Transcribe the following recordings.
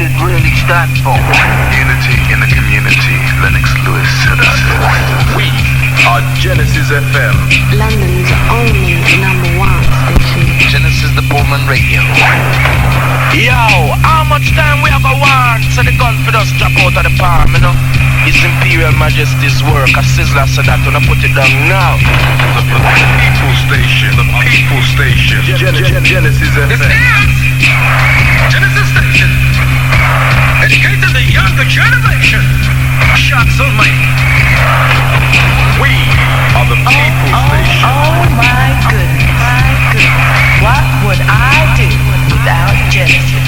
it really stand for? Unity in the community. Lennox Lewis said that. We are Genesis FM, London's only number one station. Genesis the Pullman Radio. Yo, how much time we have a want so the gun for us drop out of the palm, you know? His Imperial Majesty's work, a sizzler so that when I put it down now. the People Station, the People Station, Genesis FM. Genesis Station, educating the younger generation. Shots on my. We are the People Station. Oh my goodness, what would I do without Genesis?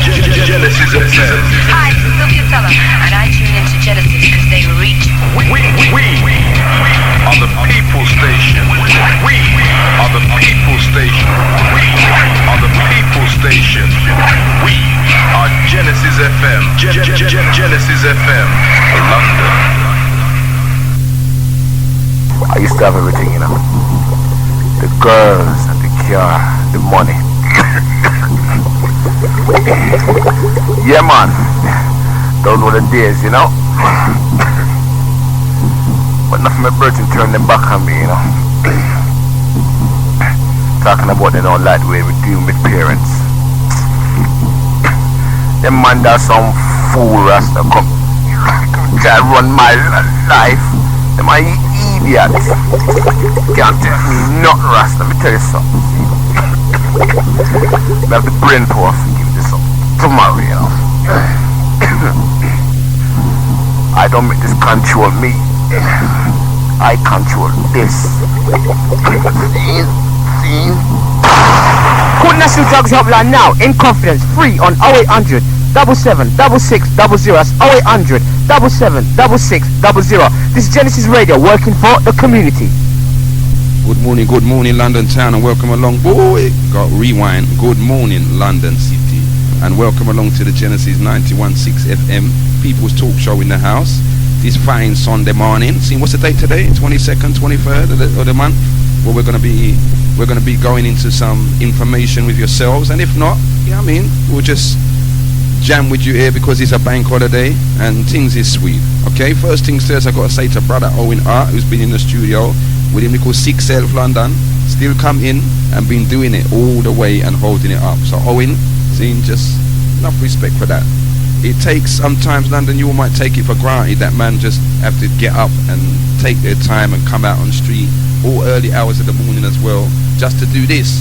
Genesis FM. Hi, this is Sylvia Teller, and I tune into Genesis because they reach. We are the People Station. We are the People Station. We are the People Station. We are Genesis FM. Genesis FM. London. I used to have everything, you know. The girls and the car, the money. Yeah, man. Those were the days, you know. But nothing my birthday turned them back on me, you know. Talking about they don't like the way we deal with parents. Them man does some fool rasta come try to run my life. Them are idiots. Can't tell me not rasta, let me tell you something. I have the brain power to give this up tomorrow, you know. I don't make this control me. I control this. See? Call National Drugs Hotline now in confidence, free on 0800 77 66 00. That's 0800 77 66 00. This is Genesis Radio working for the community. Good morning, London town, and welcome along. Boy, got rewind. Good morning, London city, and welcome along to the Genesis 91.6 FM People's Talk Show in the house. This fine Sunday morning. See, what's the date today? 22nd, 23rd of the month. Well, we're gonna be going into some information with yourselves, and if not, yeah, I mean, we'll just jam with you here because it's a bank holiday and things is sweet. Okay, first things first, I gotta say to brother Owen Art, who's been in the studio with him called 6 Self London, still come in and been doing it all the way and holding it up. So Owen, seeing just enough respect for that. It takes sometimes, London, you might take it for granted that man just have to get up and take their time and come out on the street all early hours of the morning as well just to do this.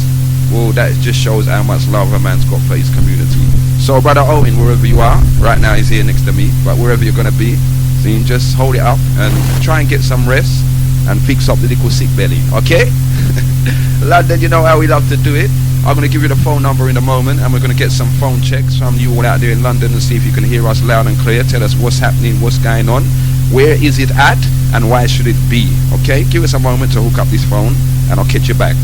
Well, that just shows how much love a man's got for his community. So brother Owen, wherever you are, right now he's here next to me, but wherever you're gonna be, seeing, just hold it up and try and get some rest and fix up the little sick belly, okay? London, you know how we love to do it. I'm going to give you the phone number in a moment, and we're going to get some phone checks from you all out there in London and see if you can hear us loud and clear. Tell us what's happening, what's going on, where is it at, and why should it be, okay? Give us a moment to hook up this phone, and I'll catch you back.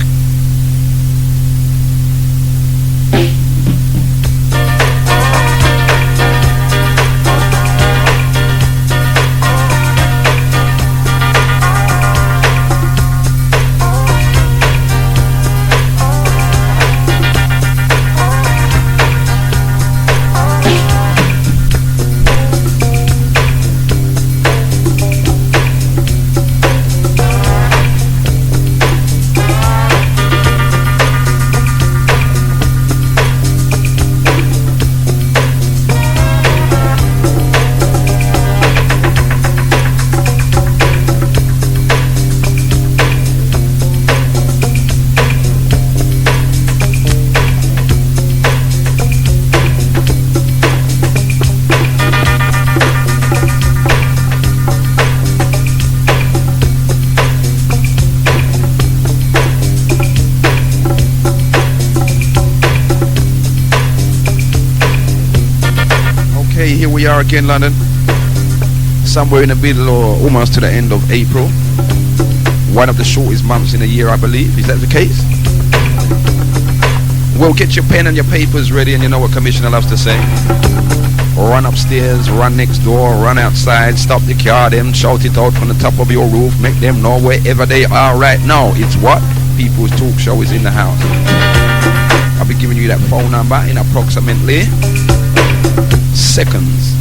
Here we are again, London, somewhere in the middle or almost to the end of April, one of the shortest months in a year, I believe. Is that the case? Well, get your pen and your papers ready, and you know what Commissioner loves to say. Run upstairs, run next door, run outside, stop the car, then shout it out from the top of your roof, make them know wherever they are right now. It's what? People's Talk Show is in the house. I'll be giving you that phone number in approximately seconds.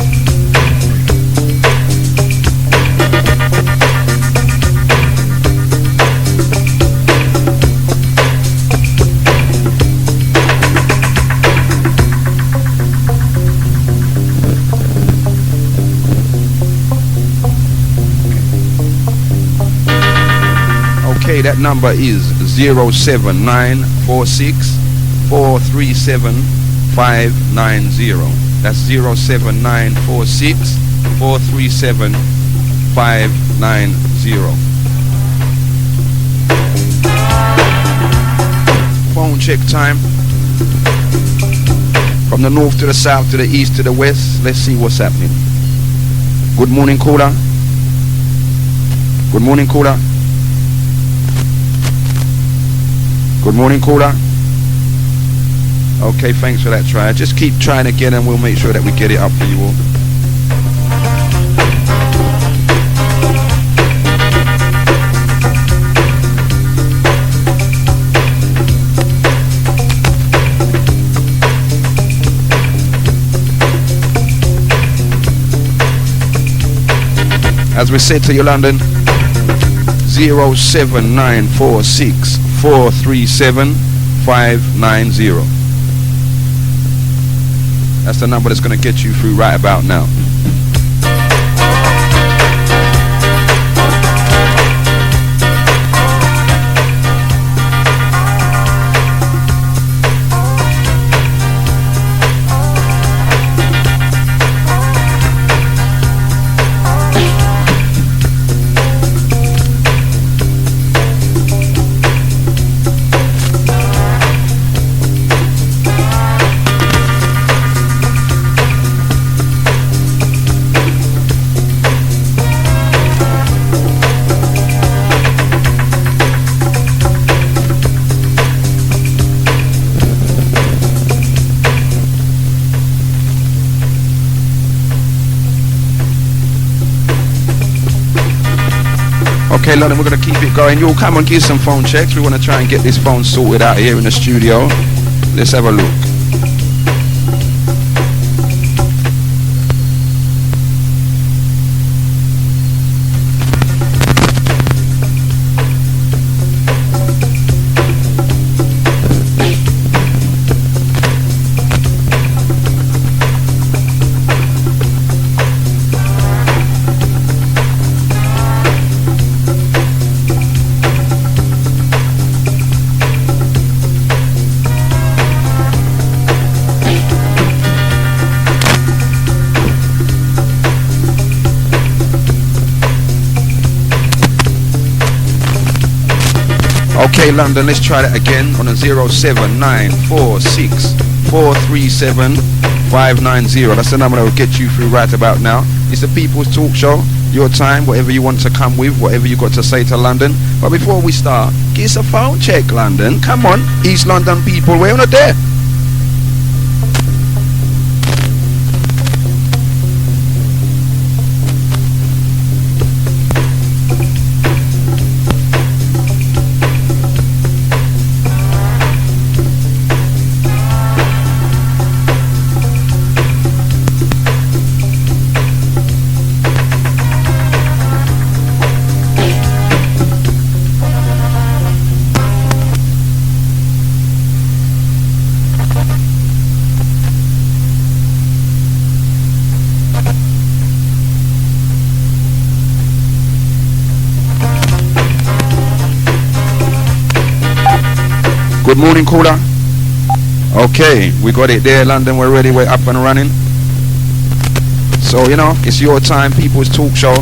Okay, that number is 07946 437 590. That's 07946 437 590. Phone check time. From the north to the south to the east to the west. Let's see what's happening. Good morning, caller. Good morning, caller. Good morning, caller. Okay, thanks for that try. Just keep trying again and we'll make sure that we get it up for you all. As we said to you, London, 07946 437 590. That's the number that's going to get you through right about now. Okay, London, we're going to keep it going. You'll come and give some phone checks. We want to try and get this phone sorted out here in the studio. Let's have a look. Okay, London, let's try that again on a 07946 437 590. That's the number that will get you through right about now. It's the People's Talk Show. Your time, whatever you want to come with, whatever you got to say to London. But before we start, give us a phone check, London. Come on, East London people, we're not there. Good morning, caller. Okay, we got it there, London. We're ready. We're up and running. So, you know, it's your time, People's Talk Show.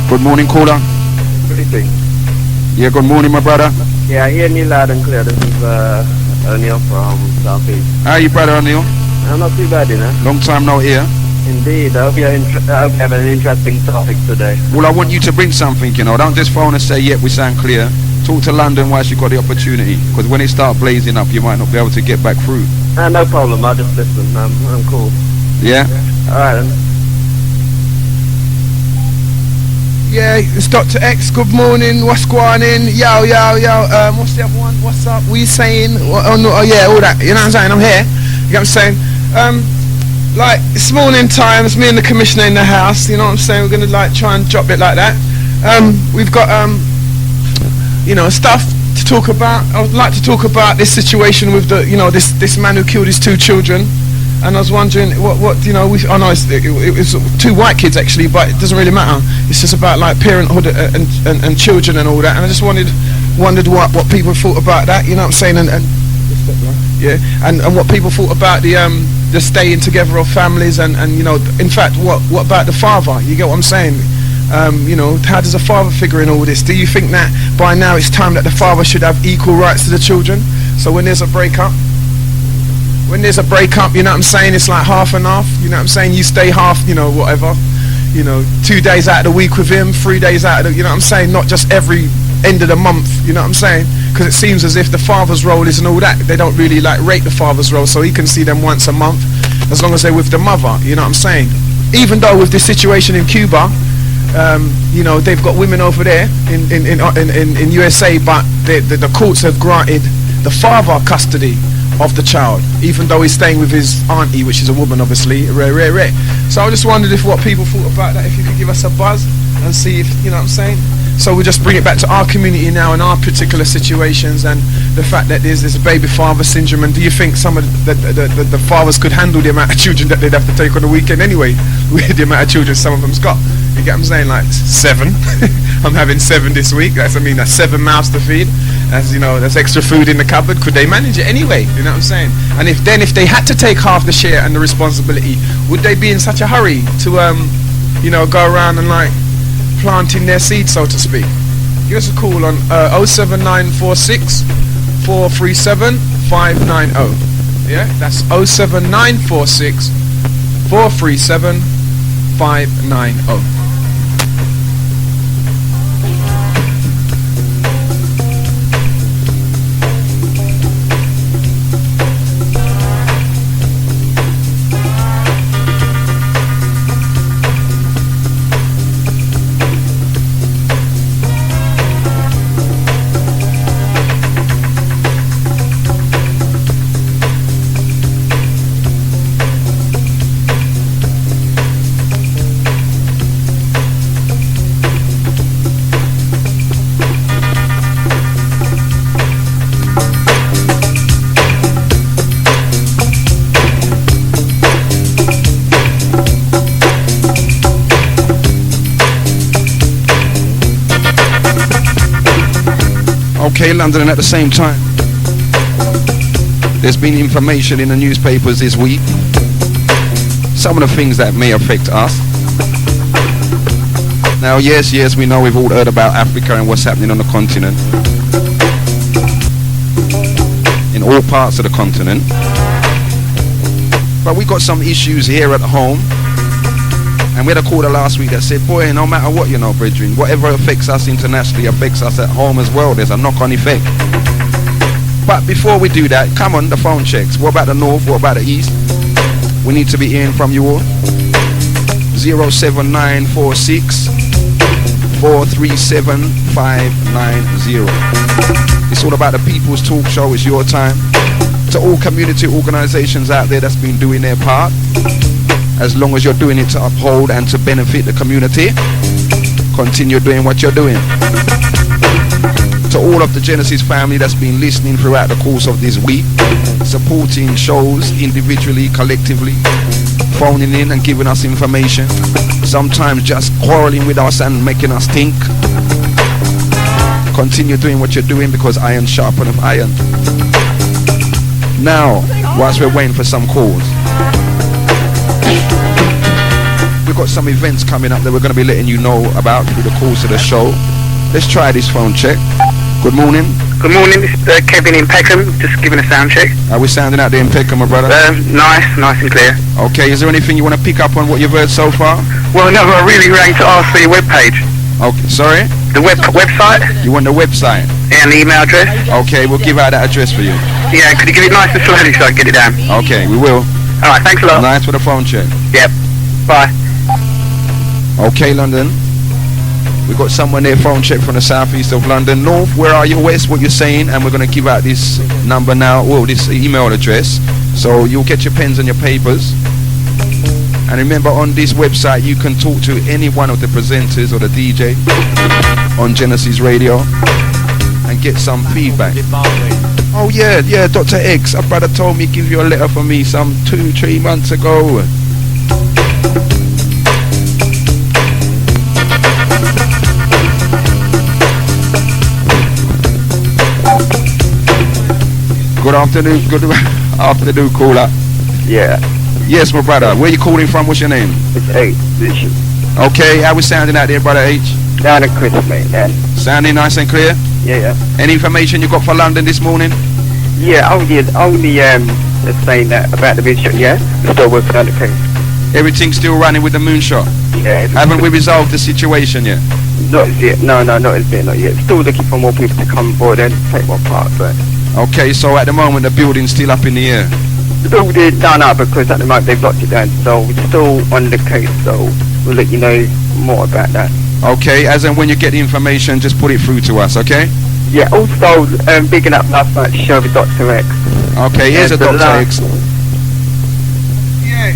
Good morning, caller. Good evening. Yeah, good morning, my brother. Yeah, I hear you loud and clear. This is O'Neill from South East. How are you, brother O'Neill? I'm not too bad, you know. Long time no hear. Indeed. I hope you have an interesting topic today. Well, I want you to bring something, you know. Don't just phone and say, yep, we sound clear. Talk to London whilst you got the opportunity, because when it start blazing up, you might not be able to get back through. No problem. I'll just listen. I'm cool. Yeah. All right then. Yeah, it's Doctah X. Good morning. What's going on? Yo. What's the other one? What's up? We saying? Oh yeah, all that. You know what I'm saying? I'm here. You know what I'm saying? Like it's morning time. It's me and the commissioner in the house. You know what I'm saying? We're gonna like try and drop it like that. We've got stuff to talk about. I would like to talk about this situation with the this man who killed his 2 children. And I was wondering what it was 2 white kids actually, but it doesn't really matter. It's just about like parenthood and children and all that. And I just wondered what people thought about that. You know what I'm saying? And what people thought about the staying together of families and in fact what about the father? You get what I'm saying? How does a father figure in all this? Do you think that by now it's time that the father should have equal rights to the children? So when there's a breakup, you know what I'm saying, it's like half and half, you know what I'm saying, you stay half, whatever, 2 days out of the week with him, 3 days out of the, you know what I'm saying, not just every end of the month, you know what I'm saying, because it seems as if the father's role isn't all that. They don't really like rate the father's role, so he can see them once a month, as long as they're with the mother, you know what I'm saying. Even though with this situation in Cuba, they've got women over there in USA, but the courts have granted the father custody of the child, even though he's staying with his auntie, which is a woman, obviously. Rare. So I just wondered what people thought about that, if you could give us a buzz and see if, you know what I'm saying. So we'll just bring it back to our community now and our particular situations and the fact that there's this baby father syndrome. And do you think some of the fathers could handle the amount of children that they'd have to take on the weekend anyway, with the amount of children some of them's got? You get what I'm saying? Like 7. I'm having 7 this week. That's 7 mouths to feed. There's extra food in the cupboard. Could they manage it anyway? You know what I'm saying? And if they had to take half the share and the responsibility, would they be in such a hurry to go around and like planting their seed, so to speak? Give us a call on 07946 437 590. Yeah, that's 07946 437 590. Okay, London, and at the same time, there's been information in the newspapers this week, some of the things that may affect us. Now, yes, we know we've all heard about Africa and what's happening on the continent, in all parts of the continent, but we got some issues here at home. And we had a caller last week that said, boy, no matter what, brethren, whatever affects us internationally affects us at home as well. There's a knock-on effect. But before we do that, come on, the phone checks. What about the north? What about the east? We need to be hearing from you all. 07946 437 590. It's all about the People's Talk Show. It's your time. To all community organizations out there that's been doing their part, as long as you're doing it to uphold and to benefit the community, continue doing what you're doing. To all of the Genesis family that's been listening throughout the course of this week, supporting shows individually, collectively, phoning in and giving us information, sometimes just quarreling with us and making us think. Continue doing what you're doing, because iron sharpeneth iron. Now, whilst we're waiting for some calls, we've got some events coming up that we're going to be letting you know about through the course of the show. Let's try this phone check. Good morning. Good morning, this is Kevin in Peckham, just giving a sound check. Are we sounding out there in Peckham, my brother? Nice and clear. Okay, is there anything you want to pick up on what you've heard so far? Well, no, I really rang to ask for your webpage. Okay, sorry? The website? You want the website? And the email address? Okay, we'll give out that address for you. Yeah, could you give it nice and slowly so I can get it down? Okay, we will. Alright, thanks a lot. Nice for the phone check. Yep. Bye. Okay, London. We've got someone there, phone check from the southeast of London. North, where are you? West, what you're saying? And we're going to give out this number now, well, this email address. So you'll get your pens and your papers. And remember, on this website, you can talk to any one of the presenters or the DJ on Genesis Radio and get some feedback. Oh, yeah, Doctah X. A brother told me give you a letter for me some 2-3 months ago. Good afternoon, caller. Yeah. Yes, my brother. Where you calling from? What's your name? It's H. Lewisham. Okay, how we sounding out there, brother H? Down and crisp, mate, man. Sounding nice and clear? Yeah. Any information you got for London this morning? Yeah, only saying that about the moonshot, yeah? We're still working on the case. Everything's still running with the moonshot? Yeah. Haven't we resolved the situation yet? Not as yet. No, not as yet, not yet. Still looking for more people to come aboard and take more part, but... Okay, so at the moment the building's still up in the air? The building's down now because at the moment they've locked it down, so we're still on the case, so we'll let you know more about that. Okay, as and when you get the information, just put it through to us, okay? Yeah, also, bigging up last night's show with Doctah X. Okay, here's a Doctah X. Yeah.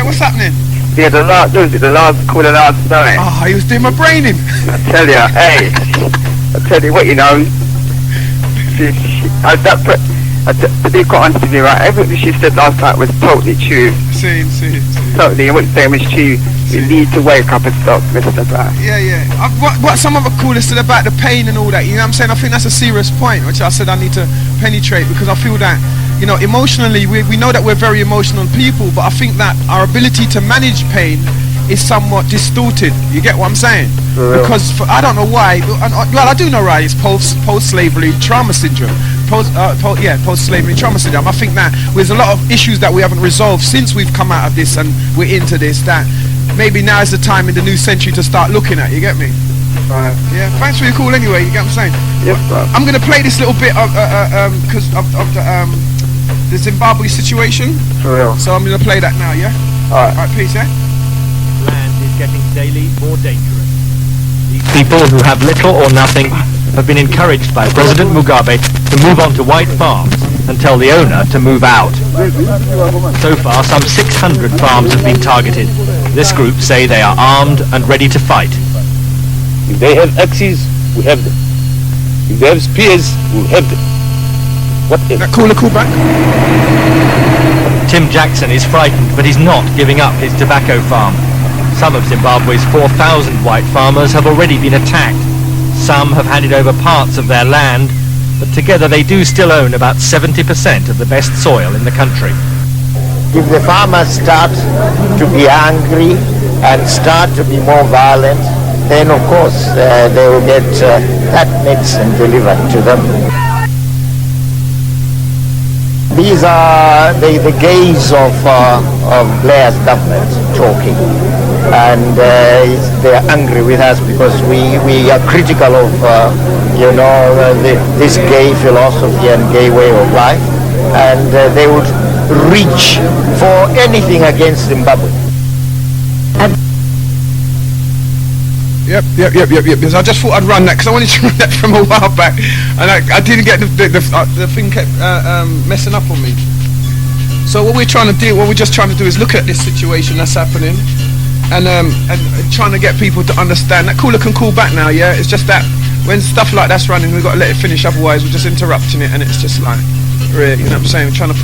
What's happening? Yeah, the last night. Oh, he was doing my brain in. I tell you, hey, I tell you what, you know, to be quite honest with you, right, everything she said last night was totally true. See. Totally, I wouldn't say it was true. We need to wake up and stop, Mr. Brown. Yeah. What some other callers said about the pain and all that, you know what I'm saying? I think that's a serious point, which I said I need to penetrate, because I feel that, you know, emotionally, we know that we're very emotional people, but I think that our ability to manage pain is somewhat distorted. You get what I'm saying? Because I don't know why. Well, I do know why. It's post-slavery trauma syndrome. Post-slavery trauma syndrome. I think that there's a lot of issues that we haven't resolved since we've come out of this and we're into this. That maybe now is the time in the new century to start looking at. You get me? Right. Yeah. Thanks for your call anyway. You get what I'm saying? Yep. I'm gonna play this little bit of because of the Zimbabwe situation. For real. So I'm gonna play that now. Yeah. All right, peace. Yeah. Land is getting daily more dangerous. These people who have little or nothing have been encouraged by President Mugabe to move on to white farms and tell the owner to move out. So far, some 600 farms have been targeted. This group say they are armed and ready to fight. If they have axes, we have them. If they have spears, we'll have them. Whatever. Call back. Tim Jackson is frightened, but he's not giving up his tobacco farm. Some of Zimbabwe's 4,000 white farmers have already been attacked. Some have handed over parts of their land, but together they do still own about 70% of the best soil in the country. If the farmers start to be angry and start to be more violent, then of course they will get that medicine delivered to them. These are the gaze of Blair's government talking, and they're angry with us because we are critical of this gay philosophy and gay way of life, and they would reach for anything against Zimbabwe. Yep. Because I just thought I'd run that because I wanted to run that from a while back, and I didn't get the thing kept messing up on me. So what we're just trying to do is look at this situation that's happening, and trying to get people to understand. That caller can call back now. Yeah, it's just that when stuff like that's running, we've got to let it finish. Otherwise, we're just interrupting it, and it's just like, you know what I'm saying? We're trying to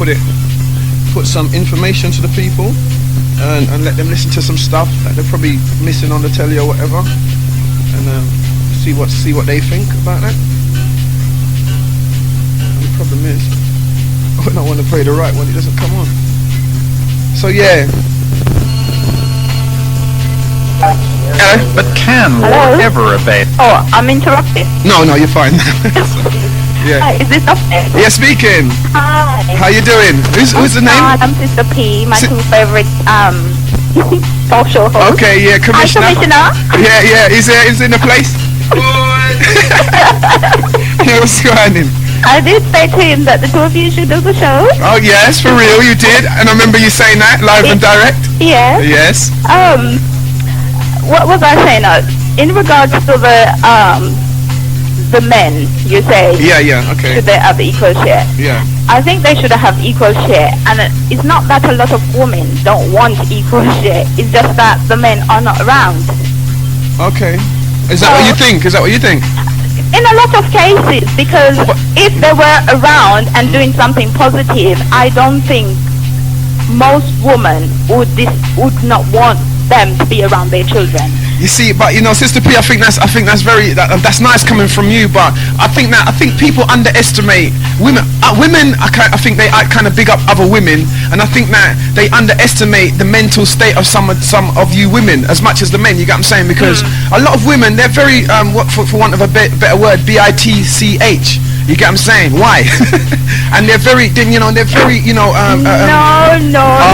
put some information to the people. And let them listen to some stuff that they're probably missing on the telly or whatever, and see what they think about that. And the problem is, when I want to play the right one, it doesn't come on. So yeah. Hello? But can war ever abate? Oh, I'm interrupted. No, you're fine. Yeah. Hi, is this Doctah? Yeah, speaking. Hi. How you doing? Who's the name? I'm Sista P, my two favorite talk show host. Okay, yeah, Commissioner. Hi, Commissioner. Yeah, he's in the place. Yeah, what's going on? I did say to him that the two of you should do the show. Oh yes, for real, you did, and I remember you saying that live and direct. Yeah. Yes. What was I saying? In regards to the men, you say. Yeah, okay. Should they have equal share? Yeah. I think they should have equal share, and it's not that a lot of women don't want equal share. It's just that the men are not around. Okay. Is that what you think? In a lot of cases, because if they were around and doing something positive, I don't think most women would not want them to be around their children. You see, but Sister P, I think that's nice coming from you. But I think people underestimate women. Women, I think they kind of big up other women, and I think that they underestimate the mental state of some of you women as much as the men. You get what I'm saying? Because a lot of women, they're very for want of a better word, bitch. You get what I'm saying? Why? And they're very, No.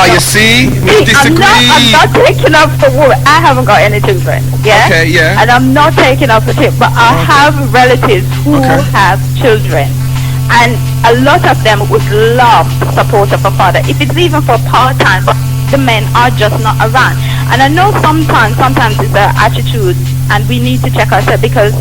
You see, we disagree. I'm not taking up for women. I haven't got any children. Yeah. Okay. Yeah. And I'm not taking up for children, but I have relatives who have children, and a lot of them would love the support of a father, if it's even for part-time. But the men are just not around, and I know sometimes it's their attitude, and we need to check ourselves because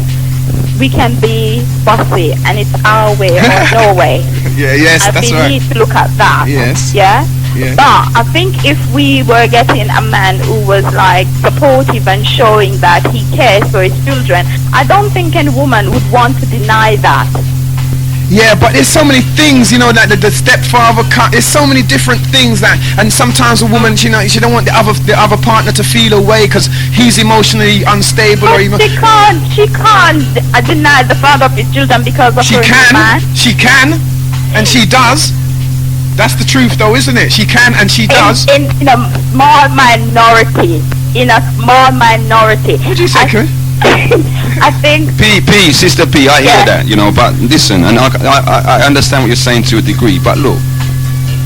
we can be bossy and it's our way or no way. Yes, and that's we right. need to look at that. Yes. Yeah? Yeah. But I think if we were getting a man who was like supportive and showing that he cares for his children, I don't think any woman would want to deny that. Yeah, but there's so many things, that the stepfather there's so many different things that, and sometimes a woman, she don't want the other partner to feel away because he's emotionally unstable. But she can't deny the father of his children because of her man. She can, and she does. That's the truth, though, isn't it? She can and she does. In a small minority. What did you say, Karen? I think Sister P, I hear that, but listen, and I understand what you're saying to a degree, but look,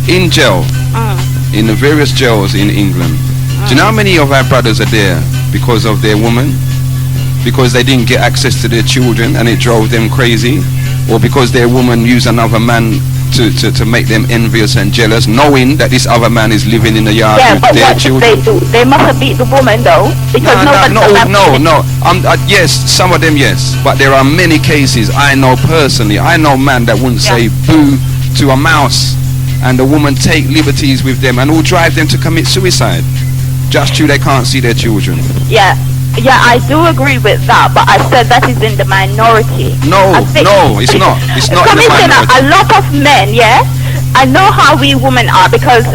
in jail, in the various jails in England, do you know how many of our brothers are there because of their woman? Because they didn't get access to their children and it drove them crazy, or because their woman used another man to make them envious and jealous, knowing that this other man is living in the yard with their children. They do? They must have beat the woman though, because no. Yes, some of them yes, but there are many cases I know personally. I know man that wouldn't say boo to a mouse, and the woman take liberties with them and will drive them to commit suicide. Just true, they can't see their children. Yeah, I do agree with that, but I said that is in the minority. No, it's not. It's not in the minority. A lot of men, I know how we women are, because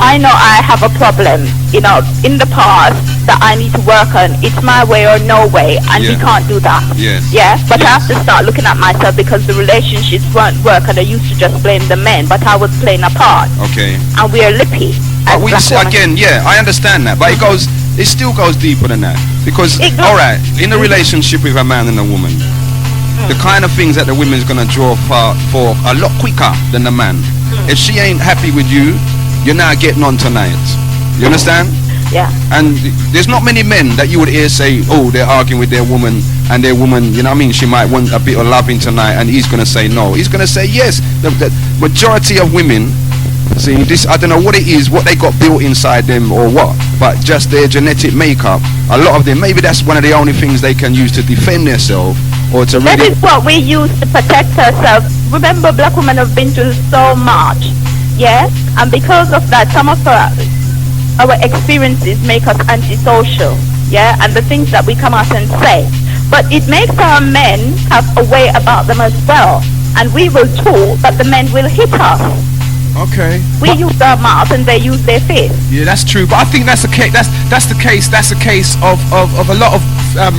I know I have a problem, in the past that I need to work on. It's my way or no way, and we can't do that. Yes. Yeah, but I have to start looking at myself because the relationships won't work, and I used to just blame the men, but I was playing a part. Okay. And we are lippy. But I understand that, but it still goes deeper than that. Because, alright, in a relationship with a man and a woman, the kind of things that the woman's going to draw for a lot quicker than the man. If she ain't happy with you, you're not getting on tonight. You understand? Yeah. And there's not many men that you would hear say, oh, they're arguing with their woman, and their woman, she might want a bit of loving tonight, and he's going to say no. He's going to say yes. The majority of women, see, this, I don't know what it is, what they got built inside them or what, but just their genetic makeup, a lot of them, maybe that's one of the only things they can use to defend themselves or to really... That is what we use to protect ourselves. Remember, black women have been through so much, and because of that, some of our experiences make us antisocial, and the things that we come out and say. But it makes our men have a way about them as well, and we will talk, but the men will hit us. Okay. We use our mouth and they use their face. Yeah, that's true. But I think that's the case. That's the case of a lot of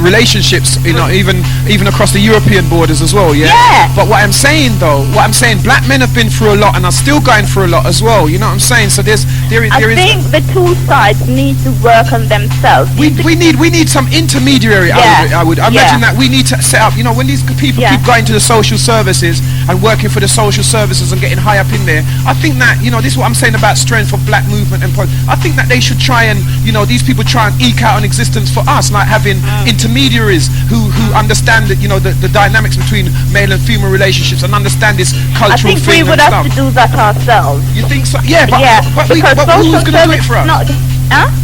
relationships, you know, even across the European borders as well, yeah? But what I'm saying, black men have been through a lot and are still going through a lot as well, you know what I'm saying? So I think the two sides need to work on themselves. We need some intermediary. I would imagine that we need to set up, you know, when these people keep going to the social services and working for the social services and getting high up in there, I think that, you know, this is what I'm saying about strength of black movement and I think that they should try and, you know, these people try and eke out an existence for us, like having intermediaries who understand that, you know, the dynamics between male and female relationships and understand this cultural thing. I think we would have to do that ourselves. You think so? Yeah, but who's going to do it for us?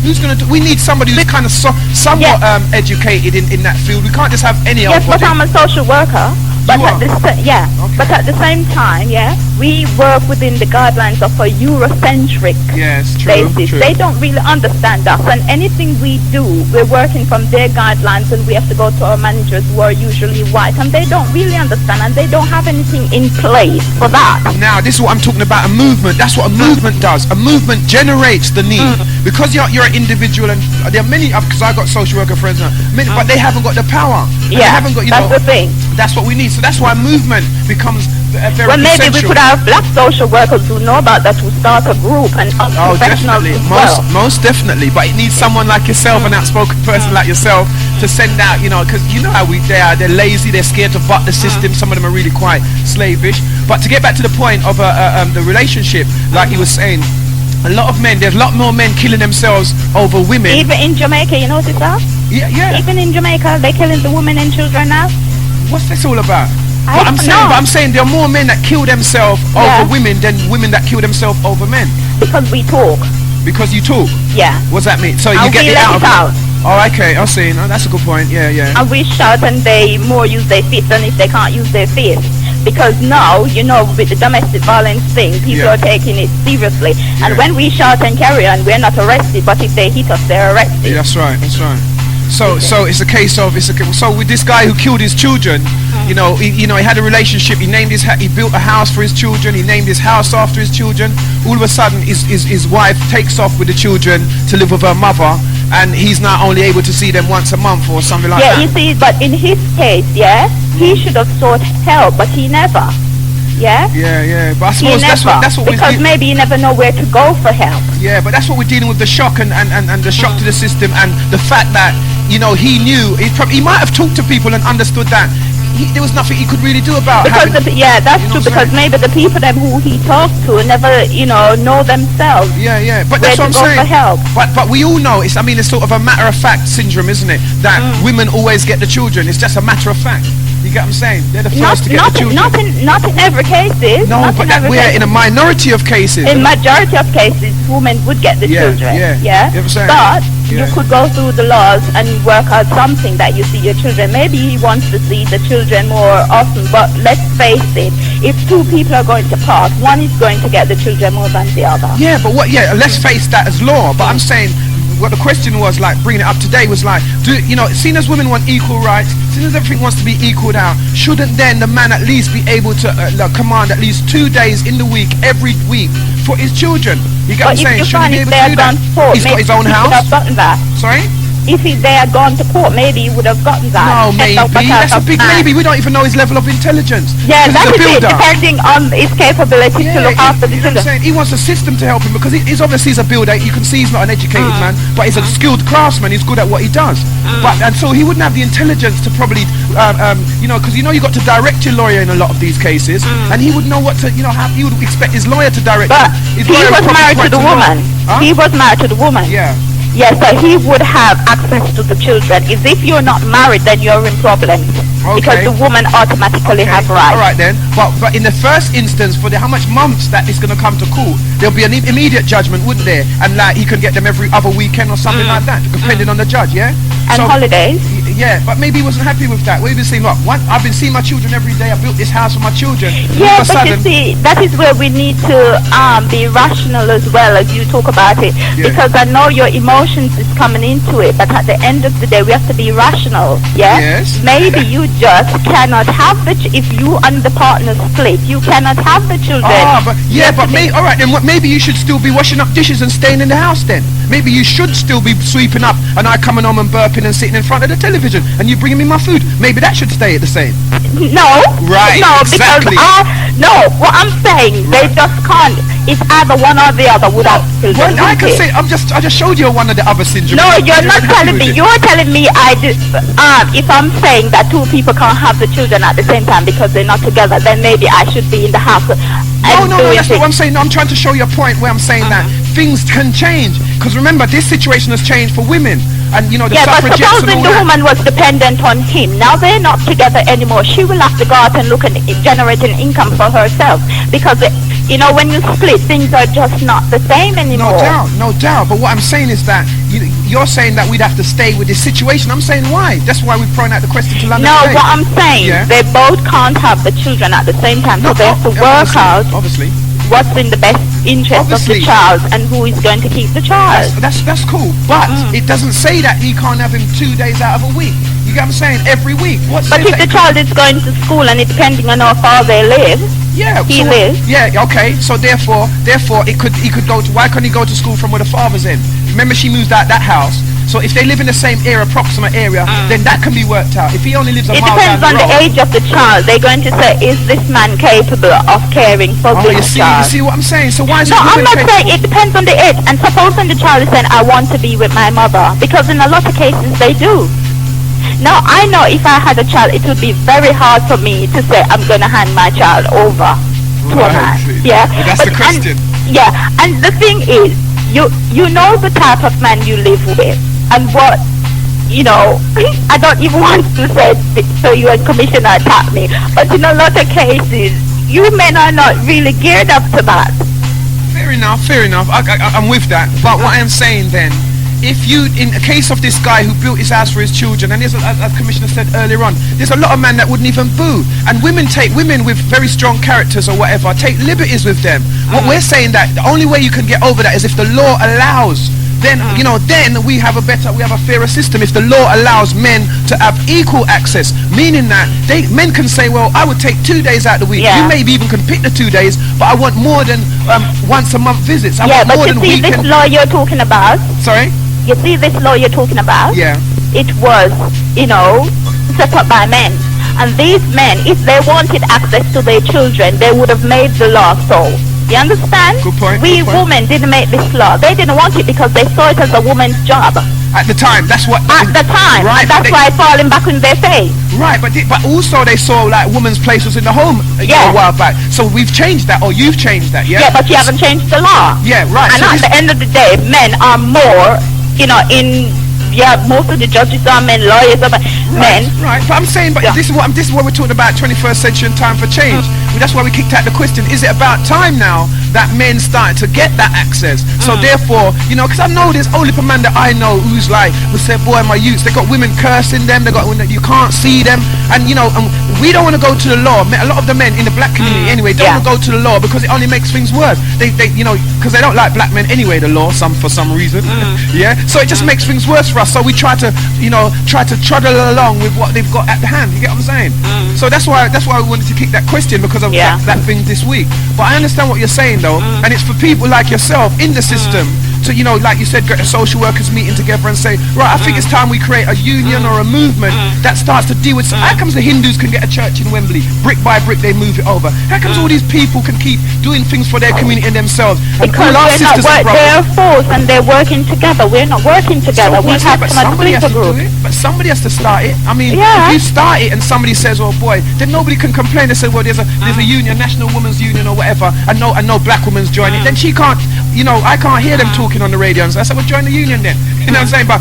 Who's going to do? We need somebody who's kind of somewhat educated in that field. We can't just have any old body. But I'm a social worker. But at the same time, we work within the guidelines of a Eurocentric basis. They don't really understand us, and anything we do, we're working from their guidelines, and we have to go to our managers who are usually white, and they don't really understand, and they don't have anything in place for that. Now, this is what I'm talking about, a movement. That's what a movement does. A movement generates the need. Because you're an individual, and there are many, because I've got social worker friends now, but they haven't got the power. They haven't got, that's the thing. That's what we need. So that's why movement becomes very well, maybe essential. We could have black social workers who know about that, who start a group and professionals definitely. as well. Most definitely. But it needs someone like yourself, an outspoken person like yourself, to send out, you know, because you know how they are. They're lazy. They're scared to butt the system. Some of them are really quite slavish. But to get back to the point of the relationship, like he was saying, there's a lot more men killing themselves over women. Even in Jamaica, you notice that? Yeah. Even in Jamaica, they're killing the women and children now. What's this all about? I'm saying there are more men that kill themselves over women than women that kill themselves over men. Because we talk. Because you talk? Yeah. What's that mean? So you get it out of it? Oh, okay. I'll see. No, that's a good point. Yeah. And we shout and they more use their fists than if they can't use their fists. Because now, you know, with the domestic violence thing, people are taking it seriously. And when we shout and carry on, we're not arrested. But if they hit us, they're arrested. Yeah, that's right. So it's a case of so with this guy who killed his children, you know, he had a relationship. He built a house for his children. He named his house after his children. All of a sudden, his wife takes off with the children to live with her mother, and he's now only able to see them once a month or something like that. Yeah, you see, but in his case, he should have sought help, but he never. Yeah. But I suppose that's what because maybe you never know where to go for help. Yeah, but that's what we're dealing with, the shock and the shock to the system, and the fact that, you know, he knew he might have talked to people and understood that there was nothing he could really do about it. Because that's true. Because maybe the people who he talked to never, you know themselves. Yeah. But that's what I'm saying. For help. But we all know it's sort of a matter of fact syndrome, isn't it? That women always get the children. It's just a matter of fact. You get what I'm saying? They're the first to get the children. Not in every cases. No, but we're in a minority of cases. In majority of cases, women would get the children. Yeah. But you could go through the laws and work out something that you see your children. Maybe he wants to see the children more often, but let's face it, if two people are going to part, one is going to get the children more than the other. Yeah, but let's face that as law. But I'm saying, what the question was, like, bringing it up today was like, seeing as women want equal rights, seeing as everything wants to be equaled out, shouldn't then the man at least be able to command at least 2 days in the week, every week, for his children? You get what I'm saying? Shouldn't he be able to do that? He's got his own house. Sorry? If they had gone to court, maybe he would have gotten that. No, maybe. That's a big maybe. We don't even know his level of intelligence. Yeah, that's it, depending on his capability to look after the children. He wants a system to help him, because he's obviously a builder. You can see he's not an educated man, but he's a skilled craftsman. He's good at what he does. And so he wouldn't have the intelligence to probably, because you got to direct your lawyer in a lot of these cases, and he would know what to, he would expect his lawyer to direct him. He was married to the woman. He was married to the woman. Yeah. Yes, so he would have access to the children. If you're not married, then you're in problems. Okay. Because the woman automatically have rights. All right then, but in the first instance, for how much months that is going to come to court, there'll be an immediate judgment, wouldn't there? And like he can get them every other weekend or something like that, depending on the judge, yeah? And holidays. Yeah, but maybe he wasn't happy with that. We've been saying, look, I've been seeing my children every day. I built this house for my children. Yeah, but you see, that is where we need to be rational as well, as you talk about it. Yeah. Because I know your emotions is coming into it, but at the end of the day, we have to be rational. Yeah. Yes. Maybe you just cannot have if you and the partner split, you cannot have the children. All right then. Maybe you should still be washing up dishes and staying in the house then. Maybe you should still be sweeping up, and I coming home and burping and sitting in front of the television. television and you bringing me my food. Maybe that should stay the same. No. Right. No, exactly. because what I'm saying, they just can't. It's either one or the other without children. Well, I can say I just showed you one of the other syndromes. No, you're not telling me. You're telling me if I'm saying that two people can't have the children at the same time because they're not together, then maybe I should be in the house. No, that's not what I'm saying. No, I'm trying to show you a point where I'm saying that things can change. Because remember, this situation has changed for women. And, you know, the suffragettes and all but supposing the woman was dependent on him. Now they're not together anymore. She will have to go out and look at generating income for herself. Because, you know, when you split, things are just not the same anymore. No doubt. But what I'm saying is that you're saying that we'd have to stay with this situation. I'm saying why? That's why we're throwing out the question to London. No, today. what I'm saying, they both can't have the children at the same time. So they have to work out what's in the best interest of the child and who is going to keep the child. That's cool. But it doesn't say that he can't have him 2 days out of a week. You get what I'm saying? Every week. But if the child is going to school and it's depending on how far they live, he lives. Yeah, okay. So therefore, he could go to. Why can't he go to school from where the father's in? Remember, she moved out that house. So if they live in the same approximate area, then that can be worked out. If he only lives a mile down the road. It depends on the age of the child. They're going to say, is this man capable of caring for this child? You see what I'm saying? So why is I'm not saying it depends on the age. And supposing the child is saying, I want to be with my mother. Because in a lot of cases, they do. Now, I know if I had a child, it would be very hard for me to say, I'm going to hand my child over to a man. Yeah. That's the question. And the thing is, you know the type of man you live with. And what, you know, I don't even want to say so you and Commissioner attack me, but in a lot of cases, you men are not really geared up to that. Fair enough. I'm with that. But what I'm saying then, if you, in a case of this guy who built his house for his children, and as Commissioner said earlier on, there's a lot of men that wouldn't even boo. And women with very strong characters or whatever, take liberties with them. What we're saying that the only way you can get over that is if the law allows. Then then we have a fairer system if the law allows men to have equal access, meaning that men can say, well, I would take 2 days out of the week. You maybe even can pick the 2 days, but I want more than once a month visits. I want more than weekend. This law you're talking about. Sorry. You see this law you're talking about? Yeah. It was, set up by men, and these men, if they wanted access to their children, they would have made the law so. You understand? Good point. Women didn't make this law. They didn't want it because they saw it as a woman's job. At the time, that's what. At the time, right? That's why it's falling back in their face. Right, but also they saw like woman's place was in the home a while back. So we've changed that, or you've changed that, yeah? Yeah, but you haven't changed the law. Yeah, right. And at the end of the day, men are more, most of the judges are men, lawyers are men. Right, but I'm saying, this is what we're talking about, 21st century and time for change. That's why we kicked out the question, is it about time now that men started to get that access? So therefore, because I know there's only a man that I know who's like, we said, boy, my youths, they got women cursing them, they got you can't see them, and we don't want to go to the law. A lot of the men in the black community anyway don't want to go to the law because it only makes things worse. They because they don't like black men anyway, the law, for some reason. Yeah, so it just makes things worse for us. So we try to trundle along with what they've got at the hand. You get what I'm saying? So that's why we wanted to kick that question because of that thing this week. But I understand what you're saying though, and it's for people like yourself in the system to, like you said, get the social workers meeting together and say, right, I think it's time we create a union or a movement that starts to deal with. How comes the Hindus can get a church in Wembley, brick by brick they move it over? How comes all these people can keep doing things for their community and themselves? Because they're forced and they're working together. We're not working together. We have somebody has to do it. But somebody has to start it. I mean, if you start it and somebody says, "Oh boy," then nobody can complain. They say, "Well, there's a union, National Women's Union or whatever, and no black women's joining." Then she can't. I can't hear them talking on the radio. And so I said, "Well, join the union then." You know what I'm saying? But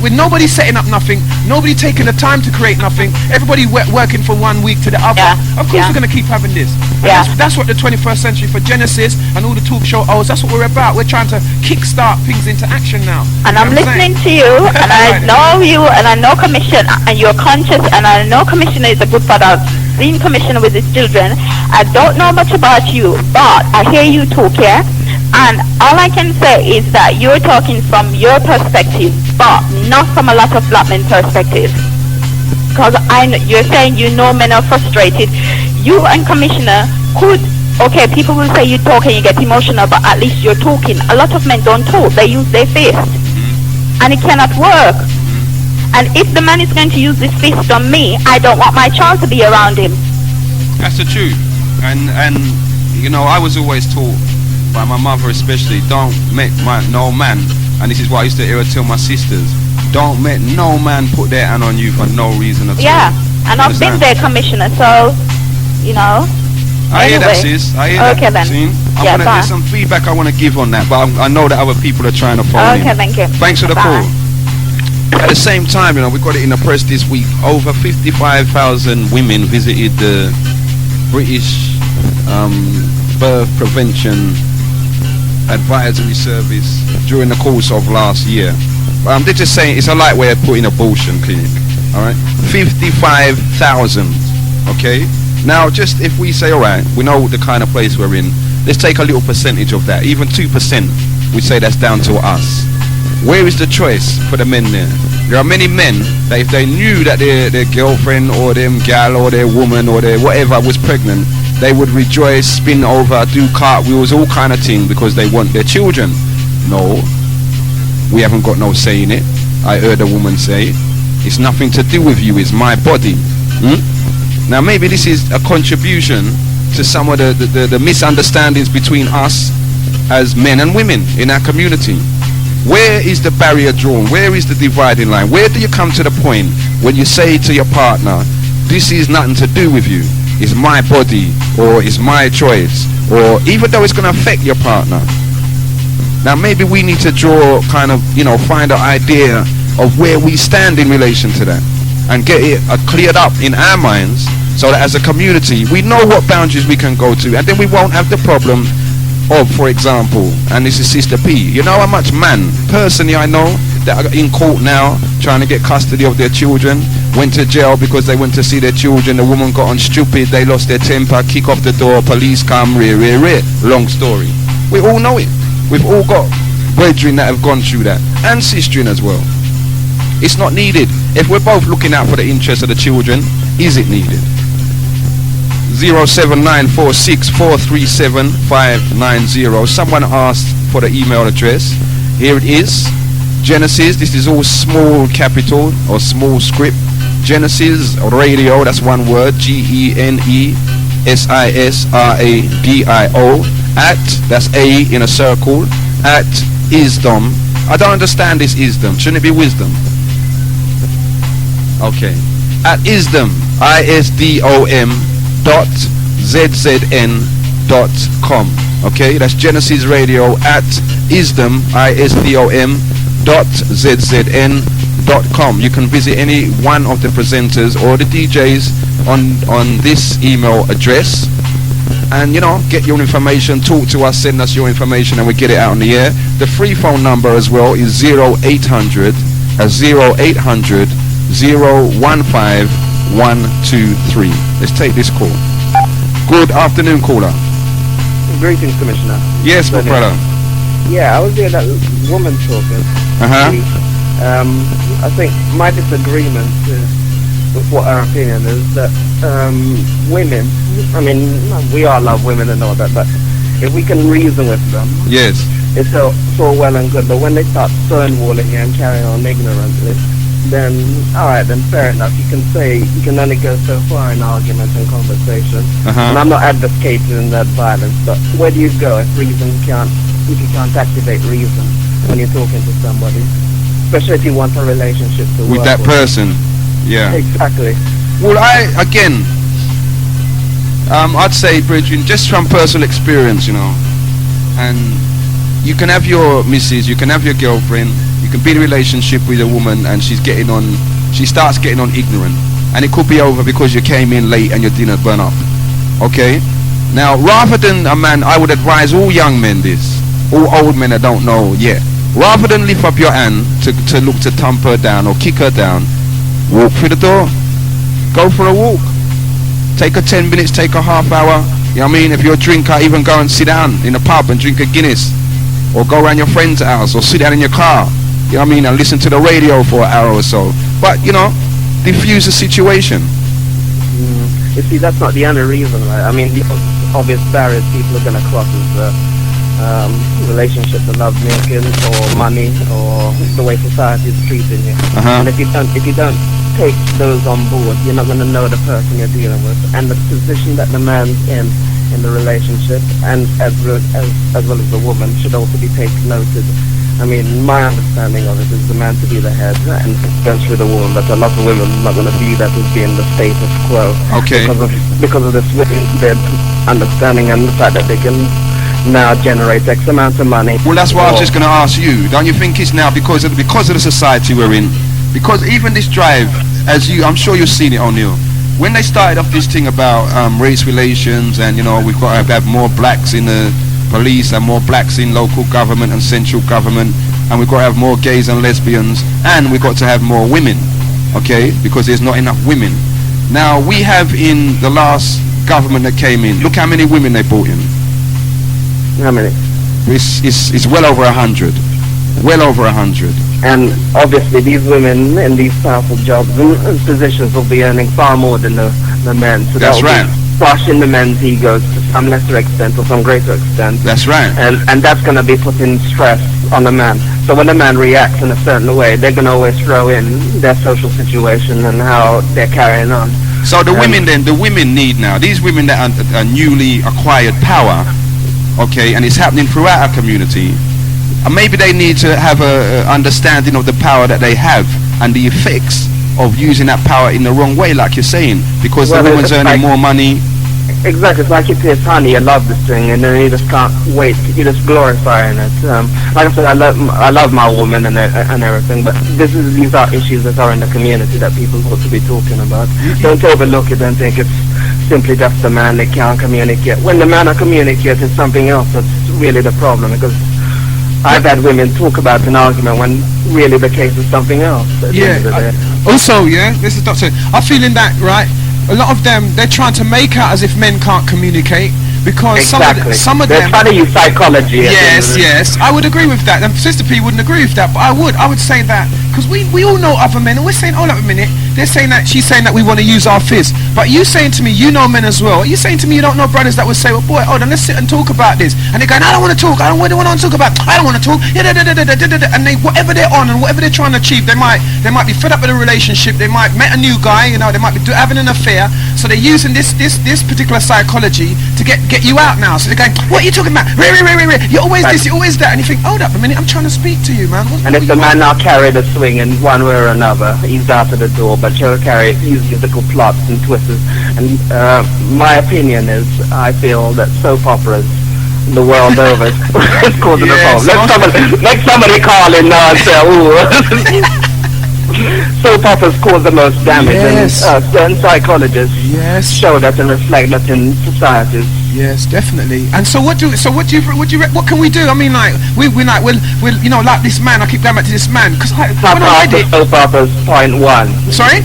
with nobody setting up nothing, nobody taking the time to create nothing, everybody working from 1 week to the other. Of course, we're going to keep having this. That's what the 21st century for Genesis and all the talk show hosts. That's what we're about. We're trying to kickstart things into action now. And I'm listening to you, and I know you, and I know Commissioner, and you're conscious, and I know Commissioner is a good father. I've seen Commissioner with his children. I don't know much about you, but I hear you talk here. And all I can say is that you're talking from your perspective, but not from a lot of black men perspective. Because you're saying men are frustrated. You and Commissioner could, people will say you talk and you get emotional, but at least you're talking. A lot of men don't talk, they use their fists. And it cannot work. And if the man is going to use this fist on me, I don't want my child to be around him. That's the truth. And you know, I was always taught by my mother especially, don't make no man, and this is what I used to hear her tell my sisters, don't make no man put their hand on you for no reason at all. Yeah, and I've been there, Commissioner, so, you know. I hear that, sis. I hear that. Okay, then. There's some feedback I want to give on that, but I know that other people are trying to follow Okay, thank you. Thanks for the call. At the same time, you know, we got it in the press this week. Over 55,000 women visited the British Birth Prevention Advisory Service during the course of last year. They're just saying it's a light way of putting abortion clinic. All right, 55,000. Okay. Now, just if we say, all right, we know the kind of place we're in. Let's take a little percentage of that, even 2%. We say that's down to us. Where is the choice for the men there? There are many men that if they knew that their girlfriend or them gal or their woman or their whatever was pregnant, they would rejoice, spin over, do cartwheels, all kind of thing because they want their children. No, we haven't got no say in it. I heard a woman say, it's nothing to do with you, it's my body. Now maybe this is a contribution to some of the misunderstandings between us as men and women in our community. Where is the barrier drawn? Where is the dividing line? Where do you come to the point when you say to your partner, this is nothing to do with you, it's my body, or it's my choice, or even though it's going to affect your partner. Now maybe we need to draw kind of, you know, find an idea of where we stand in relation to that and get it cleared up in our minds so that as a community we know what boundaries we can go to, and then we won't have the problem of, for example, and this is Sista P, you know how much man, personally I know, that are in court now trying to get custody of their children, went to jail because they went to see their children, the woman got on stupid, they lost their temper, kick off the door, police come, rear. Long story. We all know it. We've all got brethren that have gone through that, and sistren as well. It's not needed. If we're both looking out for the interests of the children, is it needed? 07946437590. Someone asked for the email address. Here it is. Genesis, this is all small capital or small script. Genesis Radio, that's one word, GENESISRADIO, at, that's A in a circle, at Isdom. I don't understand this Isdom. Shouldn't it be wisdom? Okay. At Isdom, ISDOM.ZZN.com. Okay, that's Genesis Radio at Isdom, ISDOM.ZZN.com. You can visit any one of the presenters or the DJs on this email address, and you know, get your information, talk to us, send us your information, and we get it out on the air. The free phone number as well is 0800 015 123. Let's take this call. Good afternoon, caller. Greetings, Commissioner. Yes, my brother. Yeah, I was there, that woman talking. I think my disagreement with what our opinion is that women, I mean, we all love women and all that, but if we can reason with them, yes, it's so well and good. But when they start stonewalling you and carrying on ignorantly, then all right, then fair enough. You can say, you can only go so far in arguments and conversation. And I'm not advocating that violence, but where do you go if you can't activate reason when you're talking to somebody, especially if you want a relationship to with work that person? Yeah, exactly. Well, I'd say, Bridget, just from personal experience, you know, and you can have your missus, you can have your girlfriend, you can be in a relationship with a woman and she starts getting on ignorant, and it could be over because you came in late and your dinner burnt up. Okay? Now, rather than a man, I would advise all young men this, all old men that don't know yet, rather than lift up your hand to look to thump her down or kick her down, walk through the door, go for a walk, take a 10 minutes, take a half hour, you know what I mean? If you're a drinker, even go and sit down in a pub and drink a Guinness, or go around your friend's house, or sit down in your car, you know what I mean, and listen to the radio for an hour or so. But, you know, diffuse the situation. You see, that's not the only reason, right? I mean, the obvious barriers people are going to cross is relationship to love making or money or the way society is treating you. And if you don't take those on board, you're not going to know the person you're dealing with, and the position that the man's in the relationship, and as well as the woman, should also be taken noted. I mean, my understanding of it is the man to be the head and eventually the woman, but a lot of women are not going to view that as being the status quo. Okay. Because of this their understanding and the fact that they can now generate X amount of money. Well, that's what I was just going to ask you. Don't you think it's now because of the society we're in? Because even this drive, I'm sure you've seen it, O'Neill. When they started off this thing about race relations and, you know, we've got to have more blacks in the police and more blacks in local government and central government, and we've got to have more gays and lesbians, and we've got to have more women, okay, because there's not enough women. Now, we have in the last government that came in, look how many women they brought in. How many? It's well over 100. Well over 100. And obviously these women in these powerful jobs and positions will be earning far more than the men. So that's right. Crushing the men's egos to some lesser extent or some greater extent. That's right. And that's going to be putting stress on the man. So when the man reacts in a certain way, they're going to always throw in their social situation and how they're carrying on. So the women need now, these women that are newly acquired power, okay, and it's happening throughout our community, and maybe they need to have a understanding of the power that they have and the effects of using that power in the wrong way, like you're saying, because the woman's earning more money. Exactly, it's like you taste honey, you love this thing, and then you just can't wait, you're just glorifying it. Like I said, I love my woman and everything, but these are issues that are in the community that people ought to be talking about. Don't overlook it and think it's simply just the man that can't communicate. When the man communicates, it's something else that's really the problem, because I've had women talk about an argument when really the case is something else. Also, this is Doctor. I'm feeling that, right? A lot of them, they're trying to make out as if men can't communicate, because some of them they're trying to use psychology. Yes, I would agree with that. And Sista P wouldn't agree with that, but I would say that, because we all know other men, and we're saying, hold up a minute, they're saying that, she's saying that we want to use our fizz, but you saying to me, you know men as well, you saying to me you don't know brothers that would say, well boy, hold on, let's sit and talk about this, and they're going, I don't want to talk, I don't want to talk about, I don't want to talk, and they, whatever they're on and whatever they're trying to achieve, they might be fed up with a relationship, they might met a new guy, you know, they might be having an affair, so they're using this particular psychology to get you out now. So they're going, what are you talking about? You're always this, you're always that, and you think, hold up a minute, I'm trying to speak to you, man. And if the man now carry the swing in one way or another, he's out of the door, but she'll carry his musical plots and twists. And my opinion is, I feel that soap operas the world over is causing a problem. Let somebody call in now and say, ooh. Soap operas cause the most damage, and certain psychologists show that and reflect that in societies. Yes, definitely. And so what can we do? I mean, like we'll you know, like this man. I keep going back to this man because when I read it, soap operas point one. Sorry.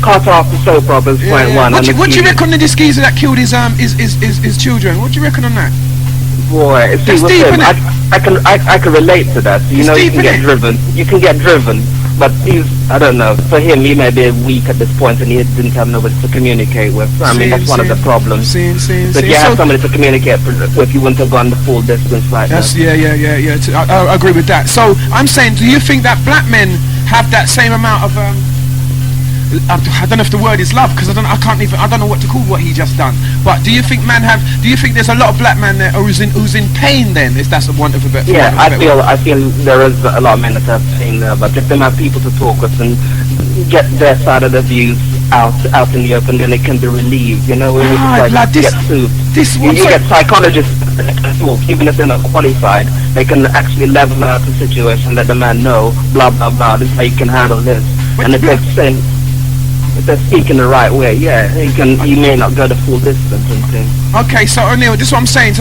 Cut off the soap operas point one. What do you reckon on the geezer that killed his children? What do you reckon on that? Boy, see, with him, I can relate to that. You know, you can get driven. You can get driven. But I don't know, for him, he may be weak at this point and he didn't have nobody to communicate with. I mean, that's one of the problems. But you have somebody to communicate with, you wouldn't have gone the full distance like that. Yeah. I agree with that. So, I'm saying, do you think that black men have that same amount of... I don't know if the word is love, because I don't know what to call what he just done. But do you think there's a lot of black men there who's in pain then, if that's a want of a better word? I feel there is a lot of men that have pain there, but if they have people to talk with and get their side of the views out in the open, then it can be relieved, you know, when you get psychologists that can talk, even if they're not qualified, they can actually level out the situation, let the man know, blah blah blah, this is how you can handle this. And if they're saying, if they're speaking the right way, he may not go the full distance and things. Okay, so O'Neill, this is what I'm saying.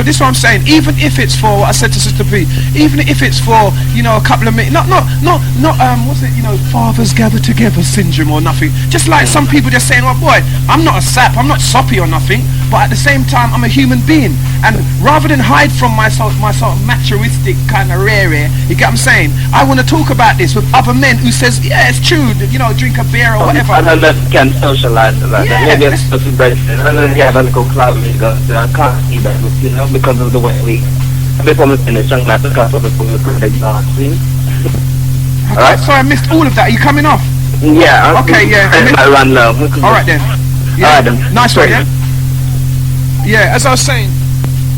Even if it's for what I said to Sista P, even if it's for, you know, a couple of minutes, not what's it, you know, fathers gather together syndrome or nothing. Just like some people just saying, well, boy, I'm not a sap, I'm not soppy or nothing, but at the same time, I'm a human being. And rather than hide from my sort of machoistic kind of rare, you get what I'm saying? I want to talk about this with other men who says, yeah, it's true, you know, drink a beer or whatever. I know that can socialize about that. Maybe it's supposed to be, and then you have a little club, I can't see that, you know, because of the way we before we finish, I'm glad to cut off before we put the last scene. Alright. Sorry, I missed all of that. Are you coming off? Yeah. Okay, yeah. I run low. Alright then. Yeah. Alright then. Nice one, yeah? Yeah, as I was saying,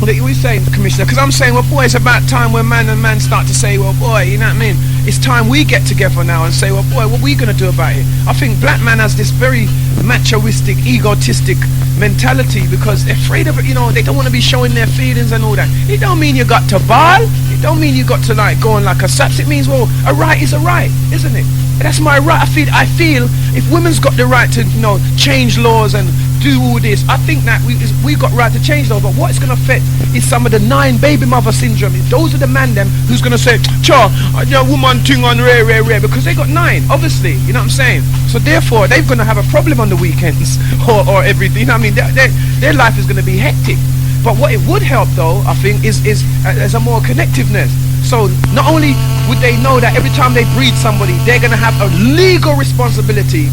what are you saying, Commissioner? Because I'm saying, well, boy, it's about time when man and man start to say, well, boy, you know what I mean? It's time we get together now and say, well, boy, what are we going to do about it? I think black man has this very machoistic, egotistic mentality because they're afraid of it, you know, they don't want to be showing their feelings and all that. It don't mean you got to ball. It don't mean you got to, like, go on like a saps. It means, well, a right is a right, isn't it? That's my right. I feel if women's got the right to, you know, change laws and do all this, I think that we got right to change those. But what it's going to affect is some of the 9 baby mother syndrome. Those are the man them who's going to say, cha, you know, woman thing on rare, because they got 9, obviously. You know what I'm saying? So therefore, they're going to have a problem on the weekends or everything. You know what I mean? Their life is going to be hectic. But what it would help, though, I think, is a more connectiveness. So not only would they know that every time they breed somebody, they're going to have a legal responsibility.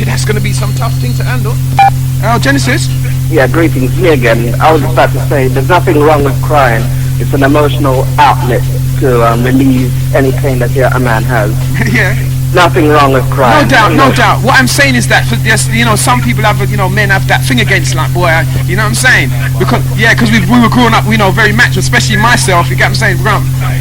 That's going to be some tough thing to handle. Genesis? Yeah, greetings. Me again. I was about to say, there's nothing wrong with crying. It's an emotional outlet to relieve any pain that a man has. Yeah. Nothing wrong with crying. No doubt. What I'm saying is that, you know, some people have, you know, men have that thing against, like, boy, you know what I'm saying? Because we were growing up, you know, very macho, especially myself, you get what I'm saying?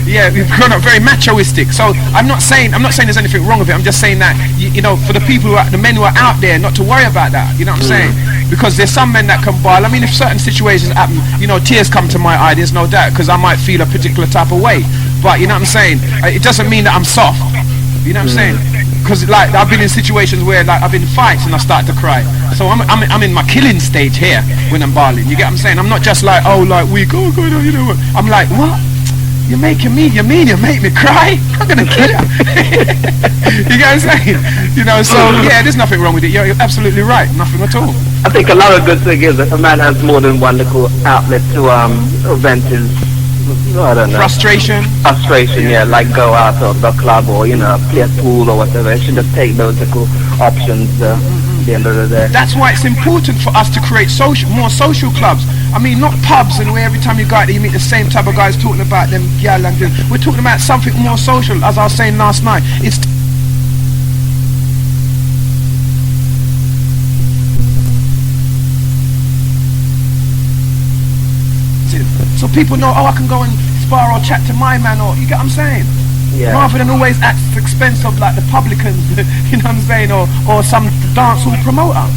We've grown up very machoistic. So I'm not saying there's anything wrong with it. I'm just saying that, you know, for the people the men who are out there, not to worry about that. You know what I'm saying? Because there's some men that can bile. I mean, if certain situations happen, you know, tears come to my eye, there's no doubt, because I might feel a particular type of way. But, you know what I'm saying? It doesn't mean that I'm soft. You know what I'm saying? Because, like, I've been in situations where, like, I've been in fights and I start to cry. So I'm in my killing stage here when I'm bawling. You get what I'm saying? I'm not just like, oh, like, we go, you know what? I'm like, what? You're making me, you mean you make me cry? I'm gonna kill you. You get what I'm saying? You know, so, yeah, there's nothing wrong with it. You're absolutely right. Nothing at all. I think a lot of good thing is that a man has more than one little outlet to vent his, I don't know. Frustration, yeah, like go out of the club or, you know, play a pool or whatever. You should just take those little options at the end of the day. That's why it's important for us to create more social clubs. I mean, not pubs and where every time you go out there you meet the same type of guys talking about them gal and them. We're talking about something more social, as I was saying last night. It's so people know, oh, I can go and spar or chat to my man, or you get what I'm saying? Yeah. Rather than always at the expense of, like, the publicans, you know what I'm saying, or some dancehall promoter.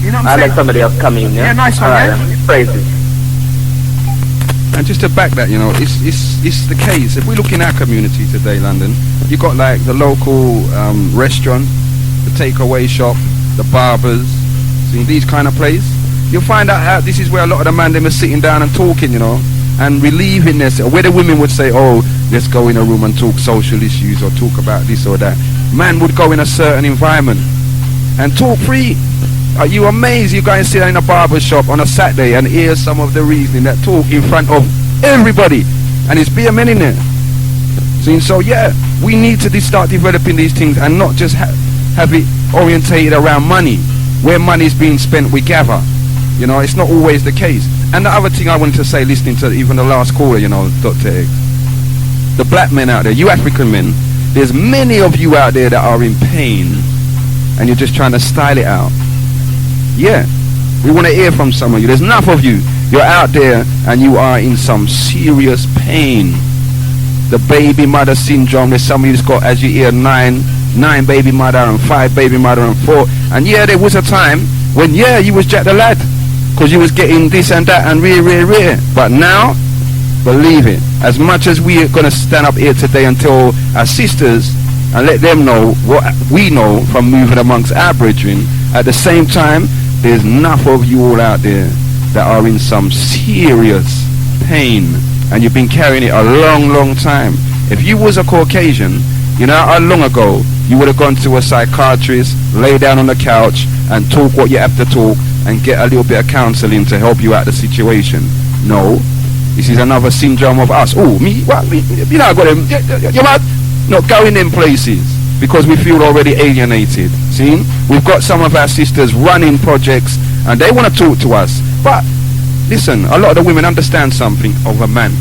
You know what I'm saying? I let somebody else come in, yeah? Yeah, nice one, yeah? Praises. And just to back that, you know, it's the case. If we look in our community today, London, you got, like, the local restaurant, the takeaway shop, the barbers, see, these kind of places. You'll find out how this is where a lot of the man them are sitting down and talking, you know, and relieving this. Where the women would say, oh, let's go in a room and talk social issues or talk about this or that. Man would go in a certain environment and talk free. Are you amazed? You guys sit in a barber shop on a Saturday and hear some of the reasoning that talk in front of everybody, and it's beer men in there. See, so yeah, we need to start developing these things and not just have it orientated around money. Where money's being spent, we gather. You know, it's not always the case. And the other thing I wanted to say, listening to even the last caller, you know, Doctah X, the black men out there, you African men, there's many of you out there that are in pain, and you're just trying to style it out. Yeah, we want to hear from some of you. There's enough of you. You're out there, and you are in some serious pain. The baby mother syndrome, there's somebody who's got, as you hear, 9 baby mother and 5 baby mother and 4. And yeah, there was a time when, yeah, you was Jack the Lad, because you was getting this and that and rear. But now, believe it, as much as we are going to stand up here today and tell our sisters and let them know what we know from moving amongst our brethren, at the same time, there's enough of you all out there that are in some serious pain, and you've been carrying it a long time. If you was a Caucasian, you know how long ago you would have gone to a psychiatrist, lay down on the couch and talk what you have to talk and get a little bit of counseling to help you out the situation. No, this is another syndrome of us. Oh, me? What? Me? You know, I got them. You mad? Not going in places because we feel already alienated. See? We've got some of our sisters running projects and they want to talk to us. But listen, a lot of the women understand something of a man.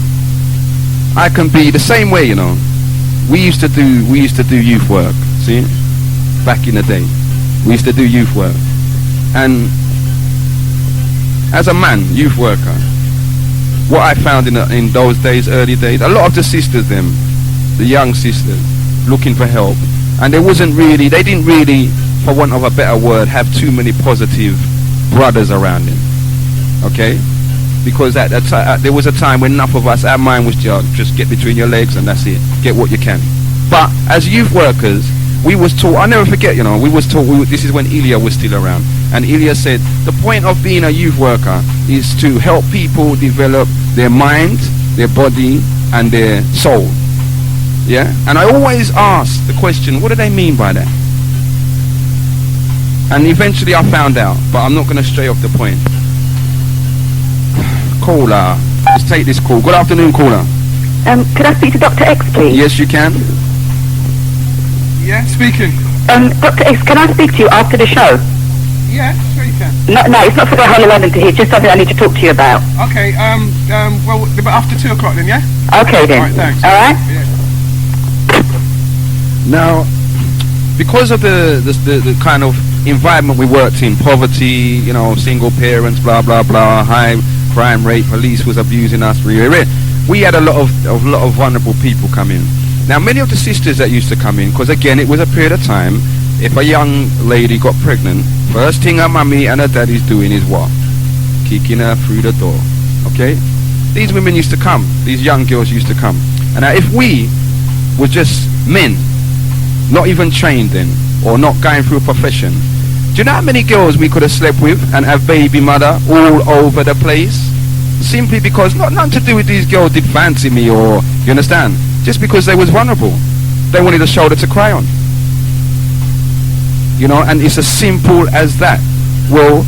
I can be the same way, you know. We used to do youth work, see? Back in the day. We used to do youth work. And as a man, youth worker, what I found in those days, early days, a lot of the sisters, the young sisters, looking for help, and they didn't really, for want of a better word, have too many positive brothers around them, okay? Because at that time, there was a time when enough of us, our mind was just get between your legs and that's it, get what you can. But as youth workers, we was taught, I'll never forget, you know, we was taught, this is when Ilya was still around, and Ilya said, the point of being a youth worker is to help people develop their mind, their body, and their soul. Yeah? And I always ask the question, what do they mean by that? And eventually I found out, but I'm not going to stray off the point. Caller, let's take this call. Good afternoon, caller. Could I speak to Doctah X, please? Yes, you can. Yeah, speaking. Doctah X, can I speak to you after the show? Yeah, sure you can. No, it's not for the whole of London to hear. It's just something I need to talk to you about. Okay, well, but after 2 o'clock then, yeah? Okay then. Alright, thanks. Alright? Yeah. Now, because of the kind of environment we worked in, poverty, you know, single parents, blah, blah, blah, high crime rate, police was abusing us, we had a lot of vulnerable people come in. Now, many of the sisters that used to come in, because again, it was a period of time, if a young lady got pregnant, first thing her mummy and her daddy's doing is what? Kicking her through the door, okay? These women used to come, these young girls used to come. And now if we were just men, not even trained then, or not going through a profession, do you know how many girls we could have slept with and have baby mother all over the place? Simply because, nothing to do with these girls did fancy me, or, you understand? Just because they was vulnerable. They wanted a shoulder to cry on. You know, and it's as simple as that. Well,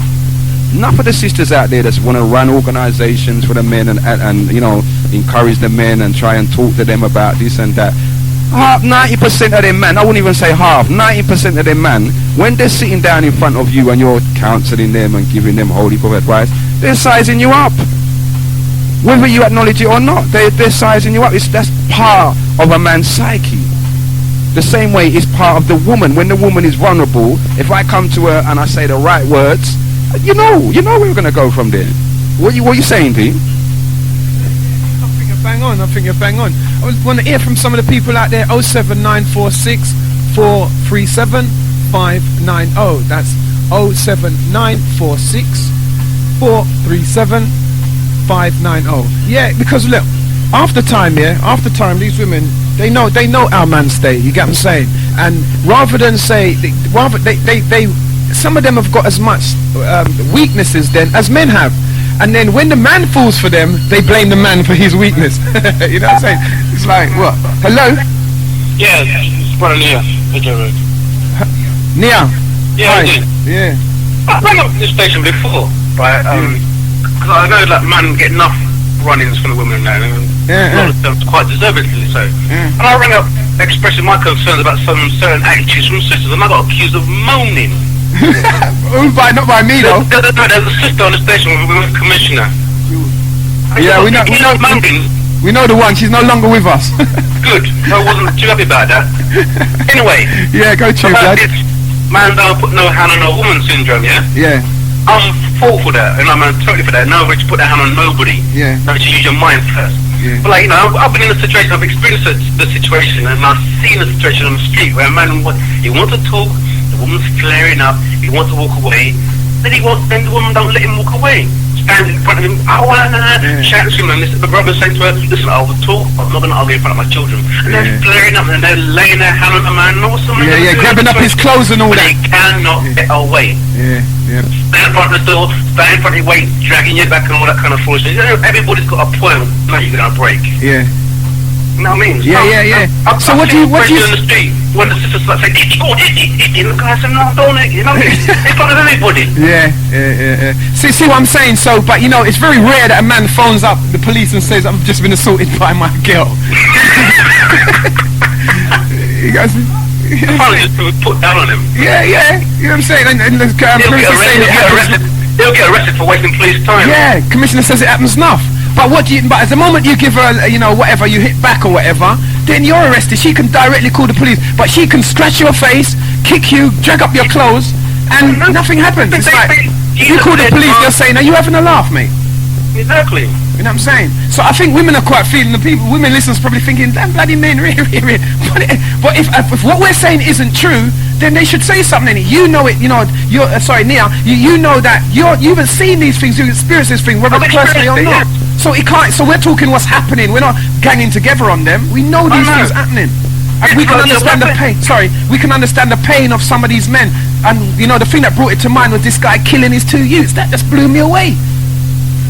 enough of the sisters out there that want to run organizations for the men and you know, encourage the men and try and talk to them about this and that. 90% of them men, I wouldn't even say half, 90% of them men, when they're sitting down in front of you and you're counseling them and giving them holy advice, they're sizing you up. Whether you acknowledge it or not, they're sizing you up. That's part of a man's psyche. The same way it's part of the woman. When the woman is vulnerable, if I come to her and I say the right words, you know where we're going to go from there. What are you saying, D? I think you're bang on. I want to hear from some of the people out there. 07946 437 590. That's 07946 437 590. Yeah, because look, after time, these women, they know our man's stay. You get what I'm saying? And rather than say, they some of them have got as much weaknesses then as men have. And then when the man falls for them, they blame the man for his weakness. You know what I'm saying? It's like, what? Hello? Yeah, it's brother Nia. Nia? Yeah, I did. Yeah. I rang up this station before, right? Because I know that men get enough run-ins from the women now. A lot of them quite deservedly so. And I rang up expressing my concerns about some certain attitudes from sisters, and I got accused of moaning. Not by me though. There's a sister on the station with the commissioner. Yeah, we know the one. She's no longer with us. Good. I wasn't too happy about that. Anyway. Yeah, go to lad. Man don't put no hand on a woman syndrome, yeah? Yeah. I'm full for that, and I'm totally for that. Nobody to put their hand on nobody. Yeah. No, to use your mind first. Yeah. But like, you know, I've been in a situation, I've experienced the situation, and I've seen the situation on the street where a man, he wants to talk, the woman's flaring up, he wants to walk away, then the woman don't let him walk away. Stands in front of him, shouts to him, and the brother's saying to her, listen, I will talk, I'm not going to argue in front of my children. And they're flaring up, and they're laying their hand on the man, and all something. Yeah, grabbing up his clothes and all that. They cannot get away. Yeah. Stand in front of the door, stand in front of your weight, dragging you back and all that kind of foolishness. You know, everybody's got a point now you're going to break. Yeah. You know what I mean? Yeah. So what do you on the street when the sisters start saying, the guy said, no, don't it? You know, in front of everybody. Yeah. See what I'm saying? So, but you know, it's very rare that a man phones up the police and says, I've just been assaulted by my girl. You guys... Probably just put down on him. Yeah. You know what I'm saying? And he'll get arrested for wasting police time. Yeah, Commissioner says it happens enough. But but at the moment you give her, whatever, you hit back or whatever, then you're arrested. She can directly call the police, but she can scratch your face, kick you, drag up your clothes, and nothing happens. It's like, you call the police, they're saying, are you having a laugh, mate? Exactly. You know what I'm saying? So I think women are quite feeling, women listeners probably thinking, damn bloody men, really. But if what we're saying isn't true, then they should say something. You know it, you're, sorry, Nia, you know that you haven't seen these things, you experience these things, whether personally or not. So it can't, so we're talking what's happening, we're not ganging together on them, we know these things happening. And we can understand the pain, we can understand the pain of some of these men. And, the thing that brought it to mind was this guy killing his 2 youths. That just blew me away.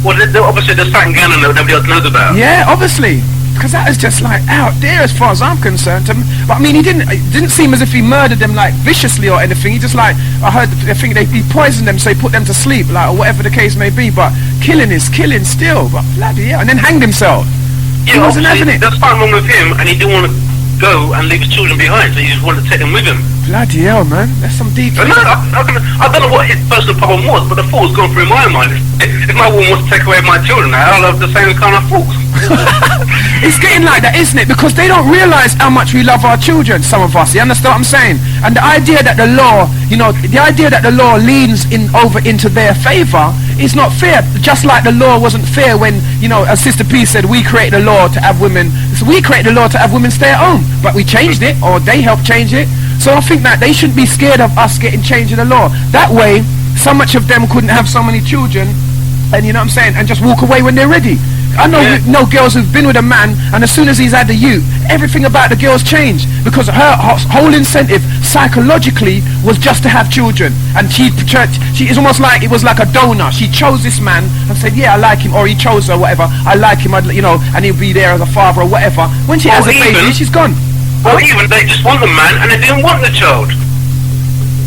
Well, obviously there's something going on that nobody else knows about. Yeah, obviously. Because that is just like out there as far as I'm concerned. But I mean, it didn't seem as if he murdered them like viciously or anything. He just like, I think he poisoned them, so he put them to sleep, like, or whatever the case may be. But killing is killing still. But bloody hell. And then hanged himself. Yeah, he wasn't having it. There's something wrong with him, and he didn't want to go and leave his children behind, so he just wanted to take them with him. Bloody hell, man. That's some deep... I don't know what his personal problem was, but the thought's gone through my mind. If my woman wants to take away my children, I'll have the same kind of thoughts. It's getting like that, isn't it? Because they don't realise how much we love our children, some of us. You understand what I'm saying? And the idea that the law, leans over into their favour is not fair. Just like the law wasn't fair when, as Sista P said, we created a law to have women... So we created a law to have women stay at home. But we changed it, or they helped change it. So I think that they shouldn't be scared of us getting change in the law. That way, so much of them couldn't have so many children, and you know what I'm saying, and just walk away when they're ready. I know girls who've been with a man, and as soon as he's had the youth, everything about the girl's changed, because her whole incentive psychologically was just to have children. And she is almost like it was like a donor. She chose this man and said, yeah, I like him, or he chose her, whatever. I like him, and he'll be there as a father or whatever. When she has a baby, she's gone. Or even they just want the man and they didn't want the child.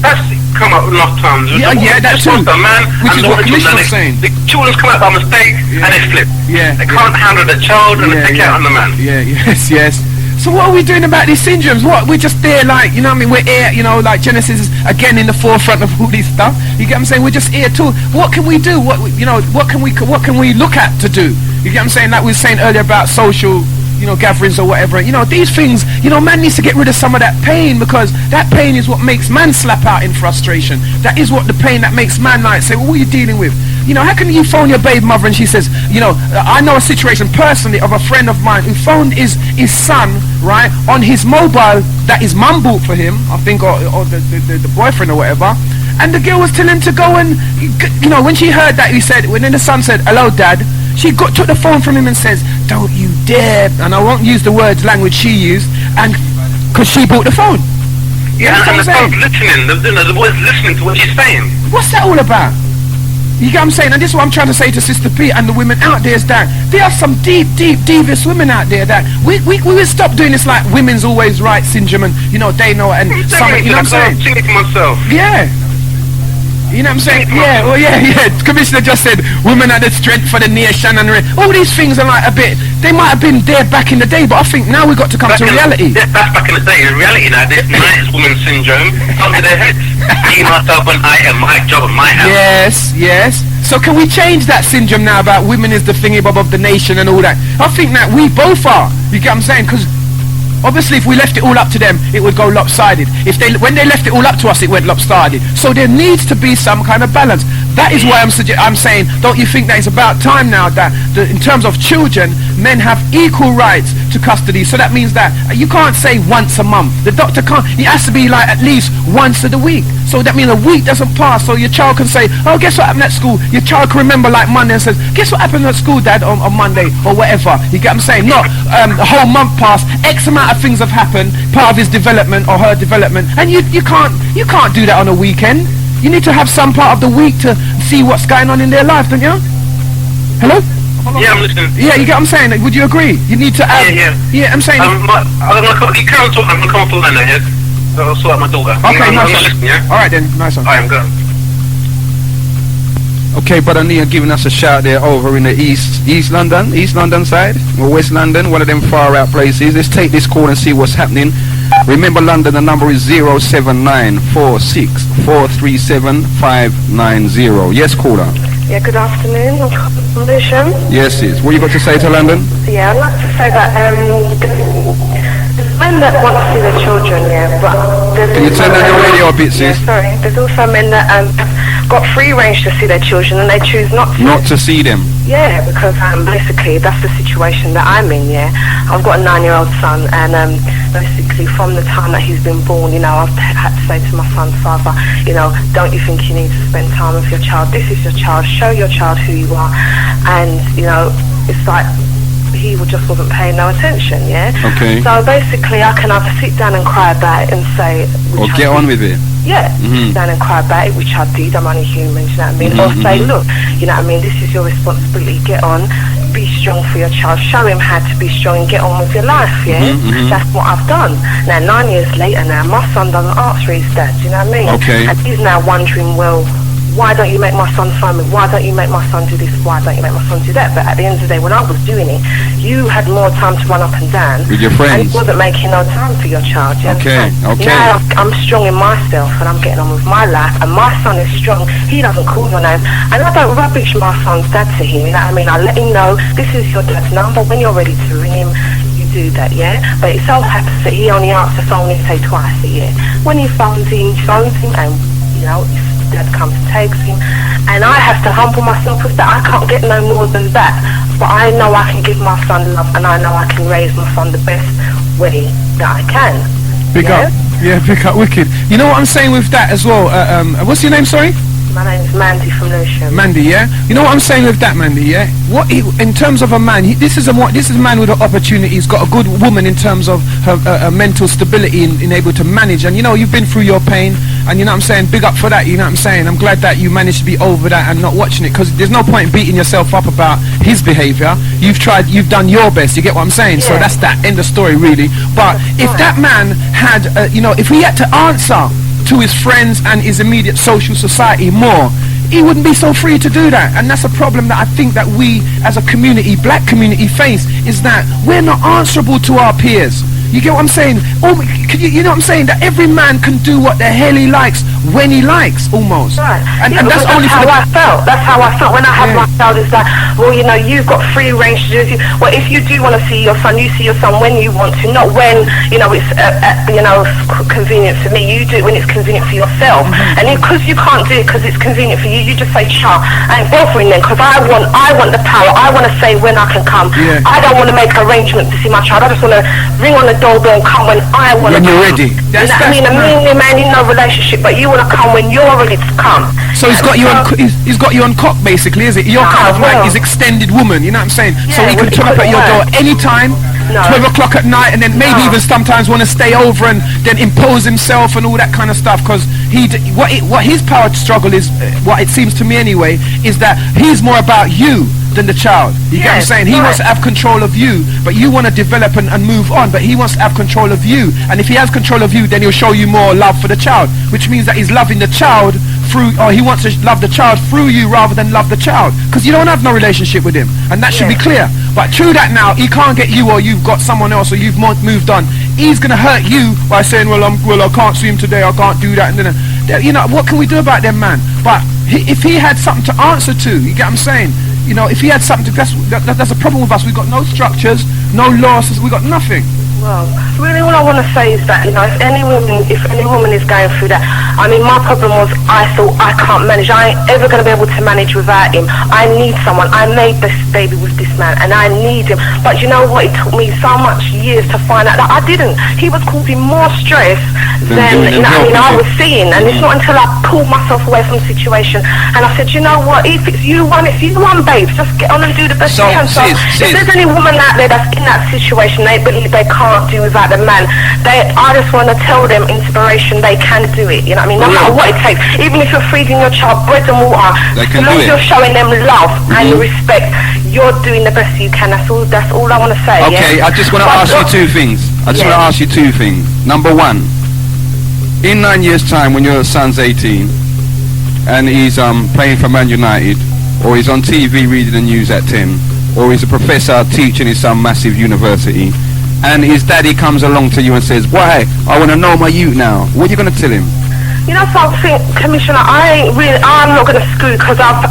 That's come up enough times. Yeah, that's true. The man which is what Commissioner's saying. The children's come out by mistake and they flip. Yeah. They can't handle the child and they take out on the man. Yeah, yes. So what are we doing about these syndromes? What, we're just there like, we're here, like Genesis is again in the forefront of all this stuff. You get what I'm saying? We're just here too. What can we do? What can we look at to do? You get what I'm saying? Like we were saying earlier about social gatherings or whatever. These things, man needs to get rid of some of that pain, because that pain is what makes man slap out in frustration. That is what the pain that makes man like say, well, what are you dealing with? How can you phone your babe mother and she says, I know a situation personally of a friend of mine who phoned his son, right, on his mobile that his mum bought for him, I think, or the boyfriend or whatever. And the girl was telling him to go and, when she heard that, when the son said, hello, Dad, she took the phone from him and says, don't you dare, and I won't use the language she used, and because she bought the phone. Yeah, and the son's listening, the boy's listening to what she's saying. What's that all about? You get what I'm saying? And this is what I'm trying to say to Sista P and the women out there, is that there are some deep, devious women out there that we will stop doing this like women's always right syndrome, and they know it, and something, you know what I'm saying? I'm saying it to myself. Yeah. You know what I'm saying? Yeah. Commissioner just said, women are the strength for the nation, and all these things are like a bit, they might have been there back in the day, but I think now we've got to come to reality. That's back in the day. In reality now, this nice woman syndrome comes to their heads. Me, myself, and I am my job and my house. Yes. So can we change that syndrome now about women is the thingy bob of the nation and all that? I think that we both are. You get what I'm saying? Because obviously, if we left it all up to them, it would go lopsided. When they left it all up to us, it went lopsided. So there needs to be some kind of balance. That is why I'm saying, don't you think that it's about time now that in terms of children, men have equal rights to custody? So that means that you can't say once a month. The doctor can't. It has to be like at least once a week. So that means a week doesn't pass. So your child can say, oh, guess what happened at school? Your child can remember like Monday and says, guess what happened at school, Dad, on Monday or whatever. You get what I'm saying? Not a whole month passed. X amount of things have happened, part of his development or her development, and you can't do that on a weekend. You need to have some part of the week to see what's going on in their life, don't you? Hello? Yeah, I'm listening. Yeah, you get what I'm saying? Would you agree? You need to have... Yeah, I'm saying... I'm going to come off the line now, yeah? I'll sort out my daughter. Okay, nice one. Listening, yeah? Alright then, nice one. I am good. Okay, brother Nia giving us a shout there over in the East London side, or West London, one of them far out places. Let's take this call and see what's happening. Remember London, the number is 07946437590. Yes, caller. Yeah, good afternoon. I'm from Lewisham. Yes, sis. What you got to say to London? Yeah, I'd like to say that there's men that want to see their children, yeah, but there's Can you turn down your radio a bit, sis? Yeah, sorry. There's also men that got free range to see their children and they choose not to. Not to see them. Yeah, because basically that's the situation that I'm in, yeah. I've got a 9-year-old son and basically from the time that he's been born, you know, I've had to say to my son's father, you know, don't you think you need to spend time with your child? This is your child. Show your child who you are. And, you know, it's like he just wasn't paying no attention, yeah? Okay. So basically I can either sit down and cry about it and say... Or get on with it. Yeah, sit down and cry about it, which I did. I'm only human, you know what I mean? Or say, look, you know what I mean, this is your responsibility, get on, be strong for your child, show him how to be strong and get on with your life, yeah? That's what I've done. Now, 9 years later now, my son doesn't ask for his dad, you know what I mean? Okay. And he's now wondering, well, why don't you make my son phone me? Why don't you make my son do this? Why don't you make my son do that? But at the end of the day, when I was doing it, you had more time to run up and down. With your friends. And it wasn't making no time for your child. You Okay, understand? okay. Now I'm strong in myself and I'm getting on with my life. And my son is strong. He doesn't call your name. And I don't rubbish my son's dad to him. You know what I mean? I let him know this is your dad's number. When you're ready to ring him, you do that, yeah? But it so happens that he only answers the phone, say twice a year. When he phones him and, you know, dad comes and takes him, and I have to humble myself with that. I can't get no more than that, but I know I can give my son love, and I know I can raise my son the best way that I can. Big up. Yeah, big up, wicked. You know what I'm saying with that as well? What's your name, sorry? My name's Mandy from Lewisham. Mandy, yeah? You know what I'm saying with that, Mandy, yeah? In terms of a man, this is a man with an opportunity. He's got a good woman in terms of her mental stability in able to manage. And, you know, you've been through your pain, and, you know what I'm saying, big up for that, you know what I'm saying? I'm glad that you managed to be over that and not watching it, because there's no point in beating yourself up about his behaviour. You've done your best, you get what I'm saying? Yeah. So that's that, end of story, really. But if that man had, you know, if he had to answer to his friends and his immediate social society more, he wouldn't be so free to do that. And that's a problem that I think that we as a community, black community, face, is that we're not answerable to our peers. You get what I'm saying? You know what I'm saying? That every man can do what the hell he likes when he likes, almost. Right. And that's only how I felt. That's how I felt when I had my child. Is that, well, you know, you've got free range to do. Well, if you do want to see your son, you see your son when you want to, not when, you know, it's you know, convenient for me. You do it when it's convenient for yourself. And because you can't do it because it's convenient for you, you just say, "Cha, I ain't bothering them because I want the power. I want to say when I can come. Yeah. I don't want to make arrangements to see my child. I just want to ring on the doorbell and come when I want to come. When you're ready. You know what I mean? A man in no relationship, but you want to come when you're ready to come. So he's got you on. He's got you on cock, basically, is it? You're kind of like his extended woman. You know what I'm saying? Yeah, so he can turn up at your door anytime. 12 o'clock at night, and then maybe even sometimes want to stay over and then impose himself and all that kind of stuff, because what his power struggle is, what it seems to me anyway, is that he's more about you than the child. You get what I'm saying? He wants to have control of you, but you want to develop and move on, but he wants to have control of you. And if he has control of you, then he'll show you more love for the child, which means that he's loving the child through, or he wants to love the child through you rather than love the child, because you don't have no relationship with him, and that should be clear. But true that now, he can't get you, or you've got someone else, or you've moved on. He's going to hurt you by saying, well, I can't see him today, I can't do that, and then, you know, what can we do about them, man? But if he had something to answer to, you get what I'm saying? You know, if he had something to, that's a problem with us. We've got no structures, no laws, we've got nothing. Well, really all I want to say is that, you know, if any woman is going through that, I mean, my problem was I thought I can't manage. I ain't ever going to be able to manage without him. I need someone. I made this baby with this man and I need him. But you know what? It took me so much years to find out that I didn't. He was causing more stress than, you know, I mean, I was seeing. And it's not until I pulled myself away from the situation and I said, you know what? If you want, babes, just get on and do the best you can. So if there's any woman out there that's in that situation, they believe they can't do without the man, I just want to tell them inspiration, they can do it, you know what I mean? No matter what it takes, even if you're feeding your child bread and water, as long as you're showing them love and respect, you're doing the best you can. That's all I want to say. Okay, I just want to ask you two things. Number one, in 9 years time when your son's 18 and he's playing for Man United, or he's on TV reading the news at 10, or he's a professor teaching in some massive university, and his daddy comes along to you and says, why, I want to know my youth now. What are you going to tell him? You know something, Commissioner, I'm not going to screw, because I've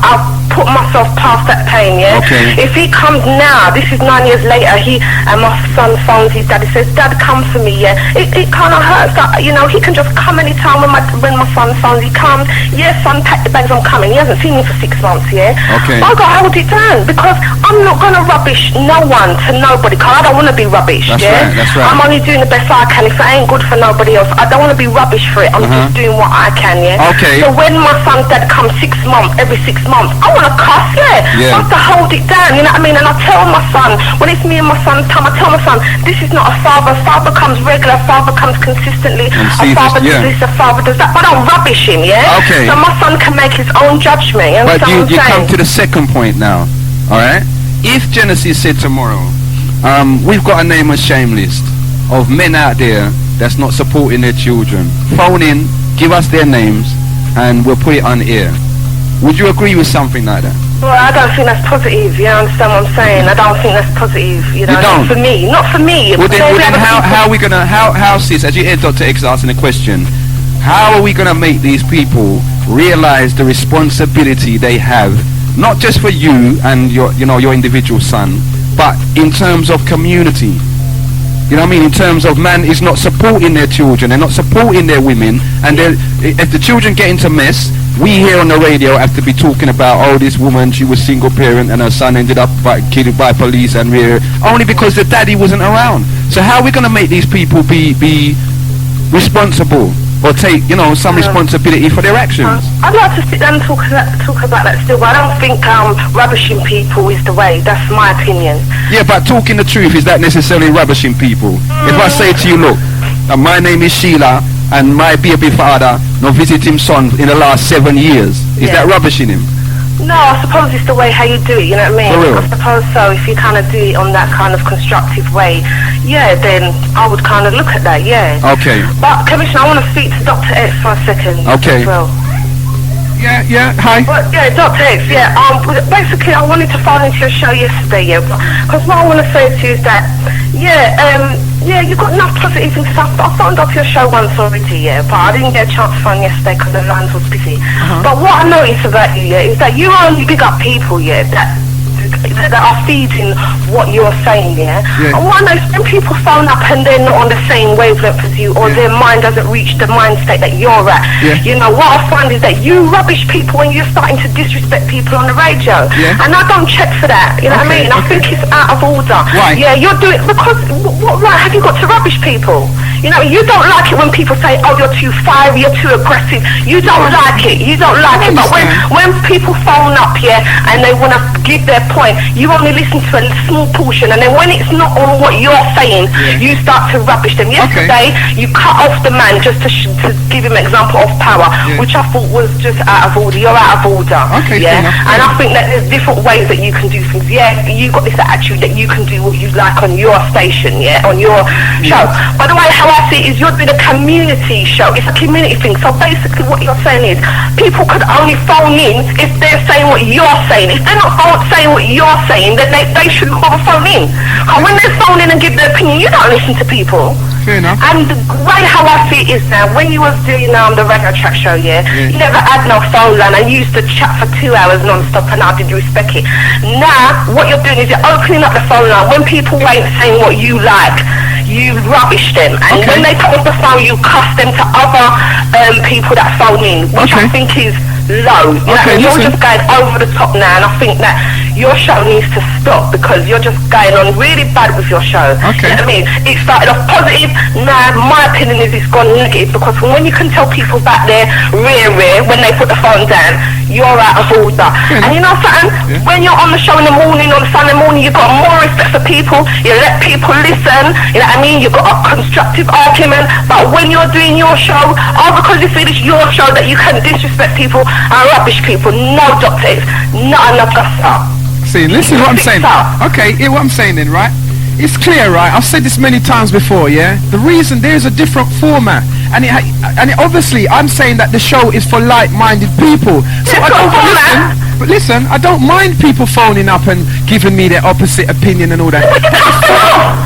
put myself past that pain, yeah? Okay. If he comes now, this is 9 years later, and my son phones his dad, he says, Dad, come for me, yeah? It kind of hurts that, you know, he can just come anytime when my son phones, he comes, yeah, son, pack the bags, I'm coming. He hasn't seen me for 6 months, yeah? Okay. But I got to hold it down, because I'm not going to rubbish no one to nobody, because I don't want to be rubbish, yeah? That's right. I'm only doing the best I can. If it ain't good for nobody else, I don't want to be rubbish for it. I'm just doing what I can, yeah? Okay. So when my son's dad comes 6 months, every 6 months, I want to cuss, yeah. I have to hold it down, you know what I mean? And I tell my son, when it's me and my son's time, I tell my son, this is not a father. Father comes regular, father comes consistently. A father does this, a father does that. But I don't rubbish him, yeah? Okay. So my son can make his own judgment. You But understand you what I'm come saying? to the second point now, alright? If Genesis said tomorrow, we've got a name and shame list of men out there that's not supporting their children, phone in, give us their names, and we'll put it on air. Would you agree with something like that? Well, I don't think that's positive, you understand what I'm saying? I don't think that's positive, you know, You don't? not for me. Well then how are we gonna, how sis, as you hear Doctor X asking the question, how are we gonna make these people realize the responsibility they have, not just for you and your individual son, but in terms of community? You know what I mean? In terms of man is not supporting their children, they're not supporting their women, and if the children get into mess, we here on the radio have to be talking about, oh, this woman, she was single parent and her son ended up killed by police and only because the daddy wasn't around. So how are we going to make these people be responsible or take, some responsibility for their actions? I'd like to sit down and talk about that still, but I don't think rubbishing people is the way. That's my opinion. Yeah, but talking the truth, is that necessarily rubbishing people? If I say to you, look, my name is Sheila, and my baby father not visit him son in the last 7 years, is that rubbishing him? No, I suppose it's the way how you do it, you know what I mean? For real? I suppose so. If you kind of do it on that kind of constructive way, yeah, then I would kind of look at that, yeah. Okay. But, Commissioner, I want to speak to Doctah X for a second Okay. as well. Yeah, hi. Well, yeah, Doctah X, yeah. Basically, I wanted to phone into your show yesterday, yeah, because what I want to say to you is that, you've got enough positive things. I phoned up your show once already, yeah, but I didn't get a chance to phone yesterday because the lines was busy. But what I noticed about you, yeah, is that you only big up people, yeah, that are feeding what you're saying, yeah? And what I know is when people phone up and they're not on the same wavelength as you, or their mind doesn't reach the mind state that you're at, what I find is that you rubbish people when you're starting to disrespect people on the radio. And I don't check for that, you know what I mean? I think it's out of order. Right. Yeah, you're doing, because what right have you got to rubbish people? You know, you don't like it when people say, oh, you're too fiery, you're too aggressive. You don't like it. You don't like it. But when people phone up, and they want to give their point, you only listen to a small portion, and then when it's not on what you're saying, you start to rubbish them. Yesterday, you cut off the man just to give him an example of power, which I thought was just out of order. You're out of order. And I think that there's different ways that you can do things. Yeah, you got this attitude that you can do what you like on your station, on your show. By the way, how I see it is you're doing a community show. It's a community thing. So basically what you're saying is people could only phone in if they're saying what you're saying. If they're not saying what you're saying, then they shouldn't bother phone in. And when they phone in and give their opinion, you don't listen to people. Fair enough. And the way how I see it is now, when you was doing the radio track show, you never had no phone line, and you used to chat for 2 hours non-stop, and I did respect it. Now, what you're doing is you're opening up the phone line. When people ain't saying what you like, you rubbish them, and when they come off the phone, you cuss them to other people that phone in, which I think is low. You're just going over the top now, and I think that your show needs to stop because you're just going on really bad with your show. You know what I mean? It started off positive, now my opinion is it's gone negative, because when you can tell people back there rear when they put the phone down, you're out of order. And you know something? When you're on the show in the morning, on Sunday morning, you've got more respect for people, you let people listen, you know what I mean? You've got a constructive argument, but when you're doing your show, because you feel it's your show that you can disrespect people and rubbish people, no, Doctah X, not enough gusto. See, listen what I'm saying. Okay, hear what I'm saying then, right? It's clear, right? I've said this many times before, yeah? The reason there's a different format, and it obviously, I'm saying that the show is for like-minded people. So but listen, I don't mind people phoning up and giving me their opposite opinion and all that.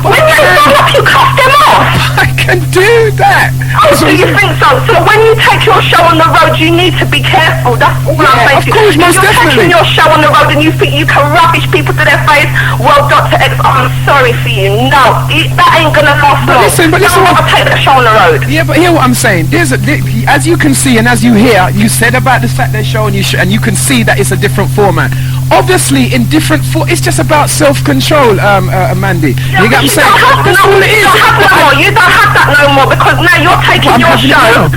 When you phone up, you cut them off. I can do that. Oh, so you think so? So when you take your show on the road, you need to be careful. That's all I'm saying. Of course, most if you're definitely. taking your show on the road and you think you can rubbish people to their face, well, Doctah X, I'm sorry for you. No, that ain't gonna last long. But listen, I'll take that show on the road. Yeah, but hear what I'm saying. As you can see and as you hear, you said about the Saturday show, and you can see that it's a different format. Obviously, in different it's just about self-control, Mandy. Yeah, you get what I'm saying? That's all it is. You don't have that no more because now you're taking your show.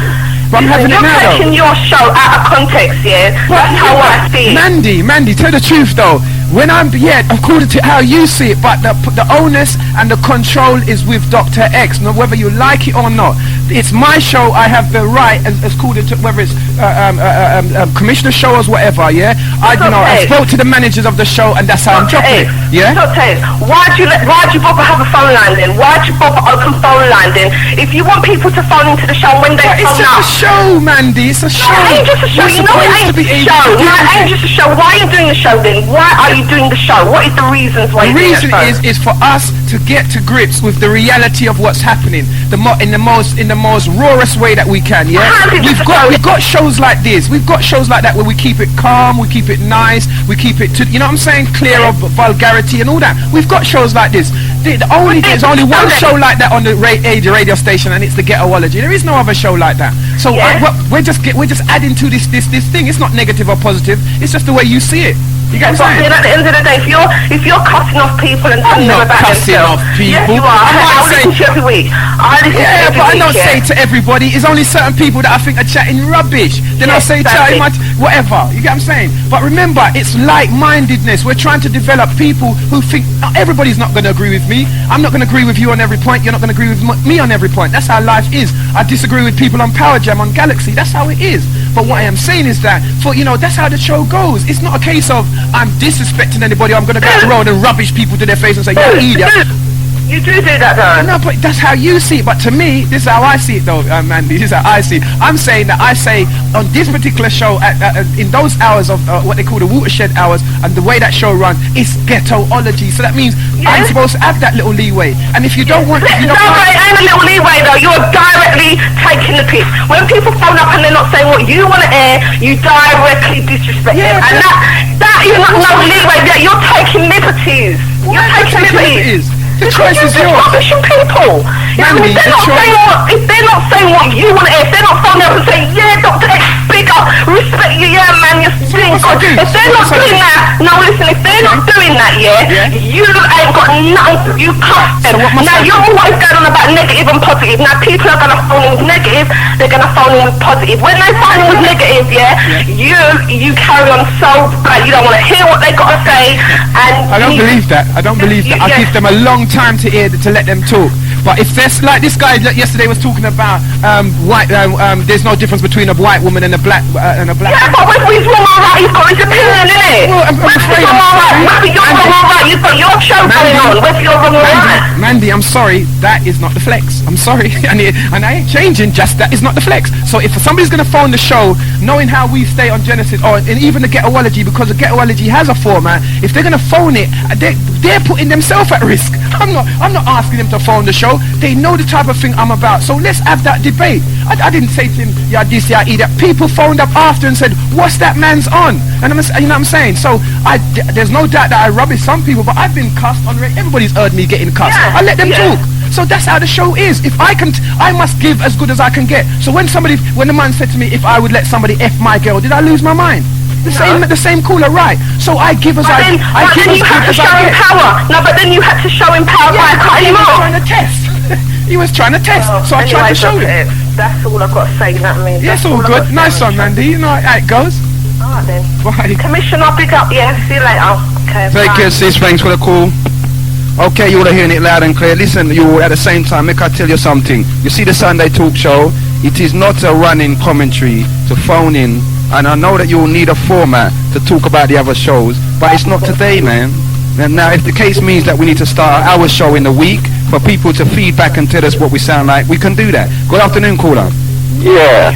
But I'm having it now, though. You're taking your show out of context, yeah? That's how I see it. Mandy, tell the truth, though. When according to how you see it, but the onus and the control is with Doctah X, no, whether you like it or not. It's my show. I have the right, as called it, whether it's commissioner show or whatever. Yeah, I spoke to the managers of the show, and that's how I'm dropping it. Yeah. Doctah X, why'd you bother have a phone line then? Why'd you bother open phone line then? If you want people to phone into the show when they phone it's just a show, Mandy. It's a show. No, it ain't just a show. You know it ain't a show. No, it ain't just a show. Why are you doing the show then? Why are you doing the show? What is the reasons why? The reason is for us to get to grips with the reality of what's happening, in the most rawest way that we can. Yeah, we've got shows like this. We've got shows like that where we keep it calm, we keep it nice, we keep it you know what I'm saying, clear of vulgarity and all that. We've got shows like this. There's only one show like that on the radio station, and it's the Ghettoology. There is no other show like that. So we're just adding to this thing. It's not negative or positive. It's just the way you see it. You get what I'm saying? At the end of the day, if you're cutting off people and telling them about themselves, yes, you are. I listen to you every week. But I don't say to everybody. It's only certain people that I think are chatting rubbish. Then I'll say whatever. You get what I'm saying? But remember, it's like-mindedness. We're trying to develop people who think everybody's not going to agree with me. I'm not going to agree with you on every point. You're not going to agree with me on every point. That's how life is. I disagree with people on Power Jam, on Galaxy. That's how it is. But what I am saying is that, that's how the show goes. It's not a case of I'm disrespecting anybody. I'm going to go out the road and rubbish people to their face and say, you're an idiot. You do that, though. No, but that's how you see it. But to me, this is how I see it, though, Mandy. This is how I see it. I'm saying that I say on this particular show, in those hours of what they call the watershed hours, and the way that show runs, it's ghettoology. So that means I'm supposed to have that little leeway. And if you don't want, it ain't a little leeway, though. You're directly taking the piss. When people phone up and they're not saying what you want to air, you directly disrespect them. And that you're not no leeway. You're taking liberties. You're taking liberties. The choice is yours. Rubbishing people. Mandy, if they're not saying what you want to hear, if they're not phoning up and saying, yeah, Doctah X, speak up, respect you, yeah, man, you're doing good. If they're not doing that, no, listen, if they're not doing that, you ain't got nothing, you cuss them. Now, you're always going on about negative and positive. Now, people are going to phone in with negative, they're going to phone in with positive. When they phone in with negative, you carry on so bad. You don't want to hear what they got to say. And I don't believe that. I give them a long time to let them talk. But if there's like this guy yesterday was talking about there's no difference between a white woman and a black Yeah, but when he's wrong or right, he's got his opinion, innit? Well, I'm afraid maybe you're wrong or right, you've got your show going on, whether you're wrong or right. Mandy, I'm sorry, that is not the flex. I'm sorry, and I ain't changing, just that is not the flex. So if somebody's going to phone the show, knowing how we stay on Genesis, or and even the Ghettoology, because the Ghettoology has a format, if they're going to phone it, they're putting themselves at risk. I'm not asking them to phone the show. They know the type of thing I'm about. So let's have that debate. I didn't say to him, yeah, this, yeah, that. People phoned up after and said, what's that man's on? And you know what I'm saying? So there's no doubt that I rubbish some people, but I've been cussed on radio. Everybody's heard me getting cussed. I let them talk. So that's how the show is. If I must give as good as I can get. So when the man said to me, if I would let somebody F my girl, did I lose my mind? The same cooler, right? So I give as I give as good as I get. No, but then you had to show him power by cutting him off. Trying to test. He was trying to test, so I tried to show him. That's all I've got to say. That means. Yeah, it's all good. Nice one, Mandy. You know how it goes. Alright then. Bye. Commissioner, pick up. Yeah. See you later. Okay. Take care, sis. Thanks for the call. Okay, you all are hearing it loud and clear. Listen, you at the same time, make I tell you something. You see the Sunday talk show? It is not a running commentary to phone in. And I know that you will need a format to talk about the other shows, but it's not today, man. And now, if the case means that we need to start our show in the week for people to feedback and tell us what we sound like, we can do that. Good afternoon, caller. Yeah,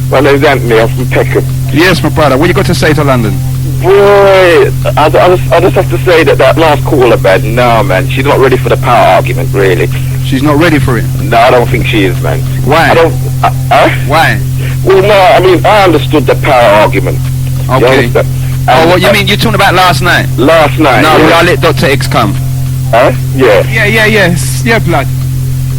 my name's Anthony. I'm from Peckham. Yes, my brother. What you got to say to London? Boy, I just have to say that last caller, man, no, man, she's not ready for the power argument, really. She's not ready for it. No, I don't think she is, man. Why? I don't. Why? Well, no, I mean, I understood the power argument. Okay. What you mean? You're talking about last night? Last night. No, yeah. I let Doctah X come. Huh? Yeah. Yeah, blood.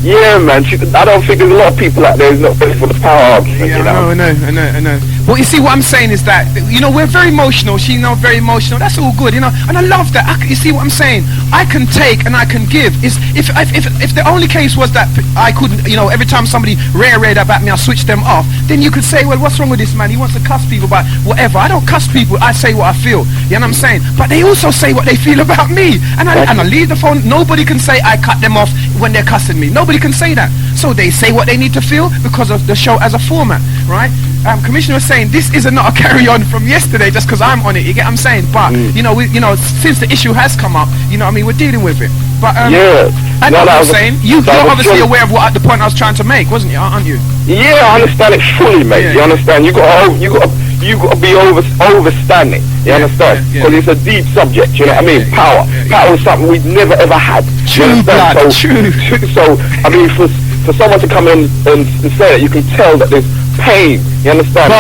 Yeah, man. I don't think there's a lot of people out there who's not ready for the power argument. Yeah, you know? I know. Well, you see, what I'm saying is that, you know, we're very emotional. She's not very emotional. That's all good, you know. And I love that. You see what I'm saying? I can take and I can give. If the only case was that I couldn't, you know, every time somebody rared about me, I switch them off, then you could say, well, what's wrong with this man? He wants to cuss people, but whatever. I don't cuss people. I say what I feel. You know what I'm saying? But they also say what they feel about me. And I leave the phone. Nobody can say I cut them off when they're cussing me. Nobody can say that. So they say what they need to feel because of the show as a format, right? Commissioner was saying this is not a carry-on from yesterday just because I'm on it. You get what I'm saying? But you know, since the issue has come up, you know what I mean, we're dealing with it. But yeah, I know what I'm saying. You're obviously aware of what the point I was trying to make, wasn't you? Aren't you? Yeah, I understand it fully, mate. Yeah. You understand? You got to be overstanding. You understand? Because it's a deep subject. You know what I mean? Power is something we've never ever had. True, blood. True. So I mean, for someone to come in and say that, you can tell that there's pain. You understand?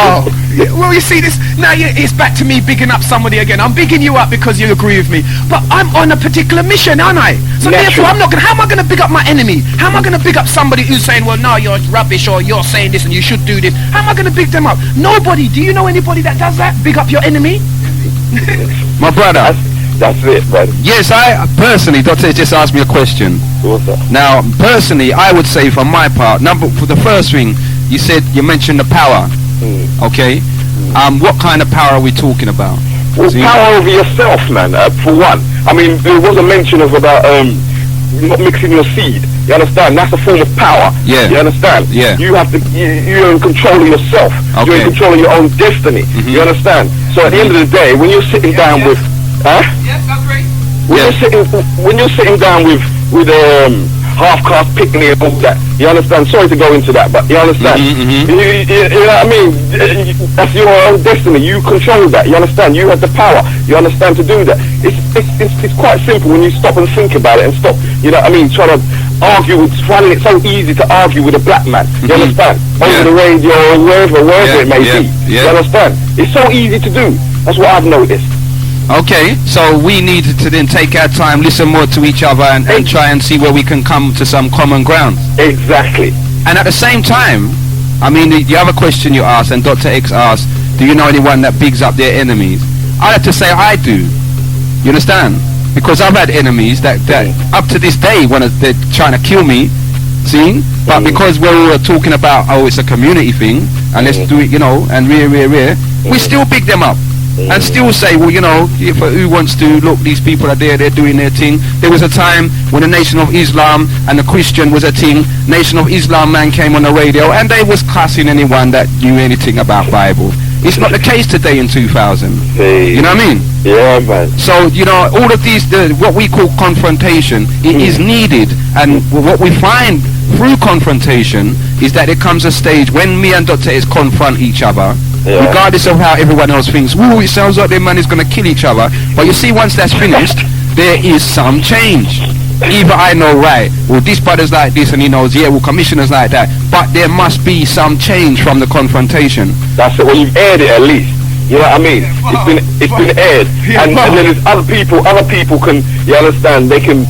Well, you see this now. It's back to me bigging up somebody again. I'm bigging you up because you agree with me, but I'm on a particular mission, aren't I? So therefore, I'm not gonna. How am I gonna big up my enemy? How am I gonna big up somebody who's saying, well, no, you're rubbish, or you're saying this and you should do this? How am I gonna big them up? Nobody. Do you know anybody that does that? Big up your enemy? My brother. That's it, man. Yes, I personally, Doctor just asked me a question. What's that? Now, personally, I would say from my part, for the first thing, you mentioned the power. Okay? What kind of power are we talking about? Well, power over yourself, man, for one. I mean, there was a mention of about not mixing your seed. You understand? That's a form of power. Yeah. You understand? Yeah. You have to. You're in control of yourself. Okay. You're in control of your own destiny. You understand? So at the end of the day, when you're sitting down with, Yes, that's great. When you're sitting down with half-caste picnic and all that, you understand? Sorry to go into that, but you understand? You know what I mean? That's your own destiny. You control that. You understand? You have the power. You understand to do that. It's quite simple when you stop and think about it and stop. You know what I mean? Trying to argue. Finding it so easy to argue with a black man. You understand? Over the radio or wherever it may be. You understand? It's so easy to do. That's what I've noticed. Okay, so we need to then take our time, listen more to each other, and try and see where we can come to some common ground. Exactly. And at the same time, I mean, the other question you asked, and Doctah X asked, do you know anyone that bigs up their enemies? I have to say I do. You understand? Because I've had enemies that up to this day they're trying to kill me, see? But because we were talking about, it's a community thing, and let's do it, you know, and we still pick them up. And still say, well, you know, who wants to look, these people are there, they're doing their thing. There was a time when the Nation of Islam and the Christian was a thing. Nation of Islam man came on the radio and they was cussing anyone that knew anything about Bible. It's not the case today in 2000. You know what I mean? Yeah, man. So, you know, all of these, what we call confrontation, it is needed. And what we find through confrontation is that there comes a stage when me and Doctah X confront each other, regardless of how everyone else thinks. Ooh, it sounds like their man is going to kill each other. But you see, once that's finished, there is some change. Either I know, right, well, this brother's like this, and he knows, well, commissioner's like that. But there must be some change from the confrontation. That's it. Well, you've aired it at least. You know what I mean? It's been aired. And then there's other people can, you understand, they can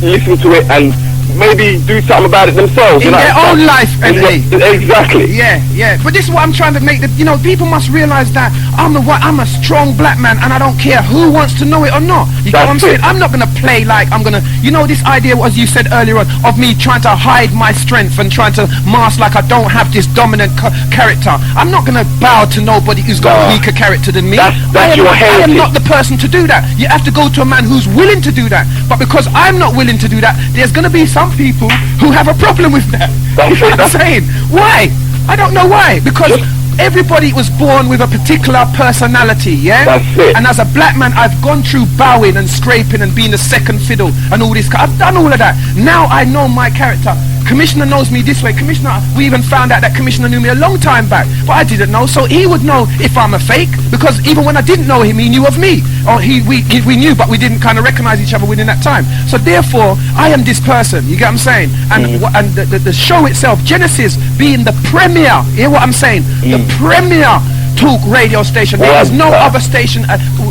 listen to it and maybe do something about it themselves. In their own life, exactly. Yeah. But this is what I'm trying to make. People must realize that I'm a strong black man, and I don't care who wants to know it or not. You get what I'm saying? I'm not gonna play like I'm gonna. You know, this idea, as you said earlier on, of me trying to hide my strength and trying to mask like I don't have this dominant character. I'm not gonna bow to nobody who's got a weaker character than me. That's your heritage. I am not the person to do that. You have to go to a man who's willing to do that. But because I'm not willing to do that, there's gonna be some people who have a problem with that. You know what I'm saying? Why? I don't know why. Because everybody was born with a particular personality, yeah? That's it. And as a black man, I've gone through bowing and scraping and being a second fiddle and all this. I've done all of that. Now I know my character. Commissioner knows me this way. Commissioner, we even found out that Commissioner knew me a long time back, but I didn't know. So he would know if I'm a fake, because even when I didn't know him, he knew of me. Or we knew, but we didn't kind of recognize each other within that time. So therefore, I am this person. You get what I'm saying? And the show itself, Genesis being the premier. Hear what I'm saying? The premier talk radio station. There is no other station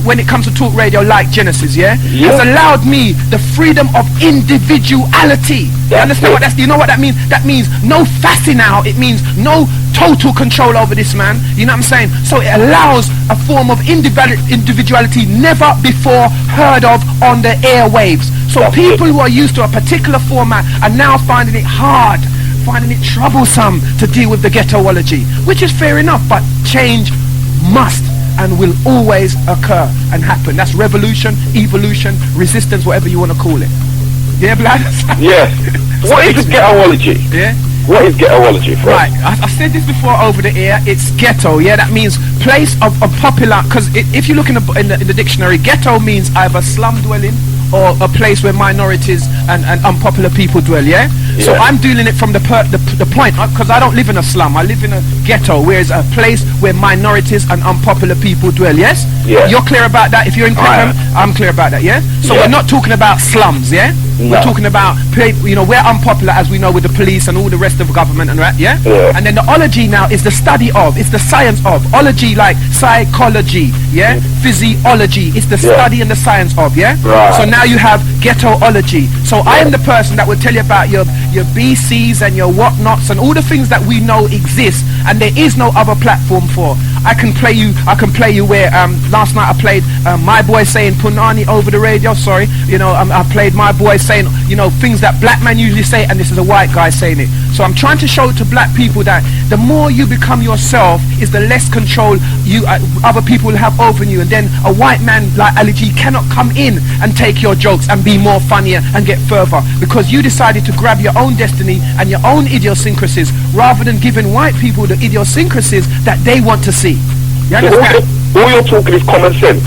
when it comes to talk radio like Genesis, has allowed me the freedom of individuality. You understand what you know what that means? That means no fussing out. It means no total control over this man. You know what I'm saying? So it allows a form of individuality never before heard of on the airwaves. So people who are used to a particular format are now finding it hard, finding it troublesome to deal with the ghettoology, which is fair enough, but change must and will always occur and happen. That's revolution, evolution, resistance, whatever you want to call it. Yeah, Blad? Yeah. What is ghettoology? Yeah. What is ghettoology? Right, I said this before over the air. It's ghetto. Yeah, that means place of popular. Because if you look in the dictionary, ghetto means either slum dwelling or a place where minorities and unpopular people dwell. Yeah. So I'm dealing it from the point, because I don't live in a slum. I live in a ghetto, where it's a place where minorities and unpopular people dwell. Yes. Yeah. You're clear about that. If you're in Peckham, I'm clear about that. Yeah. So we're not talking about slums. Yeah. No. We're talking about, we're unpopular, as we know, with the police and all the rest of the government and that, yeah? And then the ology now is the study of, it's the science of. Ology like psychology, yeah? Physiology, it's the study and the science of, yeah? Right. So now you have ghettoology. So I am the person that will tell you about your BCs and your whatnots and all the things that we know exist, and there is no other platform for. I can play you where last night I played my boy saying punani over the radio. Sorry, I played my boy saying things that black men usually say, and this is a white guy saying it. So I'm trying to show to black people that the more you become yourself is the less control you other people will have over you, and then a white man like Ali G cannot come in and take your jokes and be more funnier and get further, because you decided to grab your own destiny and your own idiosyncrasies rather than giving white people the idiosyncrasies that they want to see. You understand? All you're talking is common sense.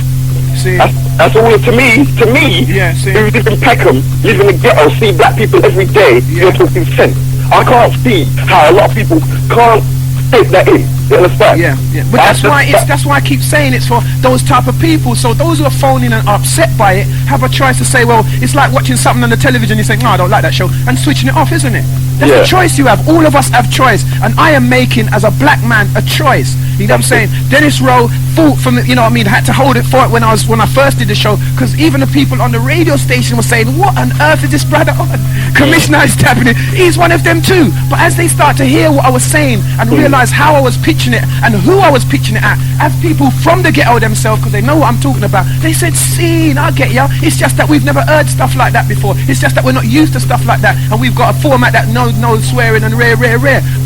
See? That's all. To me, who live in Peckham, live in the ghetto, see black people every day, you're talking sense. I can't see how a lot of people can't take that in. You understand? Yeah. But that's why I keep saying it's for those type of people. So those who are phoning and are upset by it have a choice to say, well, it's like watching something on the television. You think, no, I don't like that show, and switching it off, isn't it? That's a choice you have. All of us have choice, and I am making, as a black man, a choice. You know what I'm saying? Dennis Rowe fought from the, had to hold it for it when I first did the show, because even the people on the radio station were saying, what on earth is this brother on? Commissioner is tapping it. He's one of them too. But as they start to hear what I was saying and realize how I was pitching it and who I was pitching it at, as people from the ghetto themselves, because they know what I'm talking about, they said, see, I get ya. It's just that we've never heard stuff like that before. It's just that we're not used to stuff like that, and we've got a format that no swearing and rare.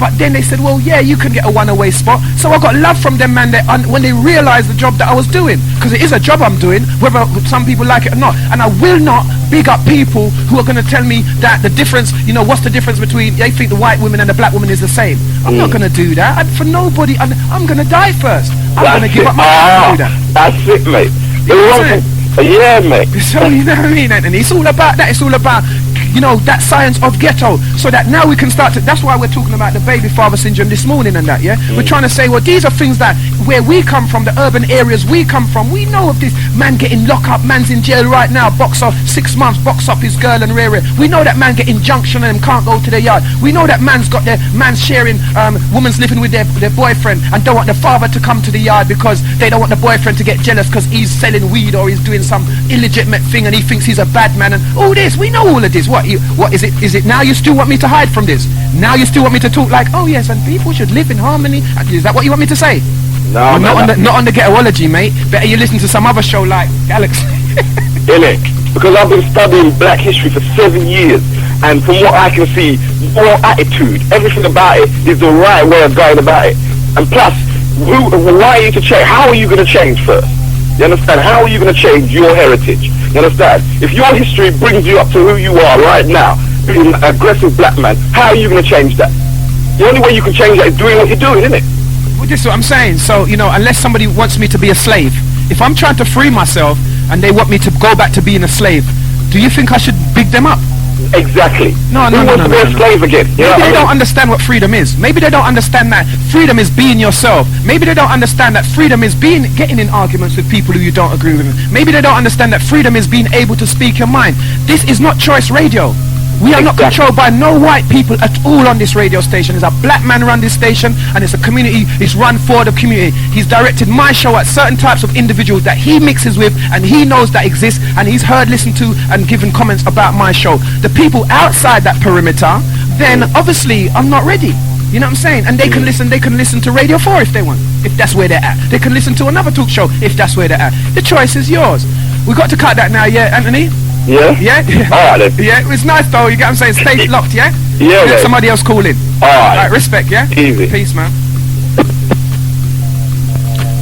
But then they said, well, yeah, you can get a one-away spot. So I got love from them, man, when they realized the job that I was doing, because it is a job I'm doing, whether some people like it or not. And I will not big up people who are going to tell me that the difference, what's the difference between, they think the white woman and the black woman is the same. I'm not going to do that. For nobody, I'm going to die first. I'm going to give up my life to do that. That's it, mate. Yeah, mate. So, you know what I mean? And it's all about that. It's all about, that science of ghetto, so that now we can start to, that's why we're talking about the baby father syndrome this morning and that, We're trying to say, well, these are things that, where we come from, the urban areas we come from, we know of this man getting locked up, man's in jail right now, box off 6 months, box up his girl and rare. We know that man get injunction and them can't go to their yard. We know that man's sharing, woman's living with their boyfriend and don't want the father to come to the yard because they don't want the boyfriend to get jealous because he's selling weed or he's doing some illegitimate thing and he thinks he's a bad man, and all this, we know all of this. What is it? Is it now you still want me to hide from this? Now you still want me to talk like, oh yes, and people should live in harmony? Is that what you want me to say? No, not on the ghettoology, mate. Better you listen to some other show like Alex. Innit? Because I've been studying black history for 7 years, and from what I can see, your attitude, everything about it is the right way of going about it. And plus, why are you to change? How are you going to change first? You understand? How are you going to change your heritage? You understand? If your history brings you up to who you are right now, being an aggressive black man, how are you going to change that? The only way you can change that is doing what you're doing, isn't it? Well, this is what I'm saying. So, unless somebody wants me to be a slave, if I'm trying to free myself and they want me to go back to being a slave, do you think I should big them up? Exactly. No. Who wants to be a slave again? Maybe they don't understand what freedom is. Maybe they don't understand that freedom is being yourself. Maybe they don't understand that freedom is getting in arguments with people who you don't agree with. Maybe they don't understand that freedom is being able to speak your mind. This is not choice radio. We are not controlled by no white people at all on this radio station. There's a black man run this station, and it's a community. It's run for the community. He's directed my show at certain types of individuals that he mixes with, and he knows that exist, and he's heard, listened to, and given comments about my show. The people outside that perimeter, then obviously I'm not ready. You know what I'm saying? And they can listen. They can listen to Radio 4 if they want, if that's where they're at. They can listen to another talk show if that's where they're at. The choice is yours. We got to cut that now, yeah, Anthony? Yeah? Yeah? Alright then. Yeah, it's nice though, you get what I'm saying? Stay locked, yeah? Yeah, Let somebody else call in. Alright, respect, yeah? Easy. Peace, man.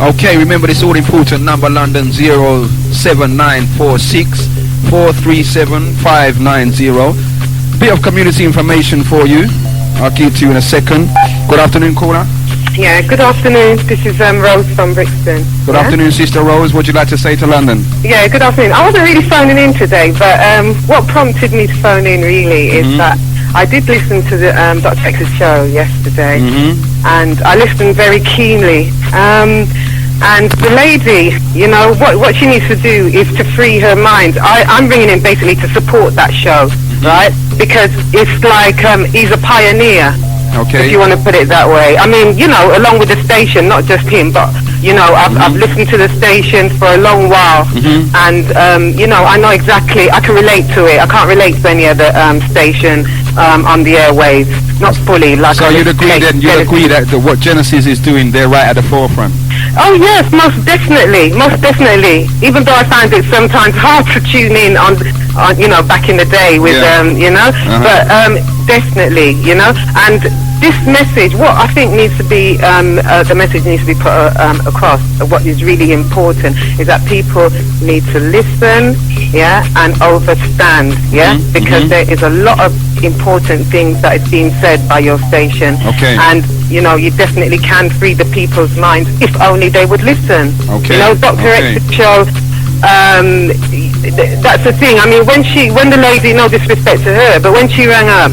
Okay, remember this all important number, London 07946 437 590. Bit of community information for you. I'll give it to you in a second. Good afternoon, caller. Yeah, good afternoon. This is Rose from Brixton. Good afternoon, Sister Rose. What would you like to say to London? Yeah, good afternoon. I wasn't really phoning in today, but what prompted me to phone in really is that I did listen to the Doctah X's show yesterday, and I listened very keenly. And the lady, you know, what she needs to do is to free her mind. I'm ringing in basically to support that show, right? Because it's like he's a pioneer. Okay. If you want to put it that way. I mean, you know, along with the station, not just him, but, you know, I've listened to the station for a long while. And, you know, I know exactly, I can relate to it. I can't relate to any other station on the airwaves. Not fully. Like so you'd agree that what Genesis is doing, they're right at the forefront? Oh, yes, most definitely. Most definitely. Even though I find it sometimes hard to tune in on you know, back in the day with, you know, but definitely, you know, and this message, what I think needs to be, the message needs to be put across. What is really important is that people need to listen, yeah, and understand, yeah, because there is a lot of important things that is being said by your station, and you know, you definitely can free the people's minds if only they would listen. You know, Doctah X's show. That's the thing. I mean, when the lady, no disrespect to her, but when she rang up,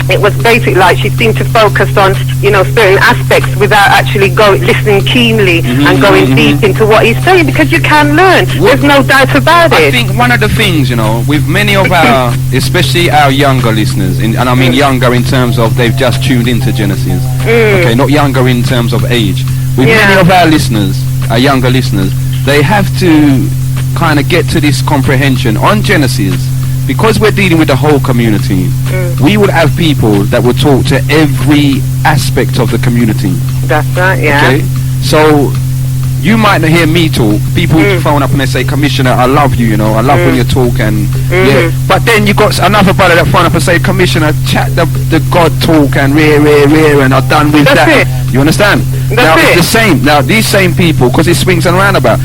it was basically like she seemed to focus on, you know, certain aspects without actually listening keenly and going deep into what he's saying, because you can learn. There's no doubt about it. I think one of the things, you know, with many of our, especially our younger listeners, and I mean younger in terms of they've just tuned into Genesis, okay, not younger in terms of age. With many of our listeners, our younger listeners, they have to kind of get to this comprehension on Genesis. Because we're dealing with the whole community, we would have people that would talk to every aspect of the community. That's right, yeah. Okay? So, you might not hear me talk. People phone up and they say, Commissioner, I love you, you know, I love when you talk, and yeah. But then you got another brother that phone up and say, Commissioner, chat the God talk and and I'm done with that. You understand? Now, it's the same. Now, these same people, because it swings and roundabout,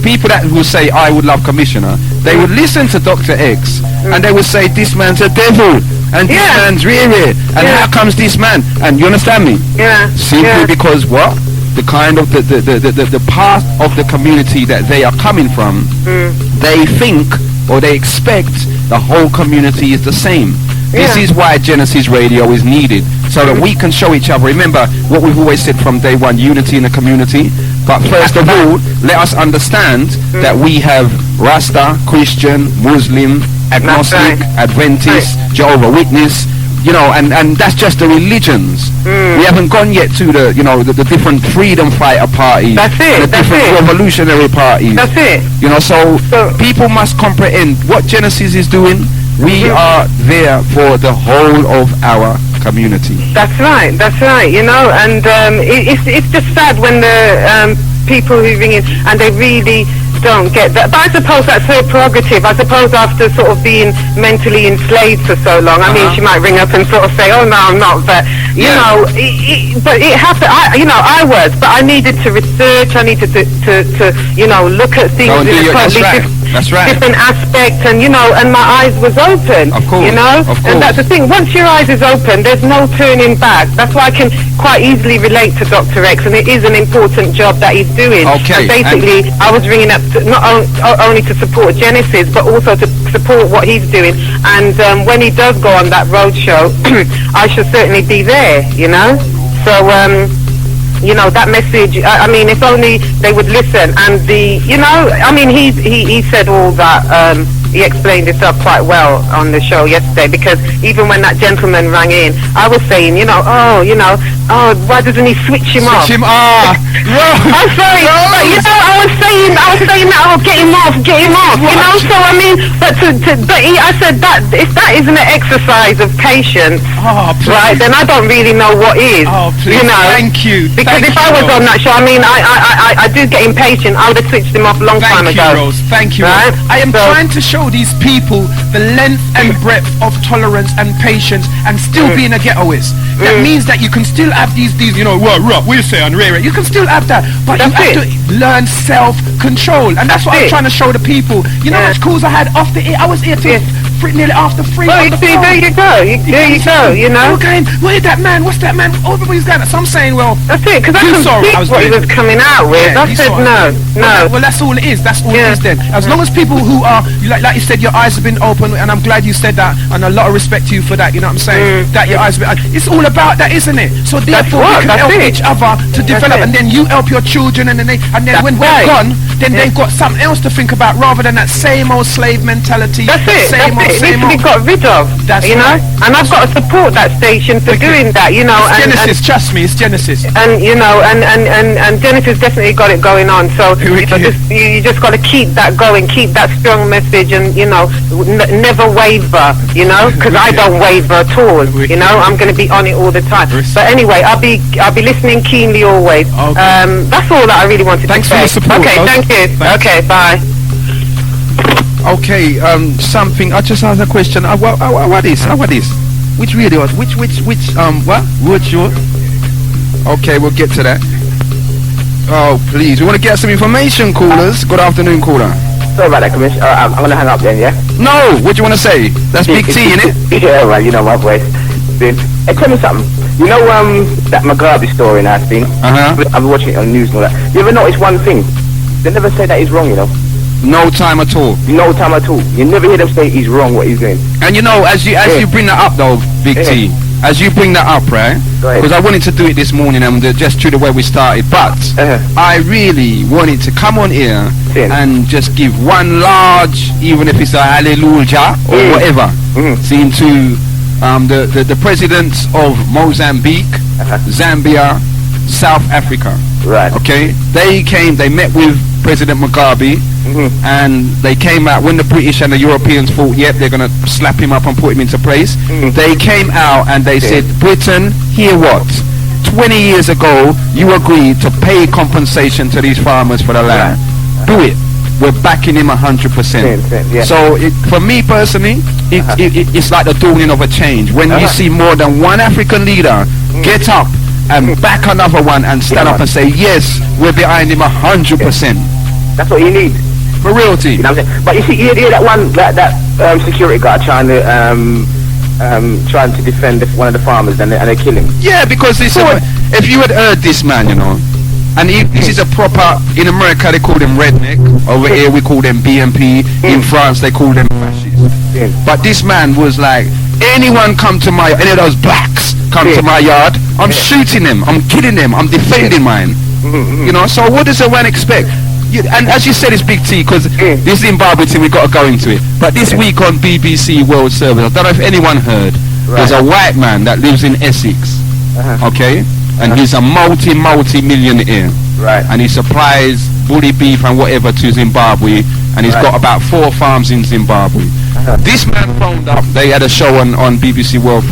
people that will say, I would love Commissioner, they would listen to Doctah X, and they would say, this man's a devil, and this man's and how comes this man? And you understand me? Simply because what? The kind of the path of the community that they are coming from, they think or they expect the whole community is the same. This is why Genesis Radio is needed, so that we can show each other. Remember what we've always said from day one, unity in the community. But first of all, let us understand that we have Rasta, Christian, Muslim, agnostic, Adventist, Jehovah's Witness, you know, and that's just the religions. We haven't gone yet to the, you know, the different freedom fighter parties, the different revolutionary parties. That's it. You know, so people must comprehend what Genesis is doing. We are there for the whole of our community. That's right, you know, and it's just sad when the people who ring in and they really don't get that. But I suppose that's her prerogative. I suppose after sort of being mentally enslaved for so long, I mean, she might ring up and sort of say, oh no, I'm not, but you know, but it happened. I was, but I needed to research. I needed to you know, look at things in a totally different. That's right. different aspects, and and my eyes was open. Of course. And that's the thing. Once your eyes is open, there's no turning back. That's why I can quite easily relate to Dr. X, and it is an important job that he's doing. Okay. And basically, I was ringing up not only to support Genesis, but also to support what he's doing. And when he does go on that road show, I should certainly be there. So that message. I mean, if only they would listen. And he said all that. He explained it up quite well on the show yesterday, because even when that gentleman rang in, I was saying, why doesn't he switch him off? Switch him off. I'm sorry, but I was saying that, get him off. So I mean, I said that if that isn't an exercise of patience, right, then I don't really know what is. Oh, please. Thank you. Because if I was on that show, I mean, I do get impatient. I would have switched him off a long time ago. Rose. Thank you, right? Rose. I am trying to show these people the length and breadth of tolerance and patience, and still being a ghettoist. That means that you can still have these we say on rare. You can still have that, but you have to learn self-control, and that's what I'm trying to show the people. You know which calls I had off the air? I was here till nearly after 3. Well, you see, there you go. Okay, where's that man? What's that man? Everybody's got it. So I'm saying, well, that's it, because I couldn't see what he was coming out with. I said no. Well, that's all it is. That's all it is then. As long as people who are, like you said, your eyes have been open, and I'm glad you said that, and a lot of respect to you for that. You know what I'm saying? That your eyes have been. It's all about that, isn't it? So therefore, we can help each other to develop, and then you help your children, and then when we're gone, then they've got something else to think about, rather than that same old slave mentality. That's it. It needs to be got rid of. That's and I've got to support that station for doing that. It's Genesis, trust me, it's Genesis. And and Genesis definitely got it going on. So you just got to keep that going, keep that strong message, and never waver. Because I don't waver at all. I'm going to be on it all the time. But anyway, I'll be listening keenly always. Okay. That's all that I really wanted to say. Thanks for your support. Okay, thank you. Thanks. Okay, bye. Okay, something. I just asked a question. What is? Which radio? Which? What? Road show? Okay, we'll get to that. Oh, please. We want to get some information, callers. Good afternoon, caller. Sorry about that, Commissioner. I'm going to hang up then, yeah? No, what do you want to say? That's Big T, innit? Yeah, well, you know my voice. Hey, tell me something. You know that Mugabe story now, thing? I've been watching it on the news and all that. You ever notice one thing? They never say that he's wrong, No time at all. No time at all. You never hear them say he's wrong what he's doing. And as you bring that up though, Big T, as you bring that up, right? Because I wanted to do it this morning and just through the way we started, but I really wanted to come on here and just give one large, even if it's a hallelujah or whatever, seem to the presidents of Mozambique, Zambia, South Africa. Right. Okay. They met with President Mugabe, and they came out when the British and the Europeans thought, yep, they're going to slap him up and put him into place. They came out and they said, Britain, hear what? 20 years ago, you agreed to pay compensation to these farmers for the land. Do it. We're backing him 100%. So for me personally, it's like the dawning of a change. When you see more than one African leader get up and back another one and stand up and say, yes, we're behind him 100%. That's what you need. For realty. You know what I'm saying? But you see, you hear that one, that security guard trying to defend one of the farmers, and they kill him. Yeah, because if you had heard this man, and this is a proper, in America they call them redneck, over here we call them BMP, in France they call them fascists. But this man was like, anyone come to any of those blacks come to my yard, I'm shooting them, I'm killing them, I'm defending mine. So what does a man expect? And as you said, it's Big T, because this Zimbabwe thing, we got to go into it. But this week on BBC World Service, I don't know if anyone heard, there's a white man that lives in Essex, okay? And he's a multi-millionaire. Right. And he supplies bully beef and whatever to Zimbabwe, and he's got about 4 farms in Zimbabwe. This man phoned up, they had a show on BBC World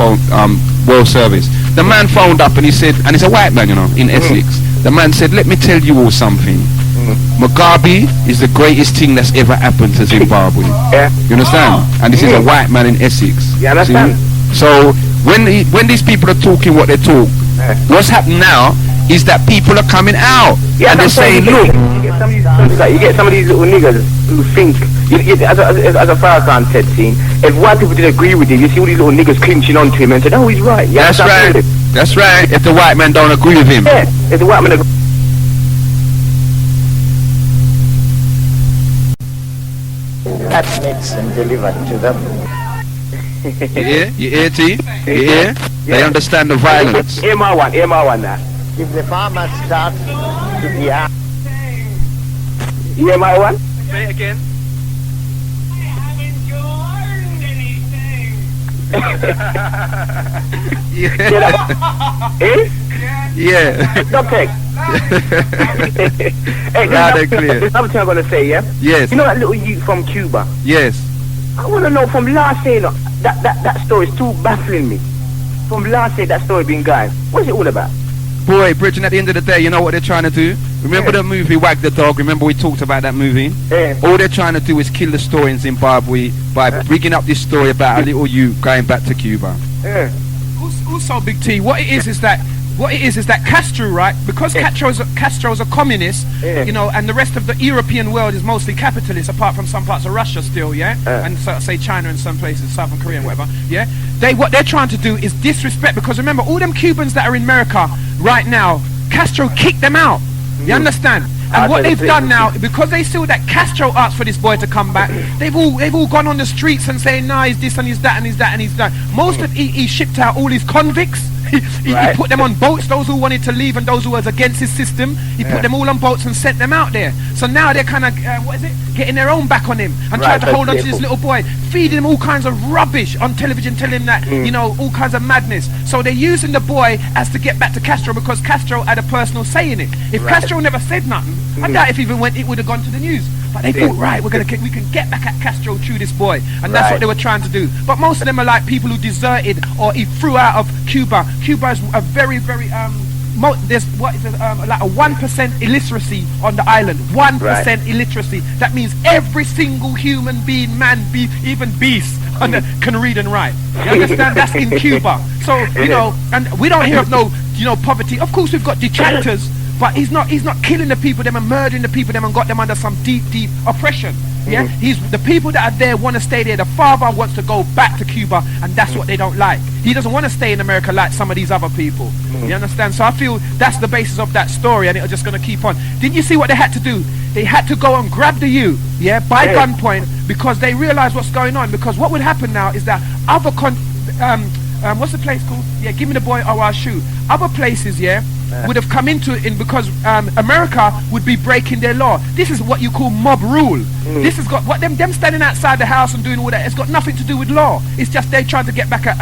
Service. The man phoned up and he said, and he's a white man, in Essex. The man said, let me tell you all something. Mugabe is the greatest thing that's ever happened to Zimbabwe. You understand? And this is a white man in Essex. Yeah, I understand. So when these people are talking what they talk, what's happening now is that people are coming out and they're saying, look, You get some of these little niggas who think, as a Farrakhan said, if white people didn't agree with you, you see all these little niggas clinching onto him and said, oh, he's right. Yeah, that's right. That's right. If the white man don't agree with him. Yeah, if the white man agree. That mix and delivered to them. You hear, T? You hear? They understand the violence. Hear my one now. If the farmers start to be out. You hear my one? Say it again. Yeah. Doctor X. Hey, loud and clear. There's another thing I'm going to say, yeah? Yes. You know that little youth from Cuba? Yes. I want to know from last year, that story is too baffling me. From last year, that story been going. What's it all about? Boy, Bridget, at the end of the day, you know what they're trying to do? Remember the movie Wag the Dog? Remember we talked about that movie? Yeah. All they're trying to do is kill the story in Zimbabwe by rigging up this story about a little youth going back to Cuba. Yeah. Also, Big T, what it is that Castro, right? Because Castro's a communist, you know, and the rest of the European world is mostly capitalist, apart from some parts of Russia still, and so, say China and some places, Southern Korea and whatever, what they're trying to do is disrespect, because remember, all them Cubans that are in America right now, Castro kicked them out. You understand? And what they've done now, because they saw that Castro asked for this boy to come back, they've all gone on the streets and saying, nah, he's this and he's that and he's that and he's that. Most of he shipped out all his convicts. He put them on boats, those who wanted to leave and those who was against his system. He put them all on boats and sent them out there. So now they're kind of, getting their own back on him and trying to hold on to this little boy, feeding him all kinds of rubbish on television, telling him that, you know, all kinds of madness. So they're using the boy as to get back to Castro because Castro had a personal say in it. If Castro never said nothing, I doubt if even it would have gone to the news. But they thought, right, we can get back at Castro through this boy, and that's what they were trying to do. But most of them are like people who deserted or he threw out of Cuba. Cuba is a very, very there's like a 1% illiteracy on the island. 1% illiteracy. That means every single human being, man, even beast, can read and write. You understand? That's in Cuba. So you know, and we don't hear of no, you know, poverty. Of course, we've got detractors. But he's not killing the people, them and murdering the people, them and got them under some deep oppression. Yeah, the people that are there want to stay there. The father wants to go back to Cuba, and that's what they don't like. He doesn't want to stay in America like some of these other people. You understand? So I feel that's the basis of that story, and it's just going to keep on. Didn't you see what they had to do? They had to go and grab the youth, by gunpoint, because they realized what's going on. Because what would happen now is that other what's the place called? Yeah, give me the boy or I'll shoot. Other places, would have come into it because America would be breaking their law. This is what you call mob rule. This has got what them standing outside the house and doing all that. It's got nothing to do with law. It's just they're trying to get back at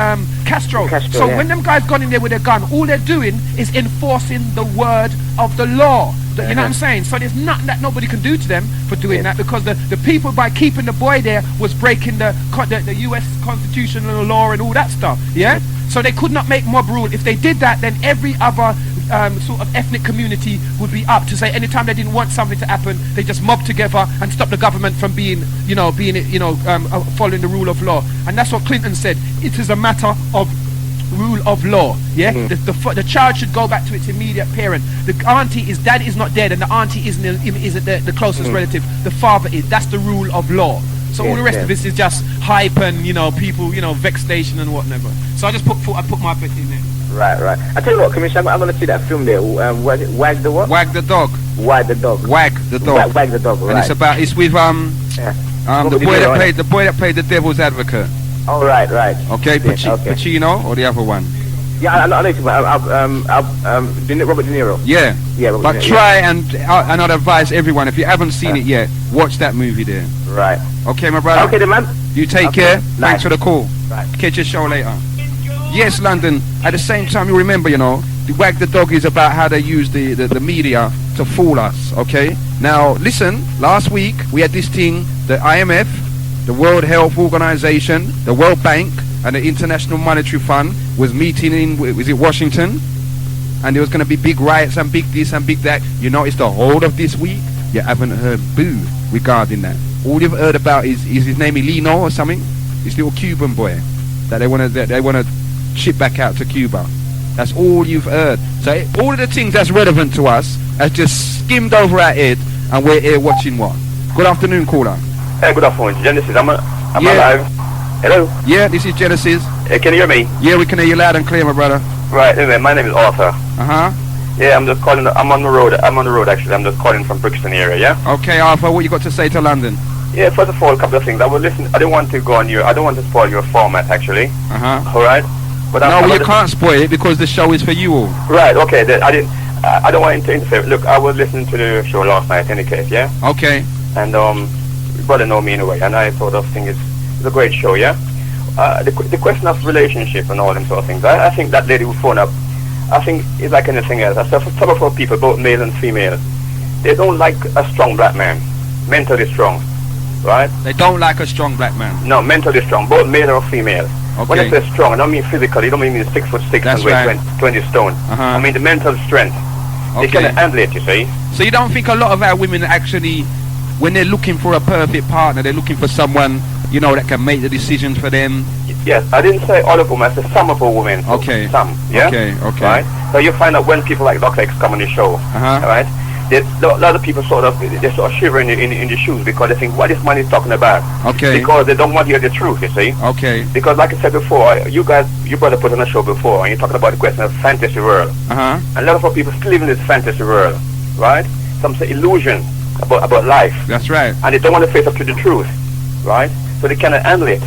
Castro. So when them guys gone in there with a gun, all they're doing is enforcing the word of the law. You know what I'm saying? So there's nothing that nobody can do to them for doing that, because the people, by keeping the boy there, was breaking the U.S. constitutional law and all that stuff. So they could not make mob rule. If they did that, then every other sort of ethnic community would be up to say anytime they didn't want something to happen, they just mob together and stop the government from being following the rule of law. And that's what Clinton said. It is a matter of rule of law. The child should go back to its immediate parent. The auntie, his dad is not dead, and the auntie isn't the closest relative. The father is. That's the rule of law. So all the rest of this is just hype and people vexation and whatever. So I just put my bit in there. Right. I tell you what, Commissioner, I'm going to see that film there. Wag the what? Wag the Dog. Wag the Dog. Wag the Dog. Wag the Dog. Right. And it's with the boy that played the devil's advocate. Oh right. Okay, Pacino or the other one? Yeah, I know it's Robert De Niro. Yeah. Robert but De Niro, try and I'd advise everyone, if you haven't seen it yet, watch that movie there. Right. Okay, my brother. Okay, then, man. You take care. Nice. Thanks for the call. Right. Catch your show later. Yes, London. At the same time, you remember, the Wag the Dog is about how they use the media to fool us. Okay. Now, listen. Last week we had this thing, the IMF, the World Health Organization, the World Bank, and the International Monetary Fund was meeting in, was it Washington? And there was going to be big riots and big this and big that. It's the whole of this week. You haven't heard boo regarding that. All you've heard about is his name Elino or something? This little Cuban boy that they want to ship back out to Cuba. That's all you've heard. So all of the things that's relevant to us has just skimmed over our head, and we're here watching what? Good afternoon, caller. Hey, good afternoon, Genesis. I'm alive. Hello? Yeah, this is Genesis. Hey, can you hear me? Yeah, we can hear you loud and clear, my brother. Right, anyway, my name is Arthur. Uh-huh. Yeah, I'm just calling, I'm on the road actually, I'm just calling from Brixton area, yeah? Okay, Arthur, what you got to say to London? Yeah, first of all, a couple of things. I don't want to go on I don't want to spoil your format actually. Uh-huh. Alright? But no, you can't spoil it because the show is for you all. Right, okay, I don't want to interfere. Look, I was listening to the show last night in any case, yeah? Okay. And, you brother know me in a way, and I sort of think it's a great show, yeah? The question of relationship and all them sort of things, I think that lady who phoned up, I think it's like anything else. I said for some of our people, both male and female, they don't like a strong black man, mentally strong, right? They don't like a strong black man? No, mentally strong, both male or female. Okay. When I say strong, I don't mean physically, I don't mean 6'6" and weigh 20 stone. I mean the mental strength. They can handle it, you see. So you don't think a lot of our women actually, when they're looking for a perfect partner, they're looking for someone, you know, that can make the decisions for them? Yes, I didn't say all of them, I said some of our women. Okay. Some, yeah? Okay. Right? So you find out when people like Doctah X come on the show, right? A lot of people sort of shiver in the shoes because they think, what this man is talking about? Okay. Because they don't want to hear the truth, you see? Okay. Because like I said before, you brother put on a show before, and you're talking about the question of fantasy world. And a lot of our people still live in this fantasy world, right? Some say illusion about life. That's right. And they don't want to face up to the truth, right? So they cannot handle it.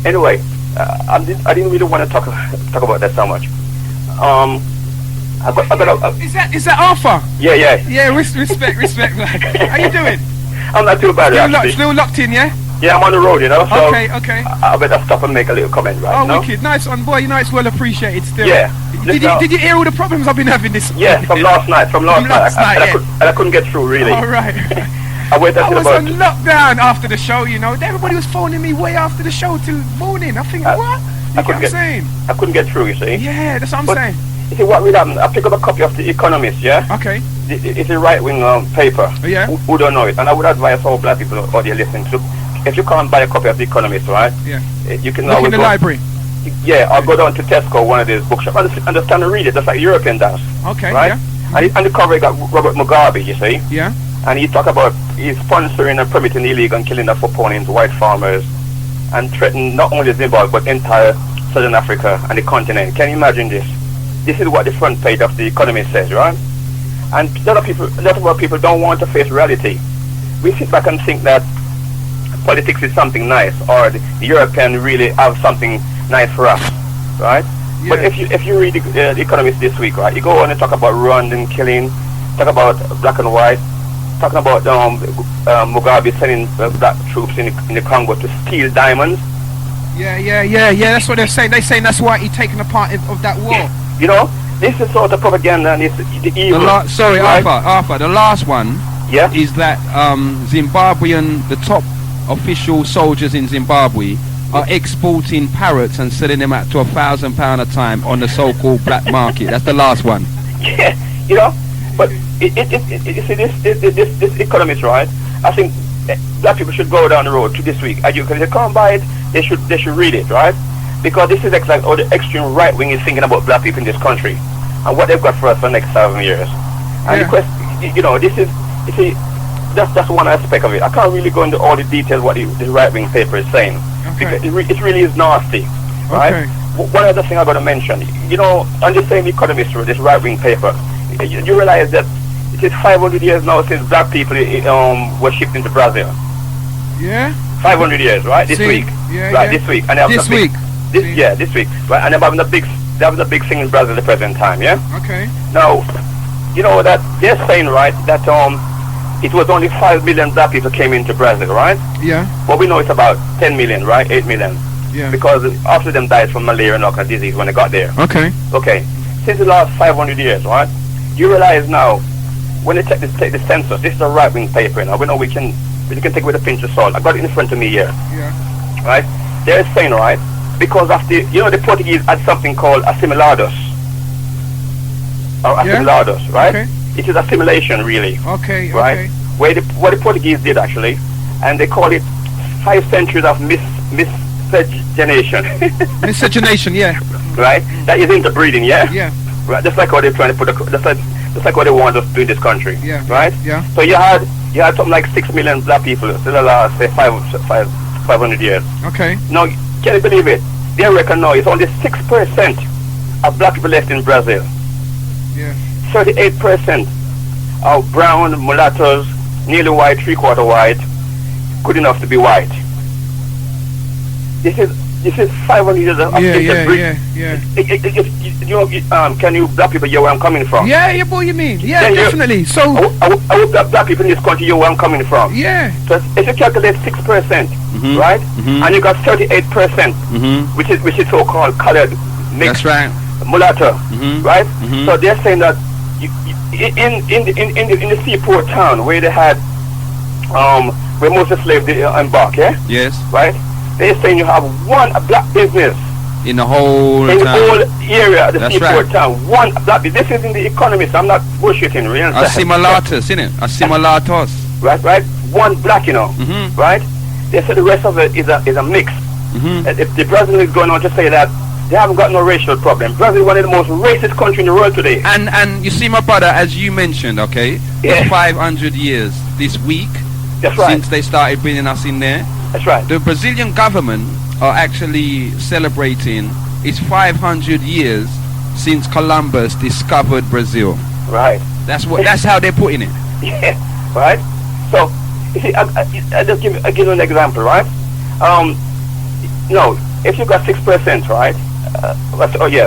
Anyway, I didn't really want to talk about that so much. Is that Arthur? Yeah. Yeah, respect, man. How you doing? I'm not too bad, actually. Still locked in, yeah? Yeah, I'm on the road, you know. So okay. I better stop and make a little comment, right? Oh, wicked. Nice one, boy. You know it's well appreciated still. Yeah. Did you hear all the problems I've been having this week? Yeah, from last night. I couldn't get through, really. All right. I waited I until was about... on lockdown after the show, you know. Everybody was phoning me way after the show till morning. I'm thinking, what? You get what I'm saying? I couldn't get through, you see. Yeah, that's what I'm saying. You see, what really happened, I picked up a copy of The Economist, yeah? Okay. It's a right-wing paper. Yeah. Who don't know it. And I would advise all black people out there listening to, if you can't buy a copy of The Economist, right? Yeah. You can look in the library. Yeah, I'll go down to Tesco, one of these bookshops, understand and read it. That's like European dance. Okay, right? Yeah. And the cover you got Robert Mugabe, you see? Yeah. And he talk about he's sponsoring and permitting illegal and killing of opponents, white farmers, and threatening not only Zimbabwe but entire Southern Africa and the continent. Can you imagine this? This is what the front page of The Economist says, right? And a lot of our people don't want to face reality. We sit back and think that politics is something nice, or the European really have something nice for us, right? Yeah. But if you read the Economist this week, right, you go on and talk about Rwandan killing, talk about black and white, talking about Mugabe sending black troops in the Congo to steal diamonds. Yeah. That's what they're saying. They're saying that's why he's taking a part of that war. Yeah. You know, this is sort of propaganda and it's the evil. Right? Arthur, the last one is that the top official soldiers in Zimbabwe are exporting parrots and selling them out to £1,000 a time on the so-called black market. That's the last one. Yeah, you know, but this Economist, right? I think black people should go down the road to this week. If they can't buy it, they should read it, right? Because this is exactly how the extreme right wing is thinking about black people in this country and what they've got for us for the next 7 years. And the question, you know, that's one aspect of it. I can't really go into all the details what the right wing paper is saying because it really is nasty, right? One other thing I got to mention, you know, on the same Economist, this right wing paper, you realize that it is 500 years now since black people were shipped into Brazil. Yeah. 500 years, right? This week. This week. And this week. This week. Right, and they're having a big thing in Brazil at the present time, yeah? Okay. Now, you know that they're saying, right, that it was only 5 million black people came into Brazil, right? Yeah. But we know it's about 10 million, right? 8 million. Yeah. Because after them died from malaria and all kind of disease when they got there. Okay. Since the last 500 years, right? You realize now, when they take the census, this is a right-wing paper, you know. We know we can take it with a pinch of salt. I got it in front of me here. Yeah. Right? They're saying, right, because of the Portuguese had something called assimilados. Or assimilados, right? Okay. It is assimilation, really. Okay. Right? What the Portuguese did, actually, and they call it 5 centuries of miscegenation. Miscegenation, yeah. Right? That is interbreeding, yeah? Yeah. Right? Just like how they're trying to put that's Just like what they want us to do in this country. Yeah. Right? Yeah. So you had something like 6 million black people in the last, say, 500 years. Okay. Now, can you believe it? They reckon now it's only 6% of black people left in Brazil. Yeah. 38% of brown, mulattoes, nearly white, three-quarter white, good enough to be white. This is 500 years of can you black people hear where I'm coming from? Yeah, boy, you mean? Yeah, definitely. So I would black people in this country hear where I'm coming from. Yeah. So if you calculate 6%, right, and you got 38%, which is so-called colored mixed mulatto, right? So they're saying that in the seaport town where they had where most of the slaves embark, yes, right? They're saying you have a black business in the whole the whole area, the seaport town. One black business. This is in the Economist. I'm not bullshitting, really. Assimilatus, innit? Assimilatus. Right. One black, right? They say the rest of it is a mix. If the Brazil is going on to say that they haven't got no racial problem. Brazil is one of the most racist countries in the world today. And you see, my brother, as you mentioned, okay, it's 500 years this week. That's right. Since they started bringing us in there. That's right. The Brazilian government are actually celebrating its 500 years since Columbus discovered Brazil. Right. That's how they're putting it. Yeah. Right. So you see, I just give you an example, right? No, if you got 6%, right?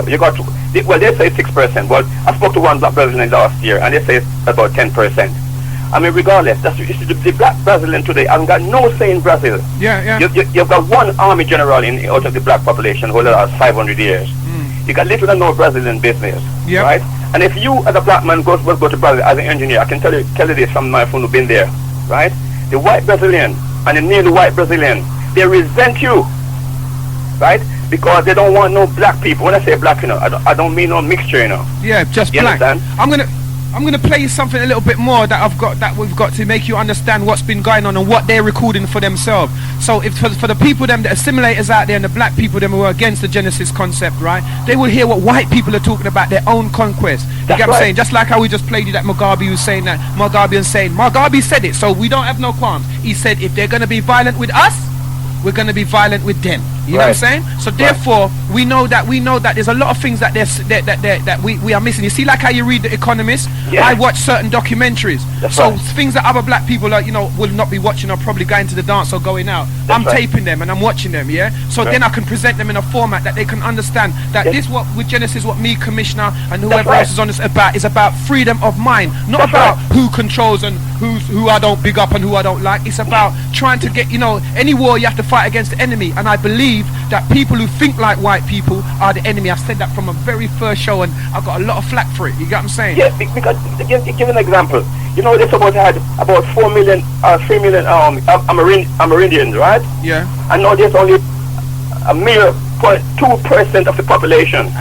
You got. Well, they say 6%. Well, I spoke to one black Brazilian last year, and they say it's about 10%. I mean, regardless, the black Brazilian today hasn't got no say in Brazil. Yeah. You've got one army general out of the black population who last 500 years. You got little or no Brazilian business, right? And if you, as a black man, go to Brazil as an engineer, I can tell you this from my friend who've been there, right? The white Brazilian and the nearly white Brazilian, they resent you, right? Because they don't want no black people. When I say black, I don't mean no mixture, Yeah, just black. Understand? I'm gonna play you something a little bit more that we've got to make you understand what's been going on and what they're recording for themselves. So if for the people them, the assimilators out there and the black people them who are against the Genesis concept, right? They will hear what white people are talking about, their own conquest. You get what I'm saying? Just like how we just played you that Mugabe was saying that Mugabe said it, so we don't have no qualms. He said if they're gonna be violent with us, we're going to be violent with them. You know what I'm saying? So therefore, we know that there's a lot of things that we are missing. You see, like how you read The Economist. I watch certain documentaries. Things that other black people will not be watching or probably going to the dance or going out. I'm taping them and I'm watching them. So then I can present them in a format that they can understand that this what with Genesis, what me, Commissioner, and whoever else is on this is about freedom of mind, not about who controls and who I don't big up and who I don't like. It's about trying to get any war you have to fight against the enemy, and I believe that people who think like white people are the enemy. I've said that from a very first show, and I've got a lot of flack for it. You get what I'm saying? Yes, because give an example. They're supposed to have about 3 million Amerindians, right? Yeah. And now there's only a mere 0.2% of the population.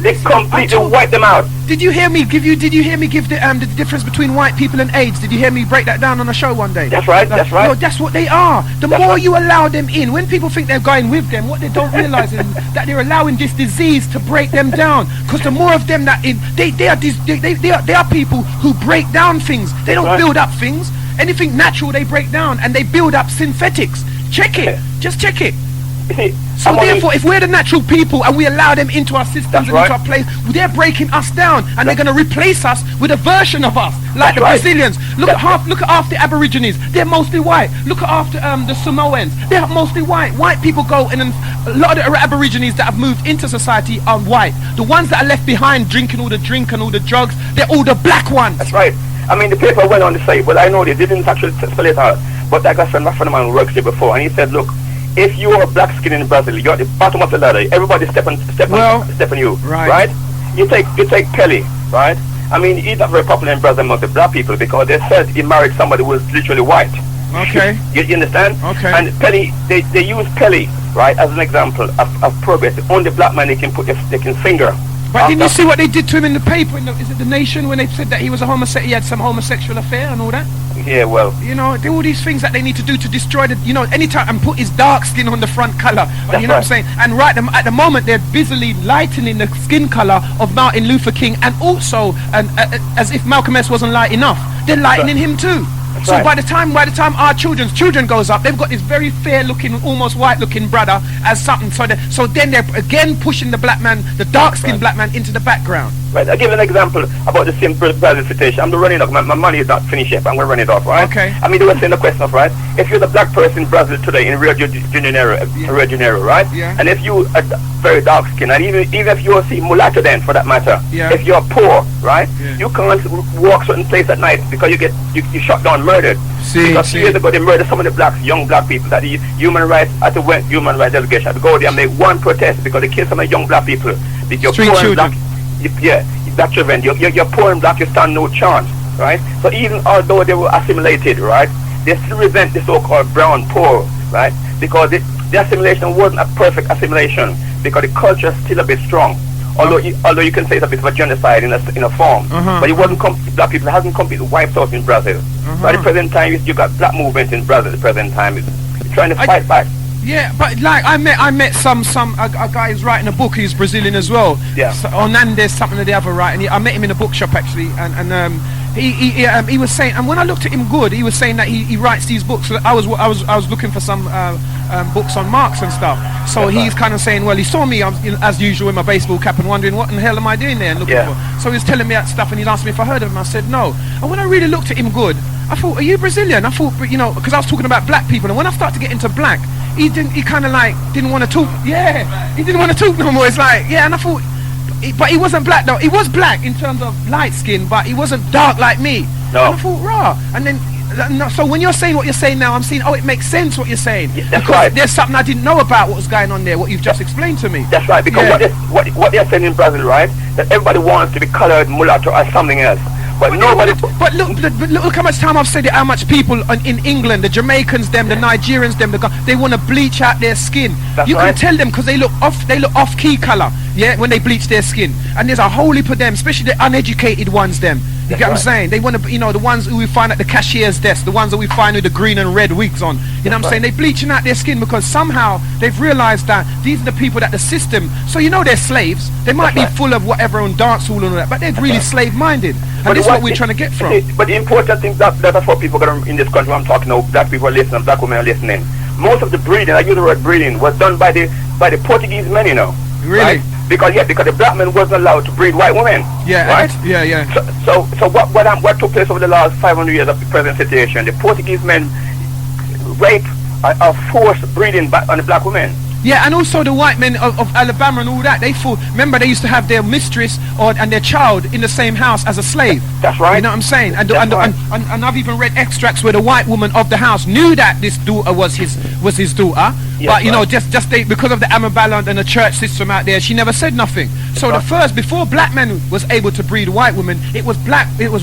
They completely wipe them out. Did you hear me give the difference between white people and AIDS? Did you hear me break that down on a show one day? That's right. That's right. No, that's what they are. The more you allow them in, when people think they're going with them, what they don't realize is that they're allowing this disease to break them down. Because the more of them that they are people who break down things. They don't build up things. Anything natural they break down, and they build up synthetics. Check it. Just check it. So therefore, if we're the natural people and we allow them into our systems and into our place, they're breaking us down, and they're going to replace us with a version of us, like the Brazilians. Look at half the Aborigines; they're mostly white. Look at after the Samoans; they're mostly white. White people go in, and a lot of the Aborigines that have moved into society are white. The ones that are left behind, drinking all the drink and all the drugs, they're all the black ones. That's right. I mean, the paper went on to say, well, I know they didn't actually spell it out, but I got a friend of mine who works here before, and he said, look, if you are black skin in Brazil, you're at the bottom of the ladder. Everybody step on you, right? You take Pelé, right? I mean, he's not very popular in Brazil among the black people because they said he married somebody who was literally white. Okay. You understand? Okay. And Pelé, they use Pelé, right, as an example of progress. The only black man they can finger. But didn't you see what they did to him in the paper? Is it The Nation, when they said that he was a homosexual, he had some homosexual affair and all that? Yeah, well. You know, all these things that they need to do to destroy the, you know, anytime, and put his dark skin on the front colour. You know what I'm saying? And at the moment, they're busily lightening the skin colour of Martin Luther King, and also, as if Malcolm X wasn't light enough, they're lightening him too. So by the time our children goes up, they've got this very fair-looking, almost white-looking brother as something. So then they're again pushing the black man, the dark-skinned black man, into the background. Right. I'll give an example about the same Brazil situation. I'm running off. My money is not finished yet. I'm going to run it off, right? Okay. I mean, they were saying the question of, right? If you're the black person in Brazil today, in Rio de Janeiro, right? Yeah. And if you are very dark skinned, and even if you see mulatto then, for that matter, if you're poor, right? You can't walk certain place at night because you shot down, murdered. Because years ago they murdered some of the young black people that the human rights delegation had to go there and make one protest because they killed some of the young black people. You're Street poor and children. black. Black children, you're poor and black, you stand no chance, right? So even although they were assimilated, right, they still resent the so-called brown poor, right? Because the assimilation wasn't a perfect assimilation because the culture is still a bit strong. Although you can say it's a bit of a genocide in a form, but it wasn't black people hasn't completely wiped out in Brazil. So at the present time, you got black movement in Brazil. At the present time, it's trying to fight back. Yeah, but like I met a guy who's writing a book. He's Brazilian as well. Yeah. So, Hernandez, something or the other, right? And I met him in a bookshop actually, and he was saying, and when I looked at him good, he was saying that he writes these books. I was looking for some books on Marx and stuff. So he's kind of saying, well, he saw me as usual in my baseball cap and wondering what in the hell am I doing there and looking for. So he was telling me that stuff, and he asked me if I heard of him. I said no. And when I really looked at him good, I thought, are you Brazilian? I thought, you know, because I was talking about black people, and when I started to get into black, he kind of like didn't want to talk. Yeah, he didn't want to talk no more. It's like, yeah, and I thought, but he wasn't black though. He was black in terms of light skin, but he wasn't dark like me. No. And I thought, raw. And then, so when you're saying what you're saying now, I'm saying, oh, it makes sense what you're saying. That's because right. There's something I didn't know about what was going on there, what you've just explained to me. That's right, because what they're saying in Brazil, right, that everybody wants to be colored, mulatto, or something else. But nobody. But look how much time I've said it. How much people in England, the Jamaicans, the Nigerians, they want to bleach out their skin. That's you right. can tell them because they look off key color. Yeah, when they bleach their skin, and there's a whole heap of them, especially the uneducated ones. You get what I'm saying? They want to, you know, the ones who we find at the cashier's desk, the ones that we find with the green and red wigs on. You know what I'm saying? They're bleaching out their skin because somehow they've realised that these are the people that the system. So you know they're slaves. They might be full of whatever on dance hall and all that, but they're really slave-minded. And this is what we're trying to get from. But the important thing that are for people in this country, I'm talking now, black people are listening, black women are listening. Most of the breeding, I use the word breeding, was done by the Portuguese men, you know. Really? Right? Because the black men wasn't allowed to breed white women. Yeah, right? Yeah. So what took place over the last 500 years of the present situation? The Portuguese men rape or forced breeding on the black women. Yeah, and also the white men of Alabama and all that, remember they used to have their mistress and their child in the same house as a slave. That's right. You know what I'm saying? And I've even read extracts where the white woman of the house knew that this daughter was his daughter, but you know, just because of the Amabala and the church system out there, she never said nothing. So before black men was able to breed white women, it was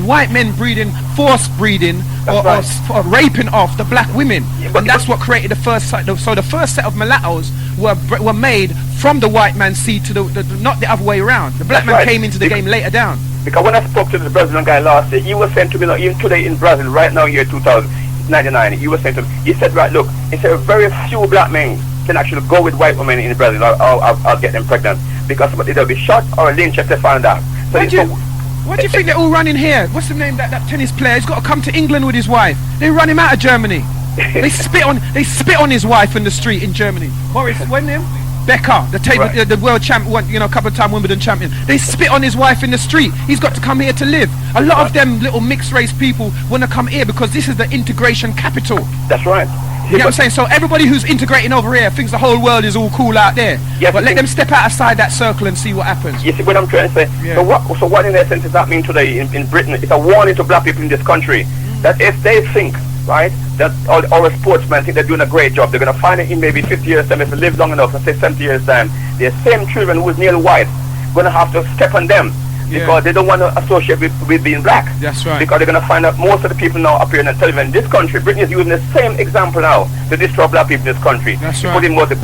white men breeding, forced breeding, or raping off the black women, and that's what created the first set. So the first set of mulattoes were made from the white man's seed to not the other way around. The black man came into the game later down. Because when I spoke to the Brazilian guy last year, he was saying to me, even today in Brazil, right now, year 2099, he was saying to me, he said, right, look, he said very few black men can actually go with white women in Brazil, or I'll get them pregnant, because they'll be shot or lynched if they find out. What do you think they're all running here? What's the name that tennis player? He's got to come to England with his wife. They run him out of Germany. They spit on his wife in the street in Germany. What's his name? Peckham, the world champion, you know, a couple of time Wimbledon champion. They spit on his wife in the street. He's got to come here to live. A lot of them little mixed race people want to come here because this is the integration capital. That's right. You know what I'm saying? So everybody who's integrating over here thinks the whole world is all cool out there. Yes, but let them step outside that circle and see what happens. You see what I'm trying to say? Yeah. So what in essence does that mean today in Britain? It's a warning to black people in this country that if they think, right, that our sportsmen think they're doing a great job, they're going to find it in maybe 50 years time, if they live long enough, let's say 70 years time, the same children who is nearly white going to have to step on them because they don't want to associate with being black. That's right. Because they're going to find out most of the people now appearing on television in this country. Britain is using the same example now to destroy black people in this country. That's right.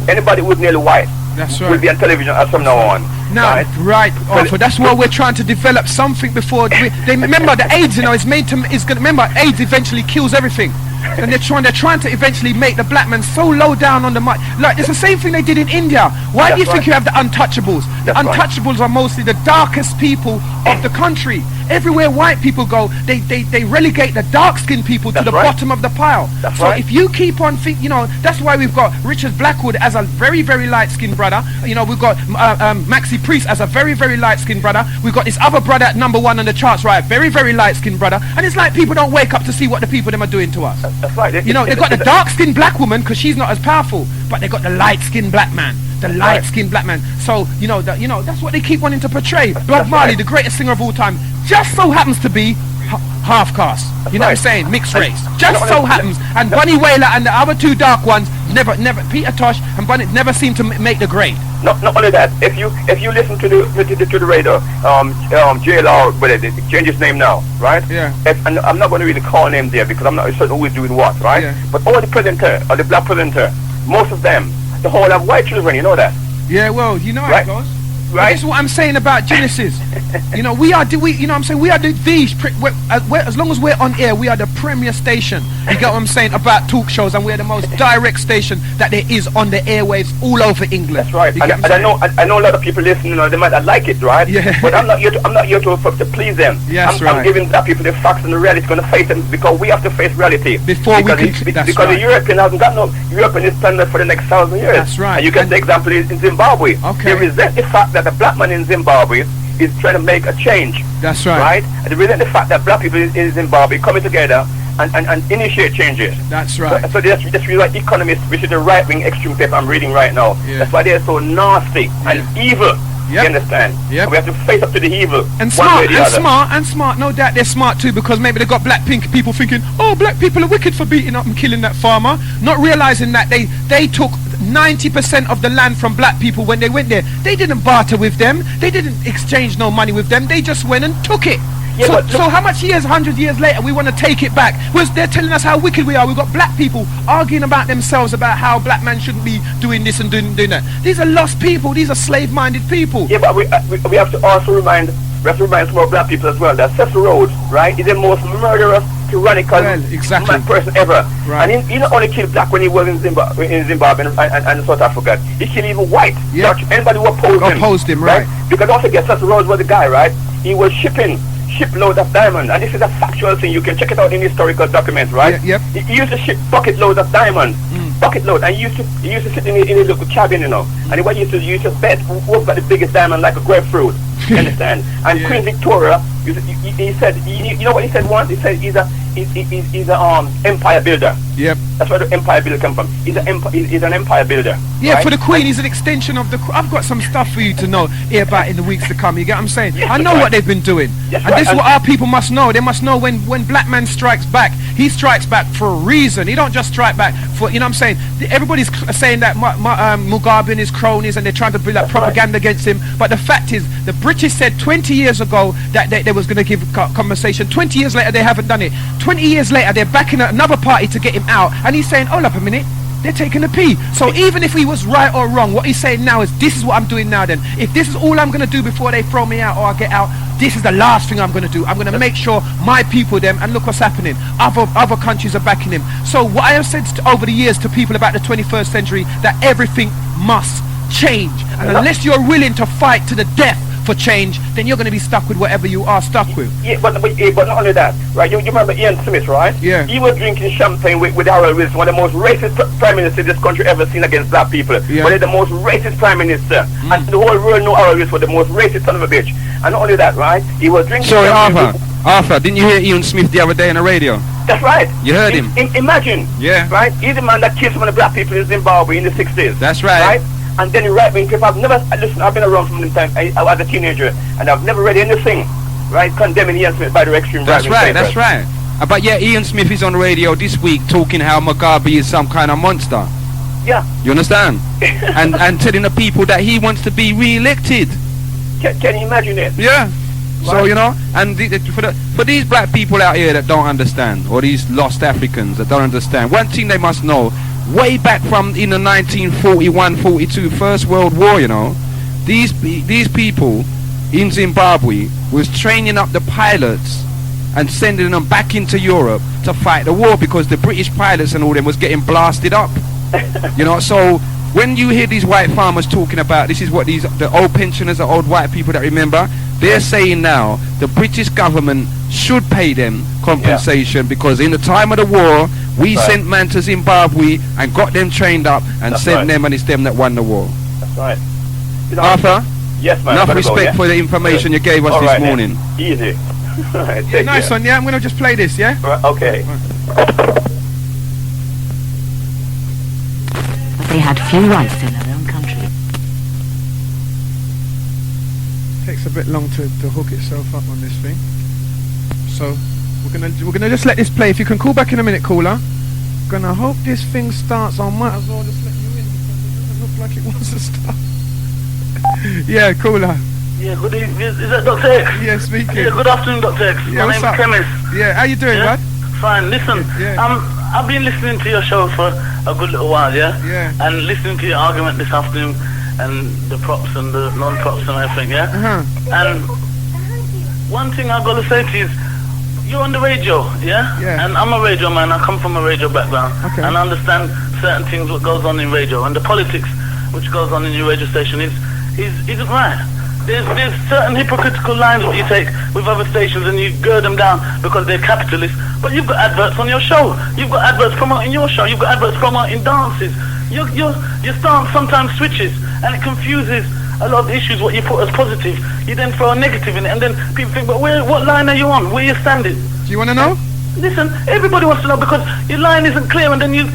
Anybody who's nearly white, That's will be on television from now on. No, right. Arthur, that's why we're trying to develop something before they remember the AIDS. Is gonna remember AIDS eventually kills everything. And they're trying to eventually make the black man so low down on the mind. Like it's the same thing they did in India. Why do you think you have the untouchables? The untouchables are mostly the darkest people of the country. Everywhere white people go, they relegate the dark-skinned people to the bottom of the pile. So if you keep on thinking, that's why we've got Richard Blackwood as a very, very light-skinned brother. We've got Maxi Priest as a very, very light-skinned brother. We've got this other brother at number 1 on the charts, right? Very, very light-skinned brother. And it's like people don't wake up to see what the people them are doing to us. That's right. They've got the dark-skinned black woman because she's not as powerful, but they got the light-skinned black man. The light-skinned black man. So that's what they keep wanting to portray. Bob Marley, the greatest singer of all time, just so happens to be half caste. You know what I'm saying? Mixed race. Just so happens. And Bunny Wailer and the other 2 dark ones never. Peter Tosh and Bunny never seem to make the grade. Not only that. If you listen to the radio, JLR, well, they change his name now, right? Yeah. And I'm not going to really call name there because I'm not certain who is doing what, right? Yeah. But all the presenter, or the black presenter, most of them, the whole have white children. You know that? Yeah. Well, you know how it goes. Right. This is what I'm saying about Genesis. We are as long as we're on air, we are the premier station. You get what I'm saying about talk shows, and we're the most direct station that there is on the airwaves all over England. That's right. And I know a lot of people listening. They might not like it, right? Yeah. But I'm not here to please them. Yes, I'm giving that people the facts and the reality. Going to face them because we have to face reality. Because the European hasn't got no European is standard for the next 1,000 years. That's right. And you can take example in Zimbabwe. Okay. They resent the fact that the black man in Zimbabwe is trying to make a change. That's right. Right? And they resent the fact that black people in Zimbabwe coming together and initiate changes. That's right. So that's really like economists, which is the right-wing extreme paper I'm reading right now. Yeah. That's why they're so nasty and evil. Yep. You understand? Yep. We have to face up to the evil. And smart. No doubt they're smart too, because maybe they got black people thinking, oh, black people are wicked for beating up and killing that farmer, not realizing that they took 90% of the land from black people when they went there. They didn't barter with them. They didn't exchange no money with them. They just went and took it. Yeah, so how much years, 100 years later, we want to take it back? They're telling us how wicked we are. We've got black people arguing about themselves about how black man shouldn't be doing this and doing that. These are lost people. These are slave-minded people. Yeah, but we have to also remind some more black people as well that Cecil Rhodes, right, is the most murderous, tyrannical person ever. Right. And he not only killed black when he was in Zimbabwe and South Africa, he killed even white. Yeah. Anybody who opposed him, right? Because don't forget, Cecil Rhodes was the guy, right? He was shipping shiploads of diamonds, and this is a factual thing. You can check it out in historical documents, right? Yep. He used to ship bucket loads of diamonds, bucket load, and he used to sit in a little cabin, and he used to bet who's got the biggest diamond, like a grapefruit. You understand? And Queen Victoria, he said, you know what he said once? He said he's a empire builder. Yep. That's where the empire builder come from. He's an empire builder. Yeah, right? For the Queen, he's an extension of the. I've got some stuff for you to know here about in the weeks to come. You get what I'm saying? Yes, I know what they've been doing, and this is what our people must know. They must know when black man strikes back, he strikes back for a reason. He don't just strike back for, you know what I'm saying? Everybody's saying that Mugabe and his cronies, and they're trying to build up propaganda against him. But the fact is, the British said 20 years ago that they was going to give compensation. 20 years later, they haven't done it. 20 years later, they're backing another party to get him out, and he's saying, hold up a minute, they're taking a pee. So even if he was right or wrong, what he's saying now is, this is what I'm doing now then. If this is all I'm going to do before they throw me out or I get out, this is the last thing I'm going to do. I'm going to make sure my people them, and look what's happening. Other countries are backing him. So what I have said over the years to people about the 21st century, that everything must change. And unless you're willing to fight to the death for change, then you're going to be stuck with whatever you are stuck with. Yeah, but not only that, right? You remember Ian Smith, right? Yeah. He was drinking champagne with Harold Wilson, one of the most racist prime ministers this country ever seen against black people. Yeah. One of the most racist prime minister, and the whole world know Harold Wilson was the most racist son of a bitch. And not only that, right? He was drinking. Sorry, Arthur, didn't you hear Ian Smith the other day on the radio? That's right. You heard him. Imagine. Yeah. Right? He's the man that killed some of the black people in Zimbabwe in the 60s. That's right. Right? And then the right-wing people, I've been around from the time I was a teenager, and I've never read anything, right, condemning Ian Smith by the extreme right-wing papers. That's right. But yeah, Ian Smith is on radio this week talking how Mugabe is some kind of monster. Yeah. You understand? and telling the people that he wants to be re-elected. Can you imagine it? Yeah. So, you know, and for these black people out here that don't understand, or these lost Africans that don't understand, one thing they must know, way back from in the 1941-42 First World War, you know, these people in Zimbabwe was training up the pilots and sending them back into Europe to fight the war because the British pilots and all them was getting blasted up. You know, so when you hear these white farmers talking about, this is what the old pensioners, the old white people that remember, they're saying now the British government should pay them compensation because in the time of the war we sent man to Zimbabwe and got them trained up and sent them, and it's them that won the war. That's right. Arthur? Yes, man. Enough respect for the information you gave us this morning. Easy. Yeah, nice one, yeah? I'm going to just play this, yeah? Right, okay. But they had few rights in their own country. Takes a bit long to hook itself up on this thing. So, we're gonna just let this play. If you can call back in a minute, caller. Gonna hope this thing starts. I might as well just let you in because it doesn't look like it wants to start. Yeah, caller. Yeah, good evening. Is that Doctor X? Yeah, speaking. Yeah, good afternoon, Doctor X. Yeah, My name's Chemist. Yeah, how you doing, bud? Fine. Listen, I've been listening to your show for a good little while, yeah? Yeah. And listening to your argument this afternoon and the props and the non-props and everything, yeah? And one thing I've got to say to you is, you're on the radio, yeah? And I'm a radio man. I come from a radio background. Okay. And I understand certain things what goes on in radio. And the politics which goes on in your radio station isn't right. There's certain hypocritical lines that you take with other stations and you gird them down because they're capitalists. But you've got adverts on your show. You've got adverts promoting your show. You've got adverts promoting dances. Your stance sometimes switches and it confuses a lot of the issues what you put as positive. You then throw a negative in it and then people think, but what line are you on? Where are you standing? Do you want to know? Listen, everybody wants to know because your line isn't clear and then you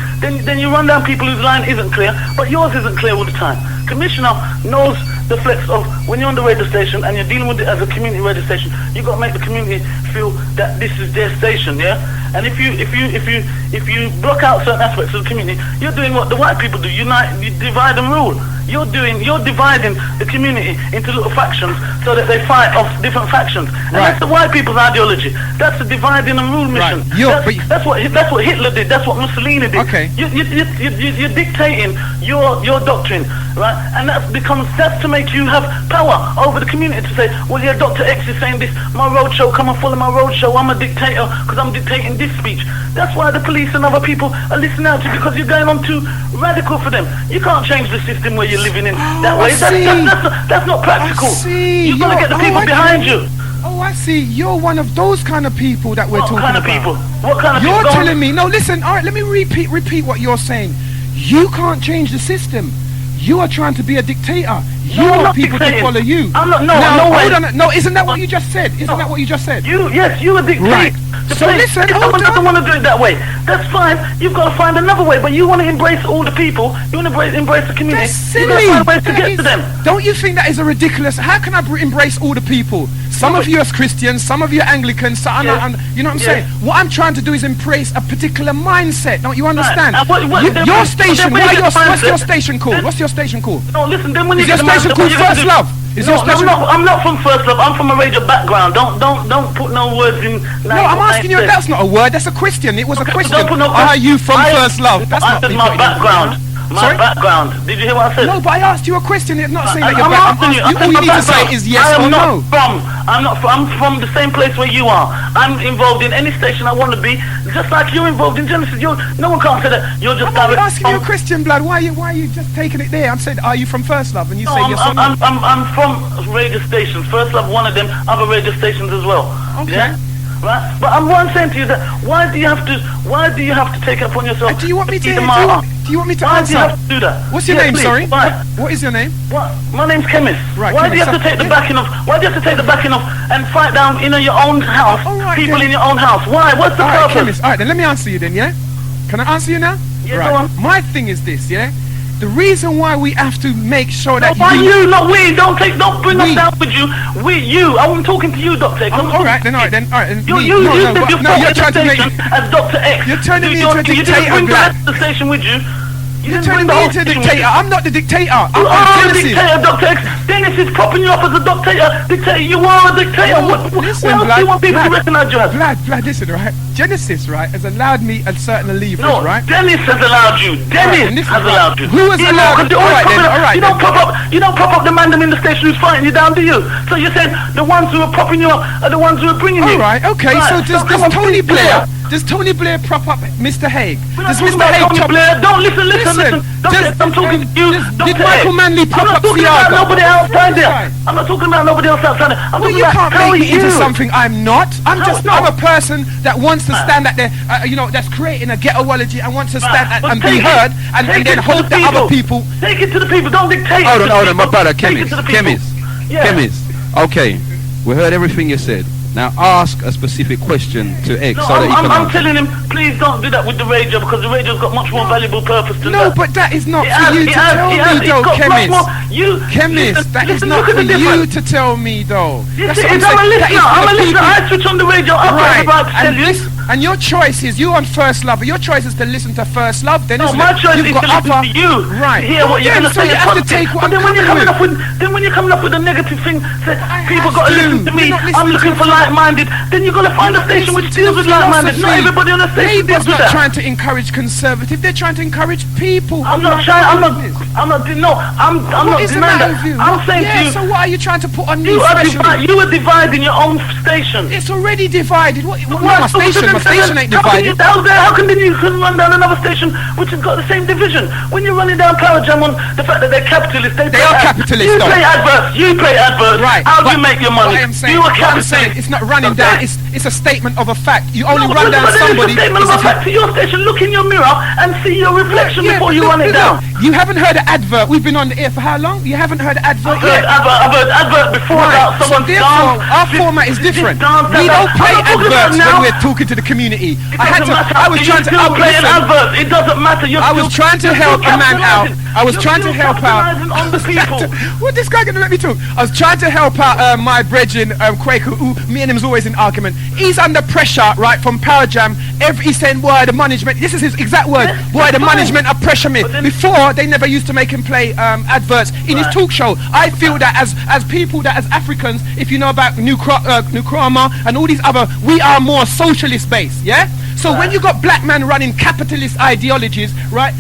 run down people whose line isn't clear, but yours isn't clear all the time. Commissioner knows the flex of when you're on the radio station and you're dealing with it as a community radio station, you've got to make the community feel that this is their station, yeah? And if you block out certain aspects of the community, you're doing what the white people do, you divide and rule. You're dividing the community into little factions so that they fight off different factions. And that's the white people's ideology. That's the dividing and rule mission. That's what Hitler did. That's what Mussolini did. Okay. You're dictating your doctrine, right? And that's to make you have power over the community to say, well, yeah, Doctor X is saying this. My roadshow, come and follow my roadshow. I'm a dictator because I'm dictating this speech. That's why the police and other people are listening out to you because you're going on too radical for them. You can't change the system where you're living in that way. That's not practical. You've got to get the people behind you. Oh, I see. You're one of those kind of people that we're talking about. What kind of people? What kind of people? You're telling me. No, listen. All right, let me repeat what you're saying. You can't change the system. You are trying to be a dictator. You want people to follow you. I'm not. No hold on. No, isn't that what you just said? Isn't that what you just said? Yes, you a dictator. Right. So listen, if someone doesn't want to do it that way, that's fine. You've got to find another way. But you want to embrace all the people. You want to embrace the community. That's silly. You've got to find ways to get to them. Don't you think that is a ridiculous? How can I embrace all the people? Some of you are Christians, some of you are Anglicans. You know what I'm saying? What I'm trying to do is embrace a particular mindset. Don't you understand? Your station. What's your station called? What's your station called? No, listen. Then when you get the station called First Love. I'm not from First Love. I'm from a radio background. Don't put no words in. No, I'm asking you. That's not a word. That's a question. It was a question. Are you from First Love? That's not my background. My background. Did you hear what I said? No, but I asked you a question. It's not saying that you're back. All you need to say is yes or no. I'm from the same place where you are. I'm involved in any station I want to be, just like you're involved in Genesis. No one can't say that you're just. I'm asking you a question, blood. Why are you just taking it there? I'm saying, are you from First Love? And you say yes or no. I'm from radio stations. First Love, one of them. Other radio stations as well. Okay. Yeah? Right? But I'm saying to you that why do you have to take it upon yourself? Do you want me to? Do you want me to why answer? Do you have to do that? What's your name? Please. Sorry. Why? What is your name? My name's Chemist. Right. Why do you have to take the backing of? Why do you have to take the backing of and fight down in your own house? People in your own house. Why? What's the purpose? Chemist. All right, then let me answer you then. Yeah. Can I answer you now? Yeah. Right. Go on. My thing is this. Yeah. The reason why we have to make sure that you, not we. Don't bring us down with you. You. I'm talking to you, Doctor X. All right. You're trying to make as Doctor X. You're turning me into a dictator. You didn't bring the station with you. You're turning me into a dictator. I'm not the dictator. You are a dictator, Doctor X. Dennis is propping you up as a dictator. You are a dictator. What else do you want people to recognize you as? Vlad, listen, right? Genesis, right, has allowed me a certain levers, right? Dennis has allowed you. Dennis has allowed you. Who has allowed you? You don't prop up the man in the station who's fighting you down, do you? So you're saying the ones who are propping you up are the ones who are bringing you. All right, okay. So does Tony Blair? Does Tony Blair prop up Mr. Hague? Does Mr. Hague Tony Blair? Don't listen. I'm talking to you. Did Michael Manley prop up Thiago? Nobody outside there. I'm not talking about nobody else outside there. Well, you can't make me into something I'm not. I'm a person that wants to stand at there, that's creating a ghettoology and wants to stand and be heard and then hold the other people. Take it to the people. Don't dictate. Hold on, my brother, chemist. Okay, we heard everything you said. Now ask a specific question to X so that he can I'm telling him, please don't do that with the radio because the radio's got much more valuable purpose than that. No, but that is not for you to tell me though, chemist. Chemist, that is not for you to tell me though. I'm a listener. I switch on the radio. I've got to tell you. And your choice is, you on First Love, your choice is to listen to First Love, then no, my choice is to listen to you. Right. Hear what you're going to say. So you have to take what I'm coming with. Then when you're coming up with a negative thing, say, people got to listen to me, I'm looking for like-minded, then you're going to find a station which deals with like-minded. Not everybody on the station deals with that. They're not trying to encourage conservative, they're trying to encourage people. I'm not demanding. I'm saying to you. So what are you trying to put on me? You are dividing your own station. It's already divided. What my station? My station ain't divided. How can you run down another station which has got the same division? When you're running down Power Jam on the fact that they're capitalists, they are capitalists. You play adverts. Right. How do you make your money? You are capitalist. It's not running down. It's a statement of a fact. You only run down somebody. It's a statement of a fact to your station. Look in your mirror and see your reflection before you run it down. You haven't heard an advert. We've been on the air for how long? You haven't heard an advert yet? I've heard advert before about someone's dance. Our format is different. We don't play adverts when we're talking to the community. I was trying to It doesn't matter. I was trying to help a man out. I was trying to help out. What, this guy gonna let me talk? I was trying to help out my brethren, Quaker, who me and him's always in argument. He's under pressure, right, from Power Jam. He's saying, boy, the management, this is his exact word, boy, the management are pressure me. Before, they never used to make him play adverts in his talk show. I feel that as people, that as Africans, if you know about Nkrumah and all these other, we are more socialist based, yeah? So when you got black man running capitalist ideologies, right?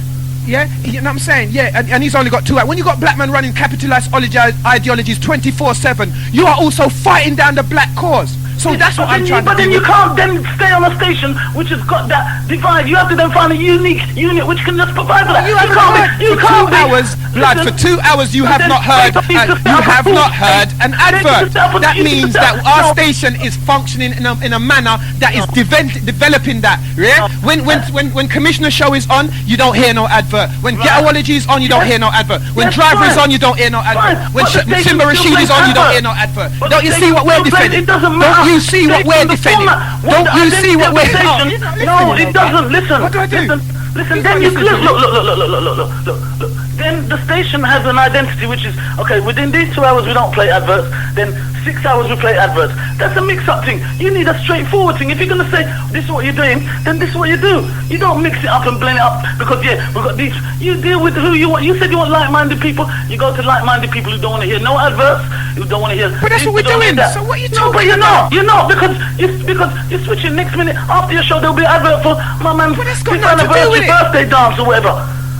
Yeah, you know what I'm saying? Yeah, and he's only got two. When you got black men running capitalist ideologies 24/7, you are also fighting down the black cause. So that's what I'm trying to do. But then you can't then stay on a station which has got that divide. You have to then find a unique unit which can just provide that. You can't 2 hours, blood. For 2 hours, you have not heard. An advert. That means that our station is functioning in a manner that is developing that. Yeah. When Commissioner Show is on, you don't hear no advert. When Ghettoology is on, you don't hear no advert. When Driver is on, you don't hear no advert. When Simba Rashid is on, you don't hear no advert. Don't you see what we're defending? Don't you see what we're defending? Don't you see what we're defending? No, it doesn't. Listen. What do I do? Listen, then you look. Then the station has an identity which is, okay, within these 2 hours we don't play adverts, then 6 hours we play adverts. That's a mix-up thing. You need a straightforward thing. If you're going to say, this is what you're doing, then this is what you do. You don't mix it up and blend it up because, yeah, we've got these. You deal with who you want. You said you want like-minded people. You go to like-minded people who don't want to hear no adverts, who don't want to hear... But that's what we're doing. So what are you talking about? No, but you're not. Because you're switching next minute. After your show, there'll be an advert for my man's 5th anniversary birthday dance or whatever.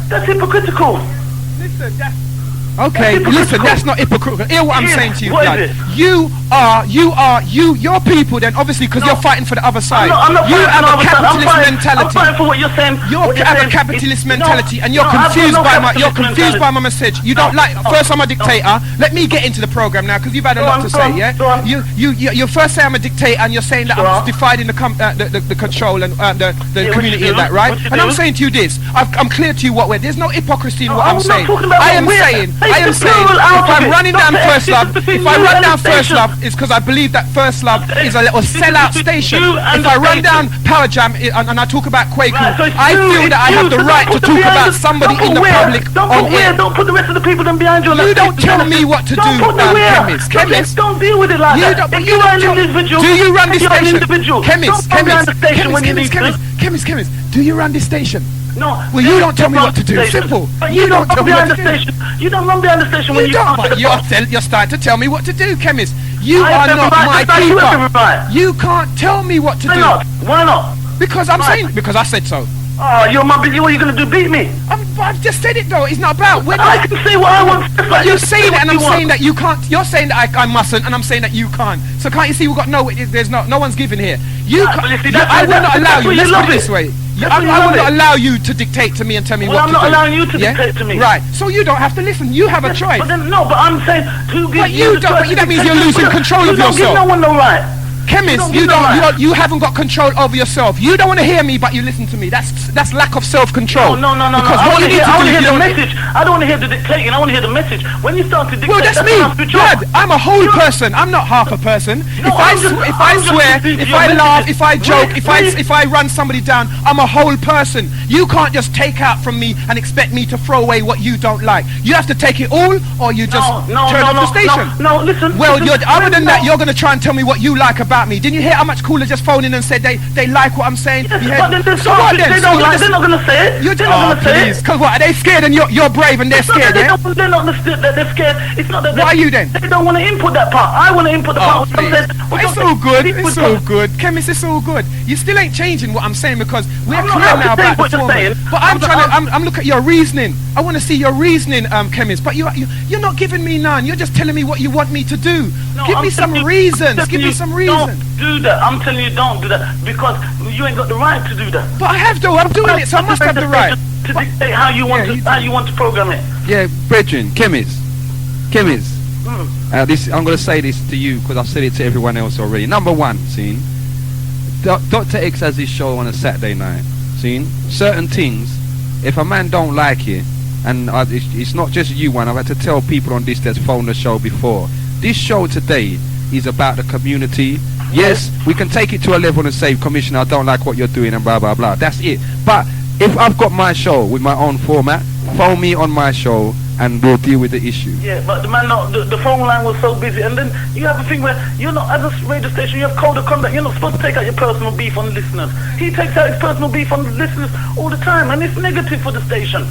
That's hypocritical. Listen, that's not hypocritical. Hear what I'm saying to you, blood. Your people then, obviously, because you're fighting for the other side. You have a capitalist mentality. I'm fighting for what you're saying. You have a capitalist mentality, and you're confused by my message. You don't like. First, I'm a dictator. Let me get into the program now, because you've had a lot to say. Yeah. You first say I'm a dictator, and you're saying that I'm dividing the control and the community in that, right? And I'm saying to you this. I'm clear to you what we're. There's no hypocrisy in what I'm saying. I am saying. If I'm running down First Love, it's because I believe that First Love is a little sellout station. If I run down Power Jam and I talk about Quaker, I feel that I have the right to talk about somebody in the public on air. Don't put the rest of the people then behind you. You don't tell me what to do, chemist. Don't deal with it like that. If you are an individual, do you run this station? Chemist, do you run this station? No. Well, you don't tell me what to do. Simple. But You don't tell me what to do. You don't run behind the station when you don't. answer the phone. You're starting to tell me what to do, chemist. You I are have not every right my to say you have every keeper. right. You can't tell me what to Why do. not? Why not? Because I'm saying. Because I said so. Oh, you're my. What are you gonna do? Beat me? I've just said it though. It's not about. I can say what I want. But you're saying it, and I'm saying that you can't. You're saying that I mustn't, and I'm saying that you can't. So can't you see we've got there's no one's giving here. You can't. I will not allow you. Let's put it this way. I will not allow you to dictate to me and tell me what to do. Well, I'm not allowing you to dictate to me. Right. So you don't have to listen. You have a choice. But then, no, but I'm saying to give you the choice. But that means you're losing control of yourself. You don't give no one no right. Chemist, you haven't got control over yourself. You don't want to hear me, but you listen to me. That's lack of self-control. No. Because I want to hear the message. I don't want to hear the dictating. I want to hear the message. When you start to dictate, well, that's me. Blood, I'm a whole person. I'm not half a person. If I swear, if I laugh, if I joke, if I run somebody down, I'm a whole person. You can't just take out from me and expect me to throw away what you don't like. You have to take it all, or you just turn off the station. No, listen. Well, other than that, you're going to try and tell me what you like about me. Didn't you hear how much cooler just phoned in and said they like what I'm saying? Yes, but then so what then? They're not going to say it. They're not going to say it. Because what, are they scared and you're brave and they're scared, They're not they're scared. It's not that. What are you then? They don't want to input that part. I want to input the part. It's all good. It's all good. Chemist, it's all good. You still ain't changing what I'm saying because we're clear now about the format. But I'm looking at your reasoning. I want to see your reasoning, chemist. But you're not giving me none. You're just telling me what you want me to do. Give me some reasons. Give me some reasons. Don't do that. I'm telling you, don't do that because you ain't got the right to do that. But I have to. I'm doing it, so I must have the right to dictate how you want to program it. Yeah, brethren, chemist. I'm going to say this to you because I've said it to everyone else already. Number one, seen. Doctah X has his show on a Saturday night. Seen certain things. If a man don't like it, and it's not just you one. I've had to tell people on this that's phoned the show before. This show today is about the community. Yes, we can take it to a level and say, Commissioner, I don't like what you're doing and blah, blah, blah. That's it. But if I've got my show with my own format, phone me on my show and we'll deal with the issue. Yeah, but the phone line was so busy. And then you have a thing where you're not, at a radio station, you have code of conduct. You're not supposed to take out your personal beef on the listeners. He takes out his personal beef on the listeners all the time, and it's negative for the station.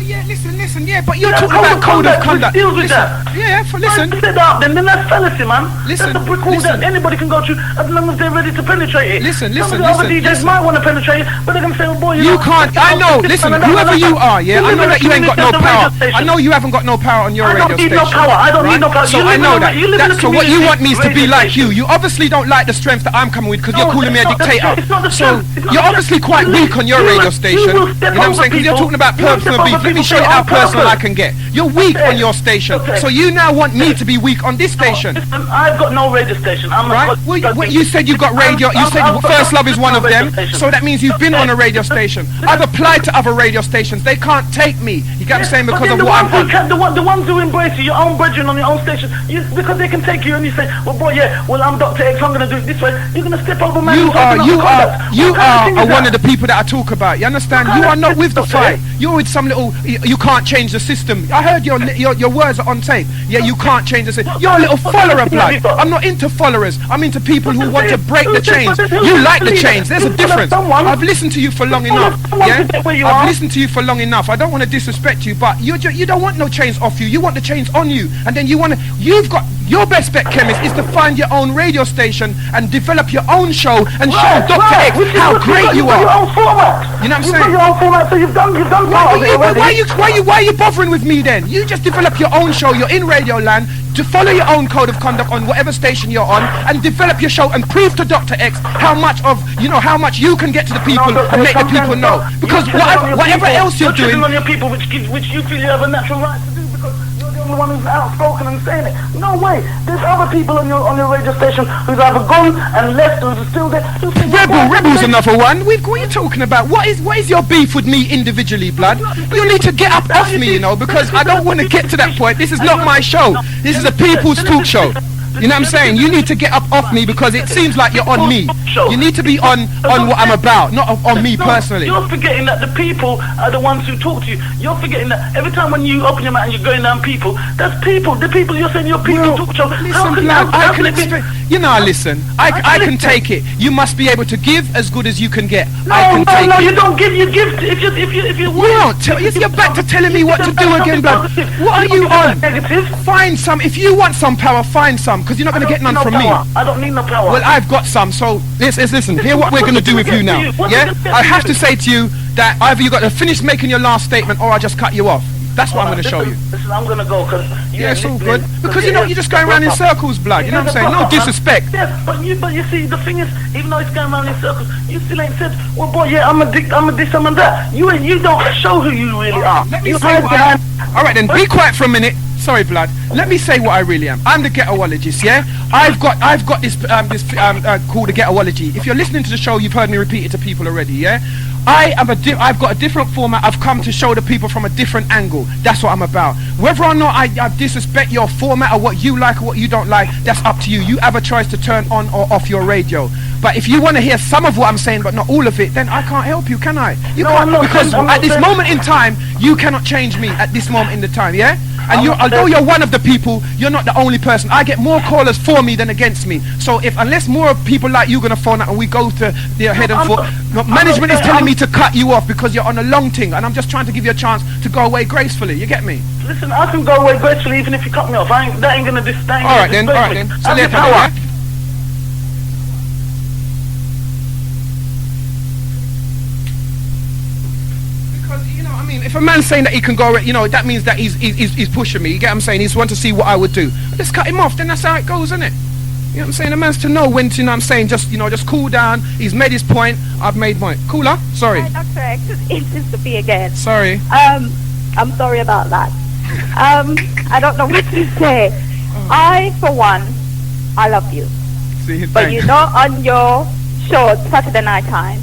Yeah, listen, yeah, but you're talking about code of conduct. Deals with that. Yeah, listen. Set up, then that's fallacy, man. Listen, that's a brick wall that anybody can go through as long as they're ready to penetrate it. Listen. Some of the other DJs might want to penetrate it, but they're going to say, oh boy, you can't. I know, listen, whoever you are, yeah, I know that you ain't got no power. I know you haven't got no power on your radio station. I don't need no power. So I know that. So what you want me is to be like you. You obviously don't like the strength that I'm coming with because you're calling me a dictator. So you're obviously quite weak on your radio station. You know what I'm saying? Because you're talking about personal beef. Let me show you how personal I can get. You're weak on your station, so you now want me to be weak on this station. Listen, I've got no radio station. I'm right? Well, you said you got radio. You said First Love is one of them. So that means you've been on a radio station. I've applied to other radio stations. They can't take me. You get what I'm saying? Because of what I'm on. The ones who embrace you, your own brethren on your own station, because they can take you and you say, well, boy, yeah, well, I'm Doctah X. I'm going to do it this way. You're going to step over man. You are one of the people that I talk about. You understand? You are not with the fight. You're with some little. You can't change the system. I heard your words are on tape. Yeah, you can't change the system. You're a little follower, blood. I'm not into followers. I'm into people who want to break the chains. You like the chains. There's a difference. I've listened to you for long enough. Yeah, I've listened to you for long enough. I don't want to disrespect you, but you don't want no chains off you. You want the chains on you, and then you've got your best bet, chemist, is to find your own radio station and develop your own show and show Doctah X how great you are. You know what I'm saying? You've got your own format, so you've done part of it already. Why are you bothering with me then? You just develop your own show. You're in Radio Land to follow your own code of conduct on whatever station you're on and develop your show and prove to Doctah X how much you can get to the people and make the people know. Because whatever else you're doing on your people, which you feel you have a natural right to do because you're the only one who's outspoken and saying it. No way. There's other people on your radio station who's either gone and left or who's still there. Rebel's another one. What are you talking about? What is your beef with me individually, blood? You need to get up off me, because I don't want to get to that point. This is not my show. This is a People's Talk Show. You know what I'm saying? You need to get up off me because it seems like you're on me. show. You need to be on what I'm about, not on me personally. You're forgetting that the people are the ones who talk to you. You're forgetting that every time when you open your mouth and you're going down people, that's people. The people you're saying your people talk show. Listen, I can expect. You know, listen. I can take it. You must be able to give as good as you can get. No, you don't give. You give if you want. You're back to telling me what to do again, blood. What are you on? Find some. If you want some power, find some, because you're not going to get none from me. I don't need no power. Well, I've got some. So listen. Hear what we're going to do with you now. Yeah. I have to say to you that either you got to finish making your last statement, or I just cut you off. That's what I'm going to show you. Listen, I'm going to go because it's all good. Because you're just going around in circles, blood. You know what I'm saying? No disrespect. Yes, but you see, the thing is, even though it's going around in circles, you still ain't said, well, boy, yeah, I'm a this, I'm a that. You don't show who you really are. Let me say what I am. All right, then, be quiet for a minute. Sorry, blood. Let me say what I really am. I'm the ghettoologist, yeah? I've got this called the ghettoology. If you're listening to the show, you've heard me repeat it to people already, yeah? I've got a different format. I've come to show the people from a different angle. That's what I'm about. Whether or not I disrespect your format or what you like or what you don't like, that's up to you. You have a choice to turn on or off your radio. But if you want to hear some of what I'm saying but not all of it, then I can't help you, can I? You can't, because at this moment in time, you cannot change me at this moment in the time, yeah? And although you're one of the people, you're not the only person. I get more callers for me than against me. So unless more people like you are going to phone out and we go to their head and foot, management is telling me to cut you off because you're on a long thing, and I'm just trying to give you a chance to go away gracefully. You get me? Listen, I can go away gracefully even if you cut me off. That ain't going to disdain. All right then. So later, yeah? If a man's saying that he can go, that means that he's pushing me. You get what I'm saying? He's want to see what I would do. Let's cut him off. Then that's how it goes, isn't it? You know what I'm saying? A man's to know when to. You know what I'm saying? Just cool down. He's made his point. I've made mine. Cooler. Sorry. Hi, Doctor X. It's Sista P again. Sorry. I'm sorry about that. I don't know what to say. I, for one, I love you. But on your show Saturday night time,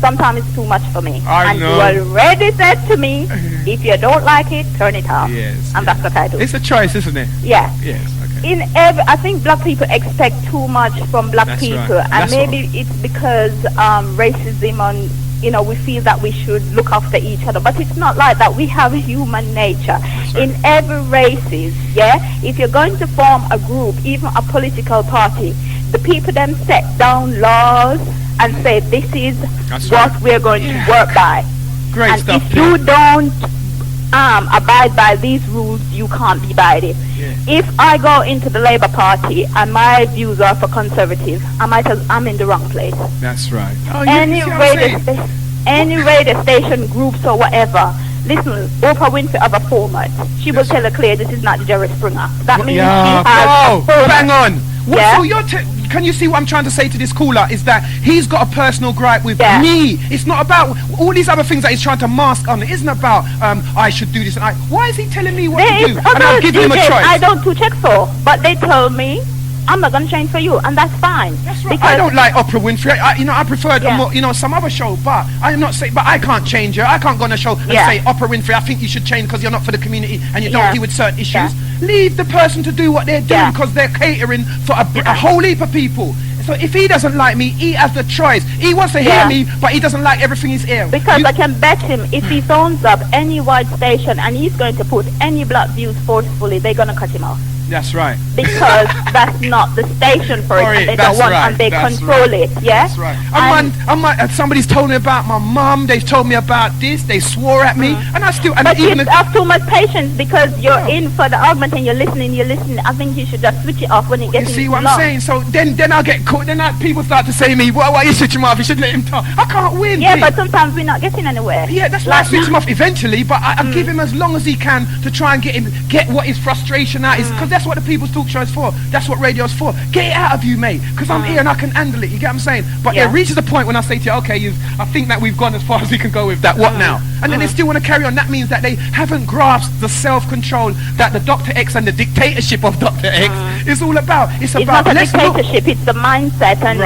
sometimes it's too much for me. I know. You already said to me, if you don't like it, turn it off. Yes. And that's what I do. It's a choice, isn't it? Yeah. Yes. Okay. I think black people expect too much from black people, and maybe it's because racism and we feel that we should look after each other, but it's not like that. We have human nature in every races. Yeah. If you're going to form a group, even a political party, the people then set down laws and say this is what we're going to work by. Great and stuff. If you don't abide by these rules, you can't be by it. Yeah. If I go into the Labour Party and my views are for conservative, I'm in the wrong place. That's right. Any radio station, groups or whatever. Listen, Oprah Winfrey have a format. She will tell her clear this is not Jerry Springer. That means she has a format. Bang on. Yeah? So can you see what I'm trying to say to this caller is that he's got a personal gripe with me. It's not about all these other things that he's trying to mask on. It isn't about I should do this and why is he telling me what to do? And I'll give him a choice. I don't do check for, but they told me I'm not gonna change for you, and that's fine. That's right. I don't like Oprah Winfrey. I prefer more, some other show. But I'm not saying. But I can't change her. I can't go on a show and say Oprah Winfrey, I think you should change because you're not for the community and you don't deal with certain issues. Leave the person to do what they're doing because they're catering for a whole heap of people. So if he doesn't like me, he has the choice. He wants to hear me, but he doesn't like everything he's hearing. Because I can bet him if he phones up any white station and he's going to put any black views forcefully, they're going to cut him off. That's right. Because that's not the station for it, and they don't want, and they control it. Yeah. That's right. Somebody's told me about my mum. They've told me about this. They swore at me, and I still. But you have too much patience because you're in for the argument and you're listening. I think you should just switch it off when it gets. You see what I'm saying? So then I'll get caught. Then people start to say to me, "Why are you switching him off? You should let him talk." I can't win. Yeah, but sometimes we're not getting anywhere. Yeah, that's why I switch him off eventually. But I give him as long as he can to try and get what his frustration out is, because that's what the People's Talkshow is for. That's what radio's for. Get it out of you, mate, because I'm here and I can handle it. You get what I'm saying? But it reaches a point when I say to you, okay, I think that we've gone as far as we can go with that. What now? And then they still want to carry on. That means that they haven't grasped the self-control that the Doctah X and the dictatorship of Doctah X is all about. It's about not a dictatorship. It's the mindset. And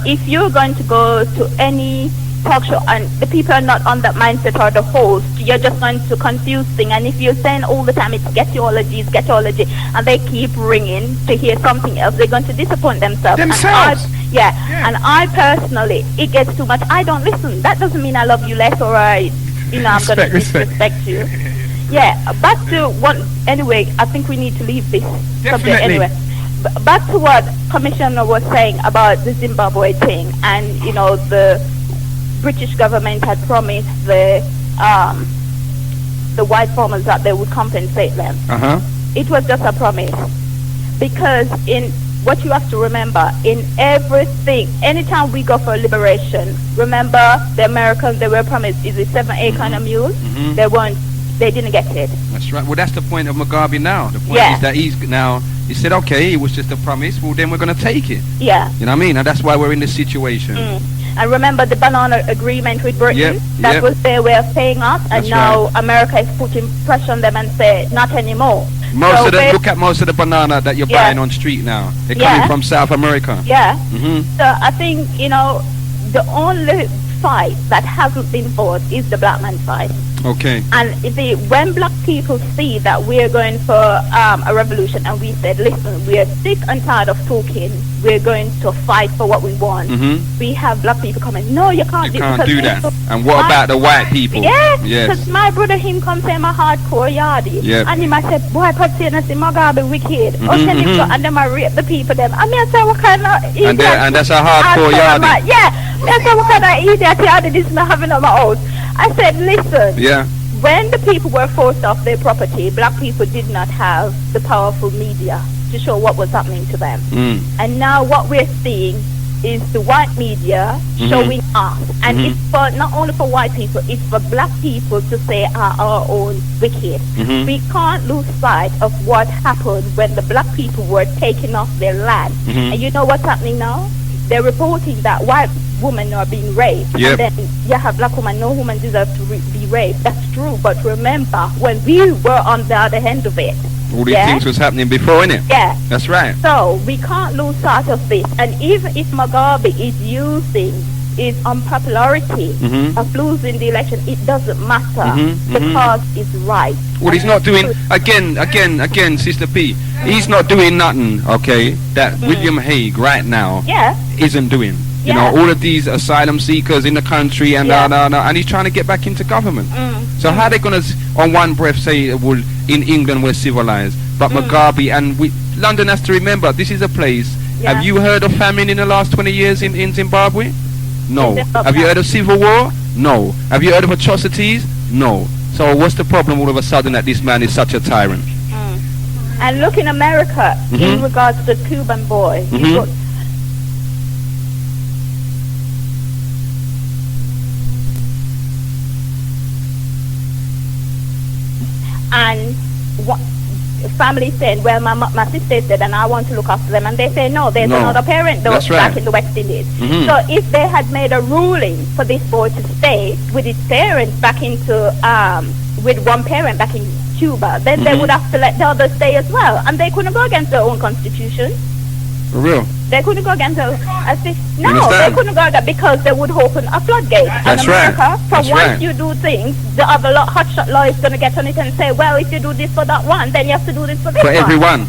if you're going to go to any talk show and the people are not on that mindset or the host, you're just going to confuse things. And if you're saying all the time it's ghettoology, and they keep ringing to hear something else, they're going to disappoint themselves. And I personally, it gets too much. I don't listen. That doesn't mean I love you less or I'm going to disrespect you. Yeah, back to what, anyway, I think we need to leave this subject anyway. Back to what Commissioner was saying about the Zimbabwe thing, and the British government had promised the white farmers that they would compensate them. It was just a promise, because in what you have to remember, in everything, anytime we go for liberation, remember the Americans, they were promised, is it 7 kind of mules? They didn't get it. That's right. Well, that's the point of Mugabe now. The point is that he said, okay, it was just a promise, well then we're going to take it. Yeah. You know what I mean? And that's why we're in this situation. And remember the banana agreement with Britain? That was their way of paying us, and now America is putting pressure on them and say, not anymore. Look at most of the banana that you're buying on street now. They're coming from South America. So I think, the only fight that hasn't been fought is the black man fight. Okay. And when black people see that we're going for a revolution, and we said, listen, we are sick and tired of talking, we're going to fight for what we want. We have black people coming, no, you can't do that. And what about the white people? Yes, because my brother, him come say, I'm a hardcore yardie. And he might say, boy, Patsy, see Mugabe wicked. And then I rape the people them. I mean, I say, what kind of idiot? And that's a hardcore yardie. I say, what kind of idiot yardie this is not having on my house? I said, listen, when the people were forced off their property, black people did not have the powerful media to show what was happening to them. And now what we're seeing is the white media showing us. And it's for not only for white people, it's for black people to say our own wicked. We can't lose sight of what happened when the black people were taking off their land. And you know what's happening now? They're reporting that white women are being raped, and then you have black women, no woman deserves to be raped. That's true, but remember, when we were on the other end of it, all these things was happening before, innit? That's right. So we can't lose sight of this, and even if Mugabe is using his unpopularity of losing the election, it doesn't matter, because it's right. Well, he's not doing, again, Sista P, he's not doing nothing, okay, that William Hague right now isn't doing. You know, all of these asylum seekers in the country and and he's trying to get back into government. So how are they going to, on one breath, say, well, in England we're civilized, but Mugabe and London has to remember, this is a place. Have you heard of famine in the last 20 years in Zimbabwe? No. Have you heard of civil war? No. Have you heard of atrocities? No. So what's the problem all of a sudden that this man is such a tyrant? And look in America, in regards to the Cuban boy, and family said, well, my sister said, and I want to look after them, and they say, no, there's another parent back in the West Indies. So if they had made a ruling for this boy to stay with his parents back into with one parent back in Cuba, then they would have to let the other stay as well, and they couldn't go against their own constitution. For real? They couldn't go against they couldn't go against, because they would open a floodgate. That's and America, right. Once you do things, the other hotshot law is going to get on it and say, well, if you do this for that one, then you have to do this for this one. For everyone.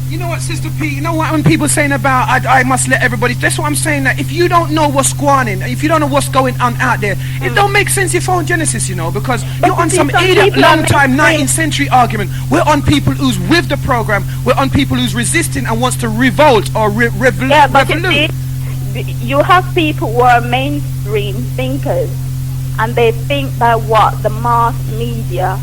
You know what, Sister P, you know what, when people saying about I must let everybody, that's what I'm saying, that if you don't know what's going on, if you don't know what's going on out there, it don't make sense your phone Genesis, you know, because you're on some idiot long time 19th century argument. We're on people who's with the program, we're on people who's resisting and wants to revolt or revolute. You have people who are mainstream thinkers, and they think by what the mass media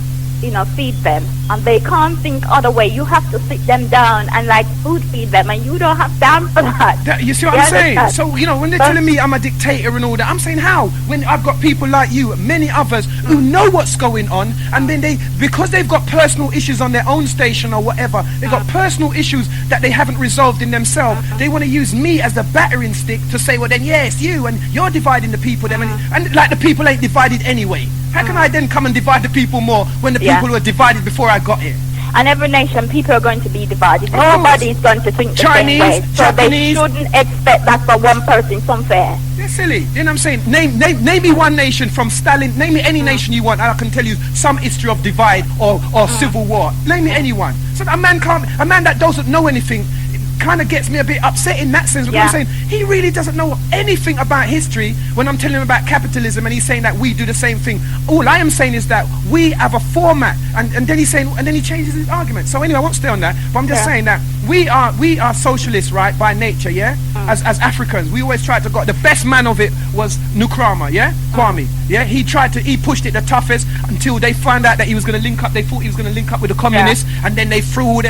feed them, and they can't think other way. You have to sit them down and like food feed them, and you don't have time for that. You see what I'm saying? So when they're telling me I'm a dictator and all that, I'm saying how? When I've got people like you, many others who know what's going on, and then because they've got personal issues on their own station or whatever, they've got personal issues that they haven't resolved in themselves. They want to use me as the battering stick to say, well then yes, you, and you're dividing the people then, and like the people ain't divided anyway. How can I then come and divide the people more when the people were divided before I got here? And every nation, people are going to be divided. Nobody is going to think the Chinese, same way. So Japanese. they shouldn't expect that for one person. It's unfair. They're silly. You know what I'm saying? Name me one nation from Stalin. Name me any nation you want, and I can tell you some history of divide or civil war. Name me anyone. So a man that doesn't know anything kind of gets me a bit upset in that sense, because I'm saying he really doesn't know anything about history when I'm telling him about capitalism and he's saying that we do the same thing. All I am saying is that we have a format, and then he's saying, and then he changes his argument. So anyway, I won't stay on that, but I'm just saying that we are socialists, right, by nature, as Africans. We always tried to go, the best man of it was Nkrumah, Kwame, he pushed it the toughest until they found out that he was going to link up, they thought he was going to link up with the communists, and then they threw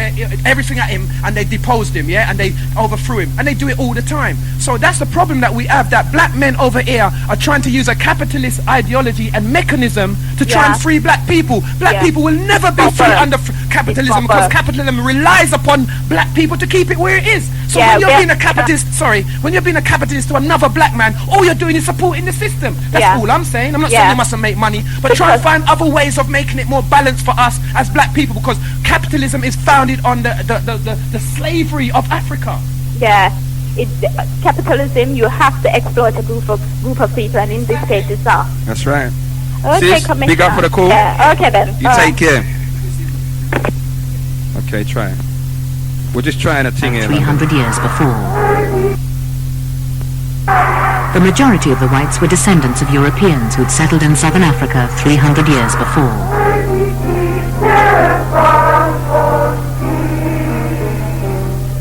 everything at him and they deposed him, and they overthrew him, and they do it all the time. So that's the problem that we have, that black men over here are trying to use a capitalist ideology and mechanism to try and free black people. Black people will never be free under capitalism, because capitalism relies upon black people to keep it where it is. So when you're being a capitalist, when you're being a capitalist to another black man, all you're doing is supporting the system. That's all I'm saying. I'm not saying you mustn't make money, but try and find other ways of making it more balanced for us as black people, because capitalism is founded on the slavery of Africa. Capitalism, you have to exploit a group of people, and in this case it's us. That's right. Okay, Sis, big up for the call. Okay then. You take care. Okay, try it. We're just trying a thing here. 300 years before. The majority of the whites were descendants of Europeans who'd settled in southern Africa 300 years before.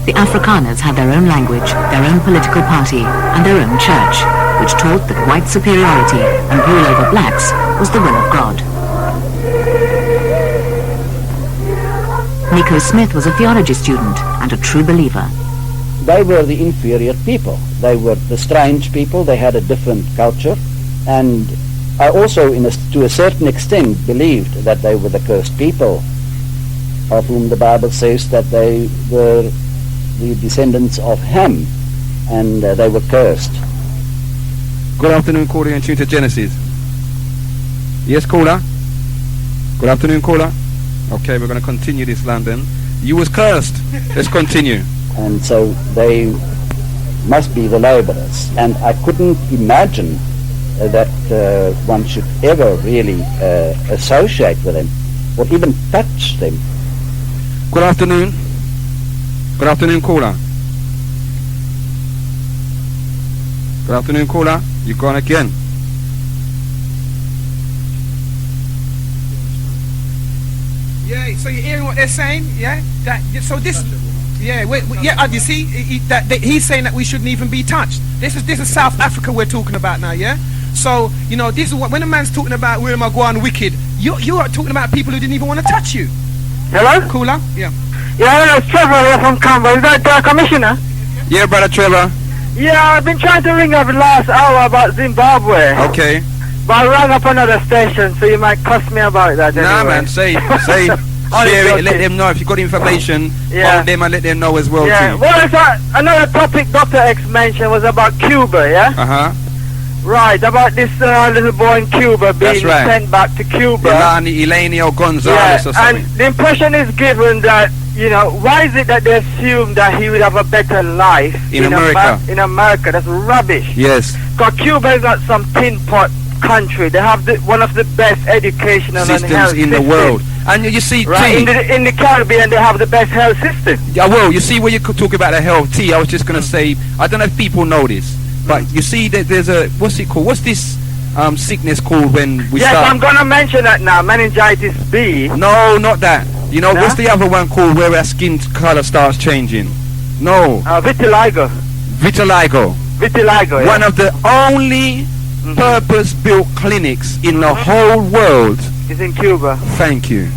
The Afrikaners had their own language, their own political party, and their own church, which taught that white superiority and rule over blacks was the will of God. Nico Smith was a theology student and a true believer. They were the inferior people. They were the strange people. They had a different culture. And I also, to a certain extent, believed that they were the cursed people, of whom the Bible says that they were the descendants of Ham, and they were cursed. Good afternoon, caller, and tune to Genesis. Yes, caller? Good afternoon, caller. Okay, we're going to continue this, London. You was cursed. Let's continue. And so they must be the laborers. And I couldn't imagine that one should ever really associate with them or even touch them. Good afternoon. Good afternoon, caller. Good afternoon, caller. You're gone again. Yeah, so you're hearing what they're saying, So this, you see, he's saying that we shouldn't even be touched. This is South Africa we're talking about now, So, you know, this is what, when a man's talking about where am I going wicked, you are talking about people who didn't even want to touch you. Hello? Caller? Yeah. Yeah, it's Trevor here from Camberwell. Is that Commissioner? Yeah, brother Trevor. Yeah, I've been trying to ring up the last hour about Zimbabwe. Okay. But I rang up another station, so you might cuss me about that anyway. Nah, man, say, share it, let them know. If you got information, phone them and let them know as well, too. Well, another topic Doctah X mentioned was about Cuba, Uh-huh. Right, about this little boy in Cuba being sent back to Cuba. Elanio Gonzalez or something. And the impression is given that, you know, why is it that they assume that he would have a better life in America? In America, that's rubbish. Yes. Because Cuba is not some tin pot country. They have one of the best educational systems and health in the world. And you see, right, in the Caribbean, they have the best health system. Yeah, well, you see, when you talk about the health, I was just going to say, I don't know if people know this, but you see that there's a, what's it called? What's this sickness called when we start? Yes, I'm going to mention that now, meningitis B. No, not that. You know, what's the other one called where our skin color starts changing? No. Vitiligo. Vitiligo. Vitiligo, One of the only purpose-built clinics in the whole world is in Cuba. Thank you.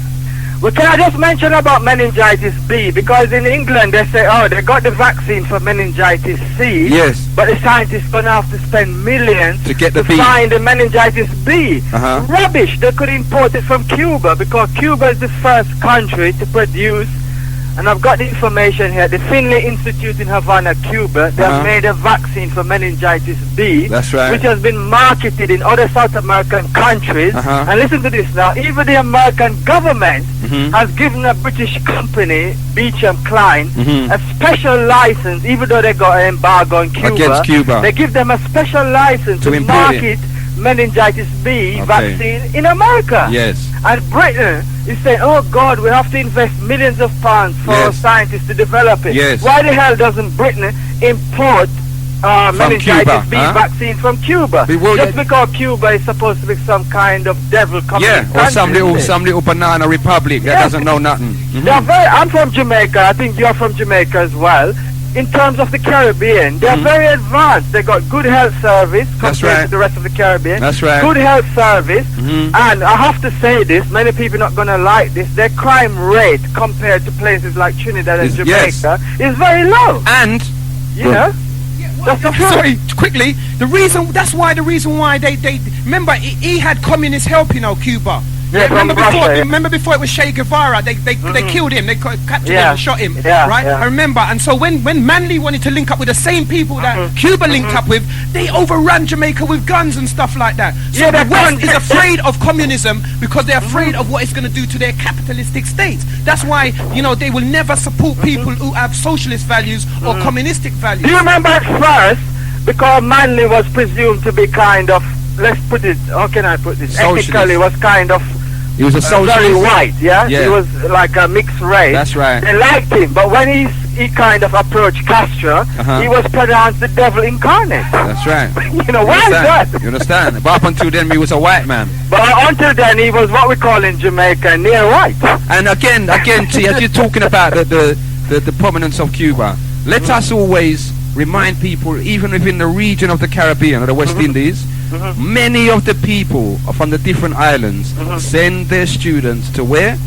Well, can I just mention about meningitis B? Because in England they say, oh, they got the vaccine for meningitis C. Yes. But the scientists going to have to spend millions to get the B. find the meningitis B. Uh-huh. Rubbish. They could import it from Cuba because Cuba is the first country to produce, and I've got the information here, the Finlay Institute in Havana, Cuba, they have made a vaccine for meningitis B. That's right. Which has been marketed in other South American countries. And listen to this now, even the American government has given a British company, Beecham Klein, Mhm. a special license, even though they got an embargo on Cuba. Against Cuba. They give them a special license To to import market meningitis B vaccine in America. Yes. And Britain is saying, oh God, we have to invest millions of pounds for Yes. scientists to develop it. Yes. Why the hell doesn't Britain import meningitis Cuba, B huh? vaccine from Cuba? Just because Cuba is supposed to be some kind of devil communist Yeah, or country, some little banana republic that Yes. doesn't know nothing. Mhm. They're I'm from Jamaica. I think you're from Jamaica as well. In terms of the Caribbean, they're very advanced. They got good health service That's compared right. to the rest of the Caribbean. That's right. Good health service. Mhm. And I have to say this, many people not going to like this, their crime rate compared to places like Trinidad and Jamaica is very low. And you know? That's the truth. Sorry, quickly. That's why the reason why they remember he had communist help, Cuba. Yeah, from Russia, yeah. Remember before it was Che Guevara, they killed him, they captured Yeah. him and shot him, Yeah, right? yeah. I remember, and so when Manley wanted to link up with the same people that Cuba linked up with, they overran Jamaica with guns and stuff like that. So Yeah, the but West is afraid of communism because they're afraid of what it's going to do to their capitalistic states. That's why, they will never support people who have socialist values or communistic values. Do you remember at first, because Manley was presumed to be kind of, let's put it, how can I put this? Socialist. Ethnically was kind of He was a socialist. very white, yeah? Yeah. He was like a mixed race. That's right. They liked him, but when he kind of approached Castro, Uh-huh. he was pronounced the devil incarnate. That's right. Why is that? You understand? But up until then, he was a white man. But until then, he was what we call in Jamaica near white. And again, see, as you're talking about the prominence of Cuba, let us always remind people, even within the region of the Caribbean or the West Indies, many of the people from the different islands send their students to where?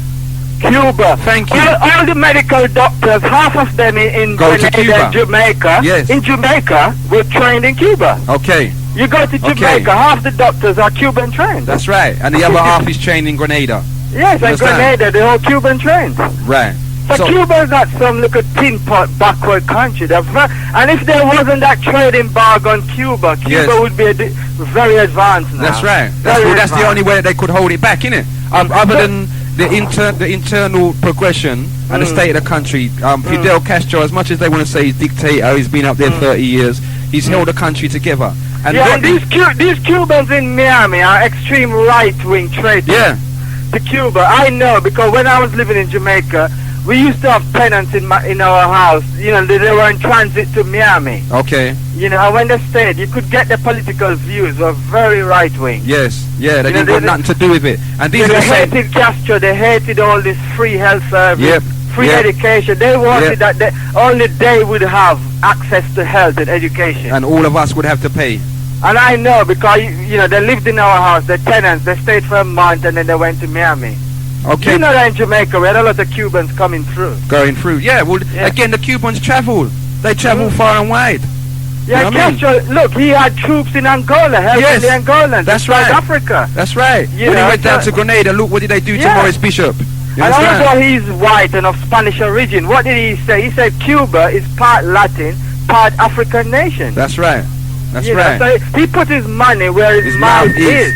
Cuba. Thank you. All the medical doctors, half of them in Go to Grenada Cuba. and Jamaica, Yes. in Jamaica, were trained in Cuba. Okay. You go to Okay. Jamaica, half the doctors are Cuban trained. That's right. And the other half is trained in Grenada. Yes, and Understand? Grenada, they're all Cuban trained. Right. So Cuba is not some little tin pot backward country. And if there wasn't that trade embargo on Cuba, Cuba Yes. would be very advanced now. That's right. Very That's the advanced. only way that they could hold it back, innit? Other than the internal progression and the state of the country. Fidel Castro, as much as they want to say he's dictator, he's been up there 30 years, he's held the country together. And Yeah, and these Cubans in Miami are extreme right-wing traitors to Cuba. I know, because when I was living in Jamaica, we used to have tenants in our house. They were in transit to Miami. Okay. And when they stayed, you could get their political views were very right-wing. Yes. Yeah, they didn't want nothing to do with it. And these are They the same. hated Castro. They hated all this free health service, Yep. free Yep. education. They wanted that only they would have access to health and education. And all of us would have to pay. And I know, because they lived in our house. They're tenants. They stayed for a month and then they went to Miami. Okay. You know that in Jamaica we had a lot of Cubans coming through. Going through. Yeah, well, again, the Cubans travel. They travel far and wide. Yeah, You know what I mean? Castro, look, he had troops in Angola, helping the Angolans. That's in South right. Africa. That's right. You When he know, went down so- to Grenada, look, what did they do to Yeah. Maurice Bishop? You And understand? also he's white and of Spanish origin. What did he say? He said Cuba is part Latin, part African nation. That's right. That's You know, right. so he put his money where his mouth is.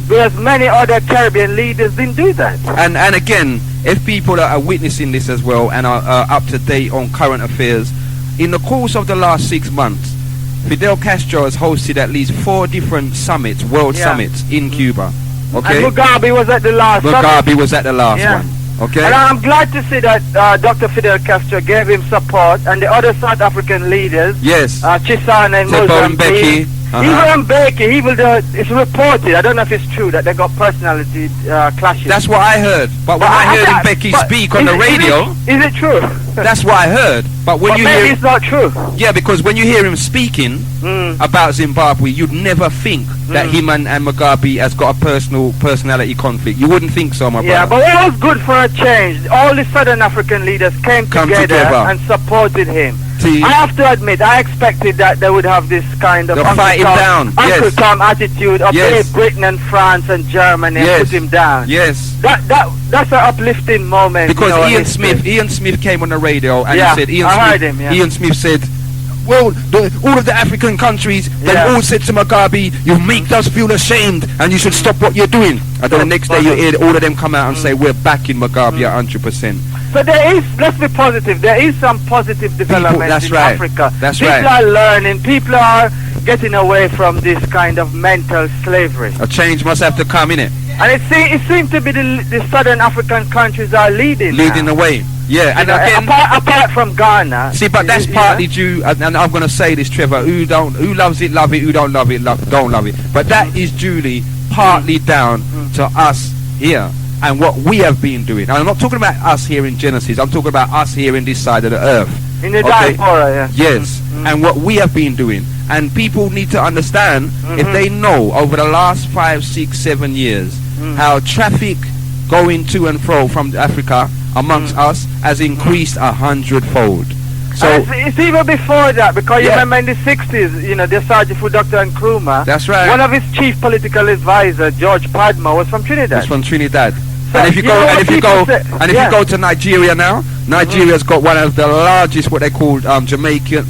Whereas many other Caribbean leaders didn't do that. And again, if people are witnessing this as well and are up to date on current affairs, in the course of the last 6 months, Fidel Castro has hosted at least 4 different summits, world summits in Cuba. Okay. And Mugabe was at the last Mugabe summit. was at the last Yeah. one. Okay. And I'm glad to see that Dr. Fidel Castro gave him support, and the other South African leaders, Yes. Chisana and Tebo and Mozambique, Mbeki. even Mbeki, it's reported, I don't know if it's true, that they got personality clashes. That's what I heard. But when I heard Mbeki speak on the radio, is it true? that's what I heard. But when you maybe hear, it's not true. yeah, because when you hear him speaking about Zimbabwe, you'd never think that him and Mugabe has got a personality conflict. You wouldn't think so, my Yeah, brother. but it was good for a change. All the Southern African leaders came together and supported him. See? I have to admit, I expected that they would have this kind of They'll fight him down. Uncle Yes. Tom attitude of Yes. Britain and France and Germany and Yes. put him down. Yes. That's an uplifting moment. Because in Ian Smith came on the radio and Yeah, he said, I heard him, yeah. Ian Smith said, all of the African countries, they all said to Mugabe, you make us feel ashamed and you should stop what you're doing. And then the next day you hear all of them come out and say, we're backing Mugabe 100%. So there is, let's be positive, there is some positive development in Africa. That's people right. Are learning, people are getting away from this kind of mental slavery. A change must have to come, innit? And it seems to be the southern African countries are leading the way. Yeah, and again, apart from Ghana. See, but that's partly due, and I'm going to say this, Trevor. Who loves it, love it. Who don't love it, don't love it. But that is duly partly down to us here and what we have been doing. And I'm not talking about us here in Genesis. I'm talking about us here in this side of the earth. In the diaspora, yeah. Yes, and what we have been doing. And people need to understand, if they know over the last 5, 6, 7 years how traffic going to and fro from Africa amongst us has increased 100-fold. So it's even before that, because you remember in the 60s, you know, the Sugaful, Doctah and Nkrumah. That's right. One of his chief political advisors, George Padma, was from Trinidad. That's from Trinidad. So and if you go to Nigeria now, Nigeria's got one of the largest, what they call Jamaican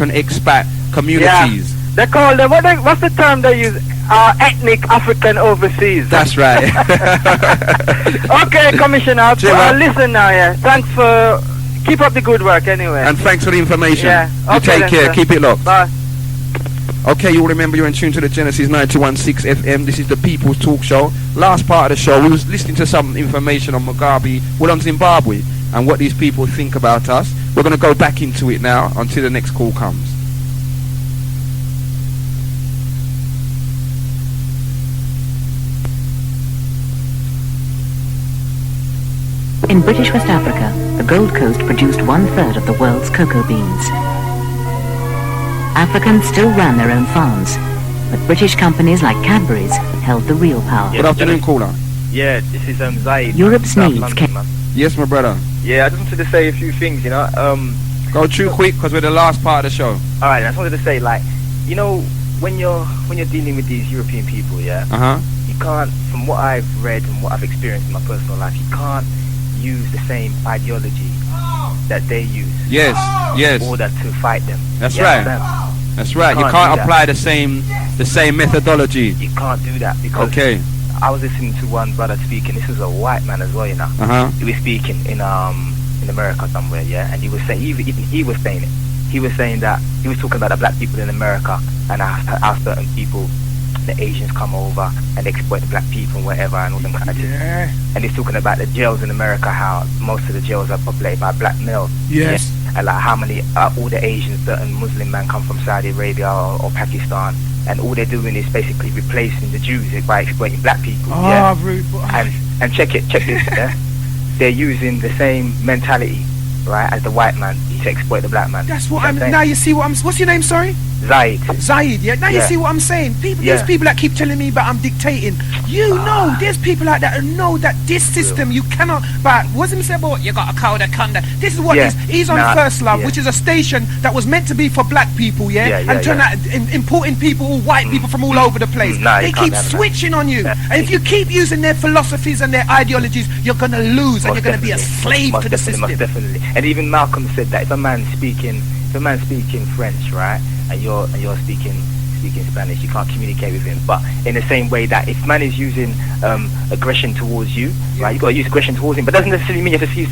expat communities. Yeah. They call them, what's the term they use? Ethnic African overseas. That's right. Okay, Commissioner. Listen now, thanks for... Keep up the good work anyway. And thanks for the information. Yeah. You take care. Sir. Keep it locked. Bye. Okay, you'll remember you're in tune to the Genesis 91.6 FM. This is the People's Talk Show. Last part of the show, we was listening to some information on Mugabe, on Zimbabwe, and what these people think about us. We're going to go back into it now until the next call comes. In British West Africa, the Gold Coast produced 1/3 of the world's cocoa beans. Africans still ran their own farms, but British companies like Cadbury's held the real power. Good afternoon, caller. Yeah, this is Zaid. Europe's needs came. Yes, my brother. Yeah, I just wanted to say a few things, you know. Go too quick, because we're the last part of the show. Alright, I just wanted to say, like, you know, when you're dealing with these European people, yeah, you can't, from what I've read and what I've experienced in my personal life, you can't use the same ideology that they use. Yes, yes. In order to fight them. That's right. That's right. You can't apply the same methodology. You can't do that because I was listening to one brother speaking. This was a white man as well, you know. He was speaking in America somewhere, yeah, and he was saying even he was saying it. He was saying that he was talking about the black people in America and how certain people, the Asians, come over and exploit the black people and whatever and all them kind of things. And he's talking about the jails in America, how most of the jails are populated by black males. Yes. Yeah? And like how many all the Asians, certain Muslim men come from Saudi Arabia or Pakistan, and all they're doing is basically replacing the Jews by exploiting black people. Rude boy. And check this, yeah? They're using the same mentality, right, as the white man to exploit the black man. That's what I'm saying. Now you see what I'm... What's your name, sorry? Zaid, yeah. Now you see what I'm saying. There's people that keep telling me that I'm dictating. You know, there's people like that who know that this system you cannot. But wasn't he said, "Boy, you got a cow that conda." This is what he's on First Love, which is a station that was meant to be for black people, and turn out importing people, all white people from all over the place. They keep switching on you, and if you keep using their philosophies and their ideologies, you're gonna lose, and you're gonna be a slave to the system. Most definitely. And even Malcolm said that if a man speaking French, right, and you're speaking Spanish, you can't communicate with him. But in the same way that if man is using aggression towards you, right, you got to use aggression towards him. But doesn't necessarily mean you have to use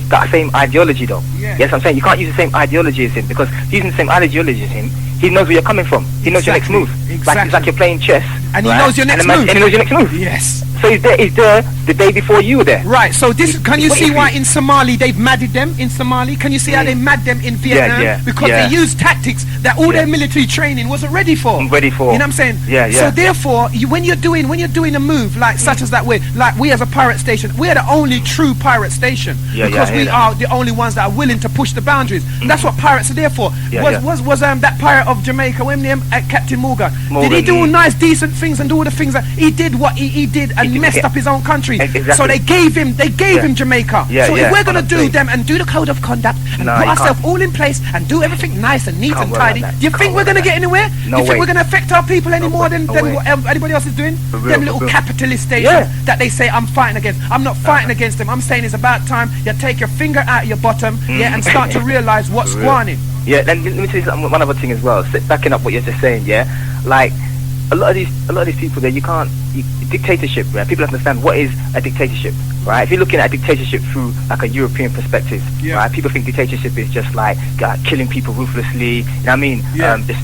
that same ideology, though. Yes, I'm saying you can't use the same ideology as him, because using the same ideology as him, he knows where you're coming from. He knows your next move. It's like you're playing chess, and he knows your next move. And he knows your next move. Yes. So he's there the day before you were there. Right, so this, can you see why in Somali they've madded them in Somali? Can you see how they mad them in Vietnam? Because they use tactics that all their military training wasn't ready for. You know what I'm saying? So therefore, when you're doing a move like such as that way, like we as a pirate station, we are the only true pirate station because we are the only ones that are willing to push the boundaries. And that's what pirates are there for. Was that pirate of Jamaica, when name Captain Morgan? Did he do all nice, decent things and do all the things that he did? What he did and messed up his own country. So they gave him Jamaica. So if we're gonna do them and do the code of conduct and put ourselves all in place and do everything nice and neat and tidy, do you think we're gonna get anywhere? Do you think we're gonna affect our people any more than what anybody else is doing? Them little capitalist stations that they say I'm fighting against. I'm not fighting against them. I'm saying it's about time you take your finger out of your bottom and start to realize what's going on. Yeah, and let me tell you something, one other thing as well. Backing up what you're just saying, yeah. Like a lot of these people there, dictatorship. Right? People understand what is a dictatorship, right? If you're looking at a dictatorship through like a European perspective, right? People think dictatorship is just like killing people ruthlessly. You know what I mean?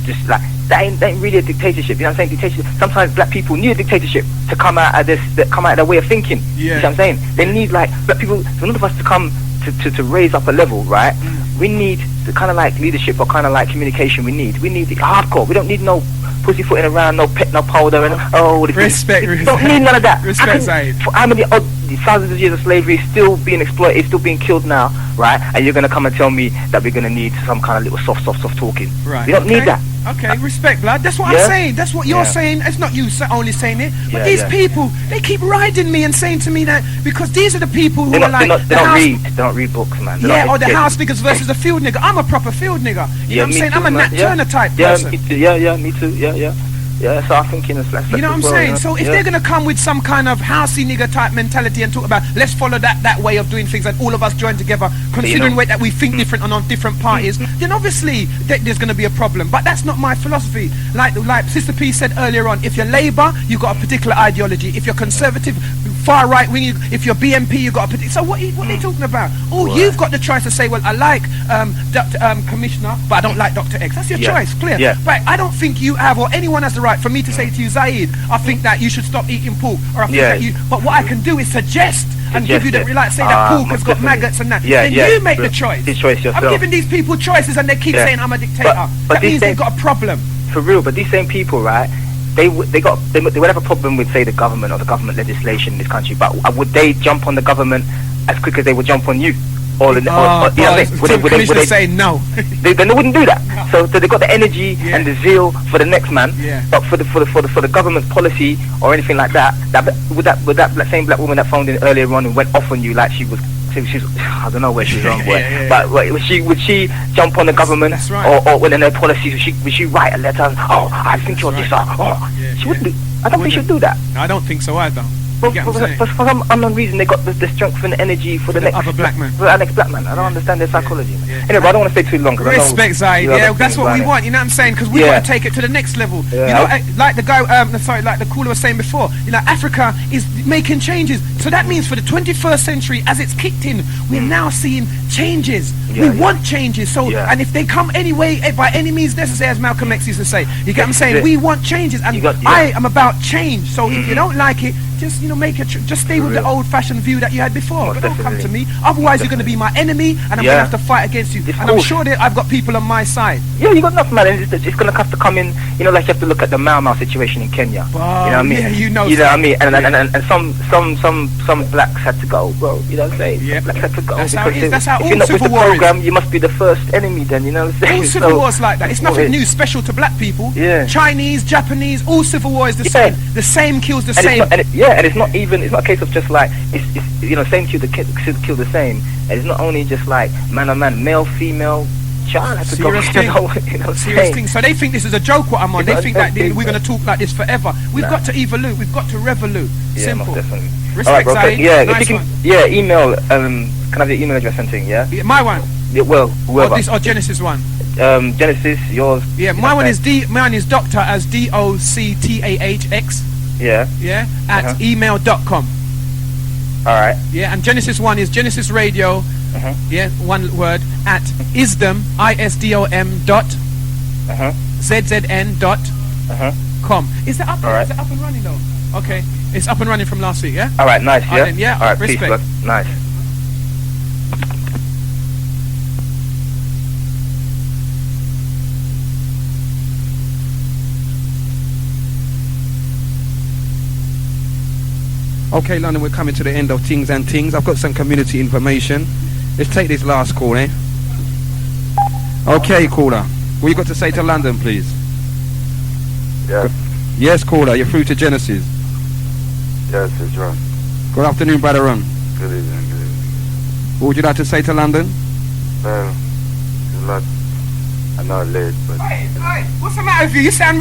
Just like that ain't really a dictatorship. You know what I'm saying? Dictatorship. Sometimes black people need a dictatorship to come out of their way of thinking. You know what I'm saying? They need like black people, for none of us to come to raise up a level, right? We need the kind of like leadership or kind of like communication we need the hardcore. We don't need no pussyfooting around, no pet, no powder, and respect. Don't need none of that. Respect, Zaid. For how many thousands of years of slavery still being exploited, still being killed now, right? And you're gonna come and tell me that we're gonna need some kind of little soft talking. Right. We don't need that. Okay, respect, blood. That's what I'm saying. That's what you're saying. It's not you only saying it, but these people, they keep riding me and saying to me that because these are the people who are like they don't read books, man. Or the house niggas versus the field nigga. I'm a proper field nigga. You know what I'm saying? I'm a Nat Turner type person. Me too. Yeah, so I'm thinking it's like, you know what I'm saying? So if they're gonna come with some kind of housey nigga type mentality and talk about let's follow that way of doing things and all of us join together, considering that we think different and on different parties, then obviously there's gonna be a problem. But that's not my philosophy. Like Sista P said earlier on, if you're Labour, you got a particular ideology. If you're Conservative, far right wing, if you're BNP, you got a particular. So what are they talking about? You've got the choice to say, well, I like Commissioner, but I don't like Doctah X. That's your choice, clear. But I don't think you have, or anyone has the right for me to say to you, Zaid, I think that you should stop eating pork, or I think that you. But what I can do is suggest and give you the like say that pork has got maggots and that. Then you make the choice. I'm giving these people choices, and they keep saying I'm a dictator. But that means they've got a problem. For real, but these same people, right? They would have a problem with say the government or the government legislation in this country, but would they jump on the government as quick as they would jump on you? Would they say no? They wouldn't do that. No. So they got the energy and the zeal for the next man, but for the government policy or anything like that. Would that same black woman that phoned in earlier on and went off on you like she's I don't know where she's wrong, but would she jump on the government or within their policies? Would she write a letter? Oh, I think you're this. She wouldn't. I don't think she'd do that. No, I don't think so either. For some unknown reason, they got the strength and the energy for the next other black man. For the next black man. I don't understand their psychology. Anyway, but I don't want to stay too long. Respect, Zaid. That's what we want. You know what I'm saying? Because we got to take it to the next level. You know, like the guy, like the caller was saying before. You know, Africa is making changes. So that means for the 21st century, as it's kicked in, we're now seeing changes. We want changes. So, and if they come anyway, by any means necessary, as Malcolm X used to say, you get what I'm saying? We want changes, and I am about change. So if you don't like it, just just stay with the old-fashioned view that you had before. But don't come to me. Otherwise, you're going to be my enemy, and I'm going to have to fight against you. And I'm sure that I've got people on my side. Yeah, you got enough, man. It's going to have to come in. You know, like you have to look at the Mau Mau situation in Kenya. You know what I mean? Yeah, you know what I mean? And some blacks had to go, bro. You know what I'm saying? Yeah, blacks had to go. That's how it is. That's how all civil wars. If you're not with the program, you must be the first enemy. Then you know what I'm saying? All civil wars like that. It's nothing new, special to black people. Yeah. Chinese, Japanese, all civil war is the same. The same kills the same. And it's not even. It's not a case of just like it's you know same kill the same. And it's not only just like man on man, male, female, child has to go. Serious thing. So they think this is a joke. What I'm on. They think that we're going to talk like this forever. We've got to evolve. We've got to revolute. Simple. Most definitely. Respect, Zaid. If you can, email. Can I have the email address and thing? Yeah. My one. Yeah, well, whoever. Or Genesis one. Genesis, yours. Yeah, mine is Doctah as DOCTAHX. Yeah. At email.com. Alright. Yeah, and Genesis one is Genesis Radio. Yeah, one word at ISDOM ISDOM dot ZZN dot com. Is that up? Is it up and running though? Okay, it's up and running from last week. Yeah. All right, nice. Yeah. All right, respect. Peace, nice. Okay, London, we're coming to the end of Things and Things. I've got some community information. Let's take this last call, eh? Okay, caller. What you got to say to London, please? Yes. Yes, caller. You're through to Genesis. Yes, it's Ron. Good afternoon, brother Ron. Good evening. What would you like to say to London? Well, it's not. I'm not late, but. Hey, what's the matter with you? You sound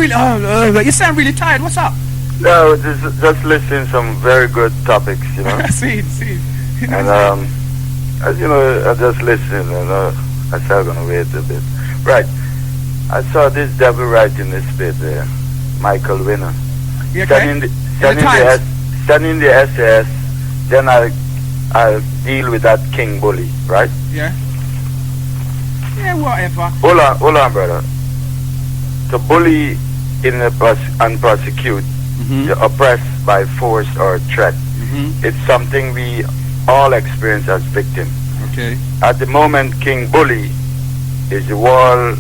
really tired. What's up? No, just listening some very good topics, you know. see. And as you know, I just listen, and I said I'm gonna wait a bit. Right. I saw this devil writing this bit there, Michael Winner. Sending the SAS, then I'll deal with that King Bully, right? Yeah. Yeah, whatever. Hold on, brother. To bully and prosecute the oppressed by force or threat, it's something we all experience as victims. Okay. At the moment, King Bully is the wall,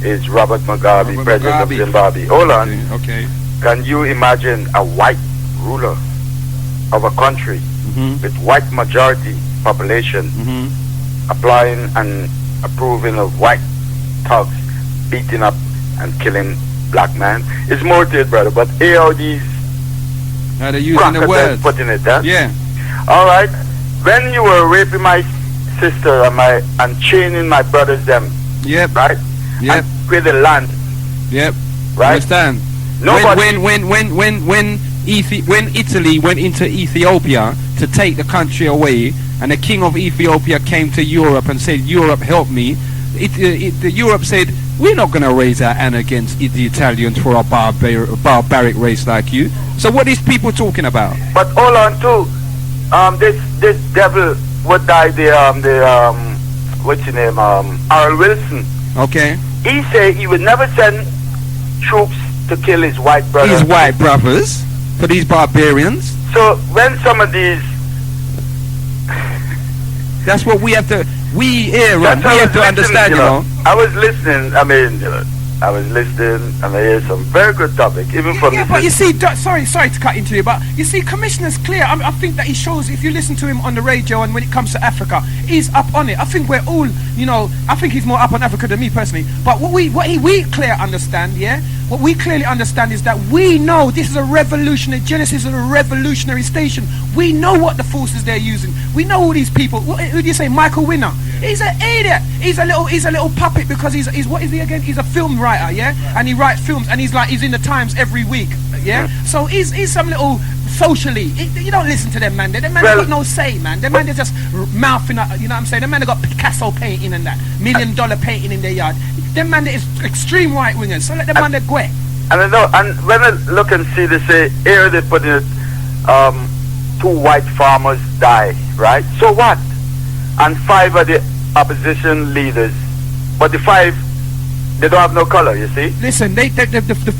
is Robert Mugabe, president of Zimbabwe. Hold on. Okay. Can you imagine a white ruler of a country with white majority population applying and approving of white thugs beating up and killing black man? It's more to it, brother, but here how these they're using the words. Putting it, huh? Yeah. All right. When you were raping my sister and chaining my brothers them. Yep. Right. Yep. And with the land. Yep. Right. Understand? Nobody. When Italy went into Ethiopia to take the country away, and the king of Ethiopia came to Europe and said, "Europe, help me." Europe said, "We're not going to raise our hand against the Italians for a barbaric race like you." So what is people talking about? But hold on too. This devil would die. What's his name? Harold Wilson. Okay. He said he would never send troops to kill his white brothers. His white brothers for these barbarians. So when some of these, that's what we have to. We have to understand, you know. I was listening. I was listening, and I heard some very good topic, even from. Yeah, but you see, sorry to cut into you, but you see, Commissioner's clear. I think that he shows, if you listen to him on the radio, and when it comes to Africa, he's up on it. I think we're all, you know, I think he's more up on Africa than me personally. But what we clearly understand, yeah, what we clearly understand is that we know this is a revolutionary. Genesis is a revolutionary station. We know what the forces they're using. We know all these people. Who do you say, Michael Winner? He's an idiot. He's a little puppet because he's what is he again? He's a film writer, yeah, and he writes films, and he's in the Times every week, yeah. So he's some little socially. You don't listen to them, man. Them man got no say, man. Them man, they're just mouthing up. You know what I'm saying? Them man, they got Picasso painting and that $1 million painting in their yard. Them man, they is extreme right wingers. So let them man, they go. And I know. And when I look and see, they say here they put it, 2 white farmers die, right? So what? And 5 of the opposition leaders, but the 5, they don't have no color, you see. Listen, the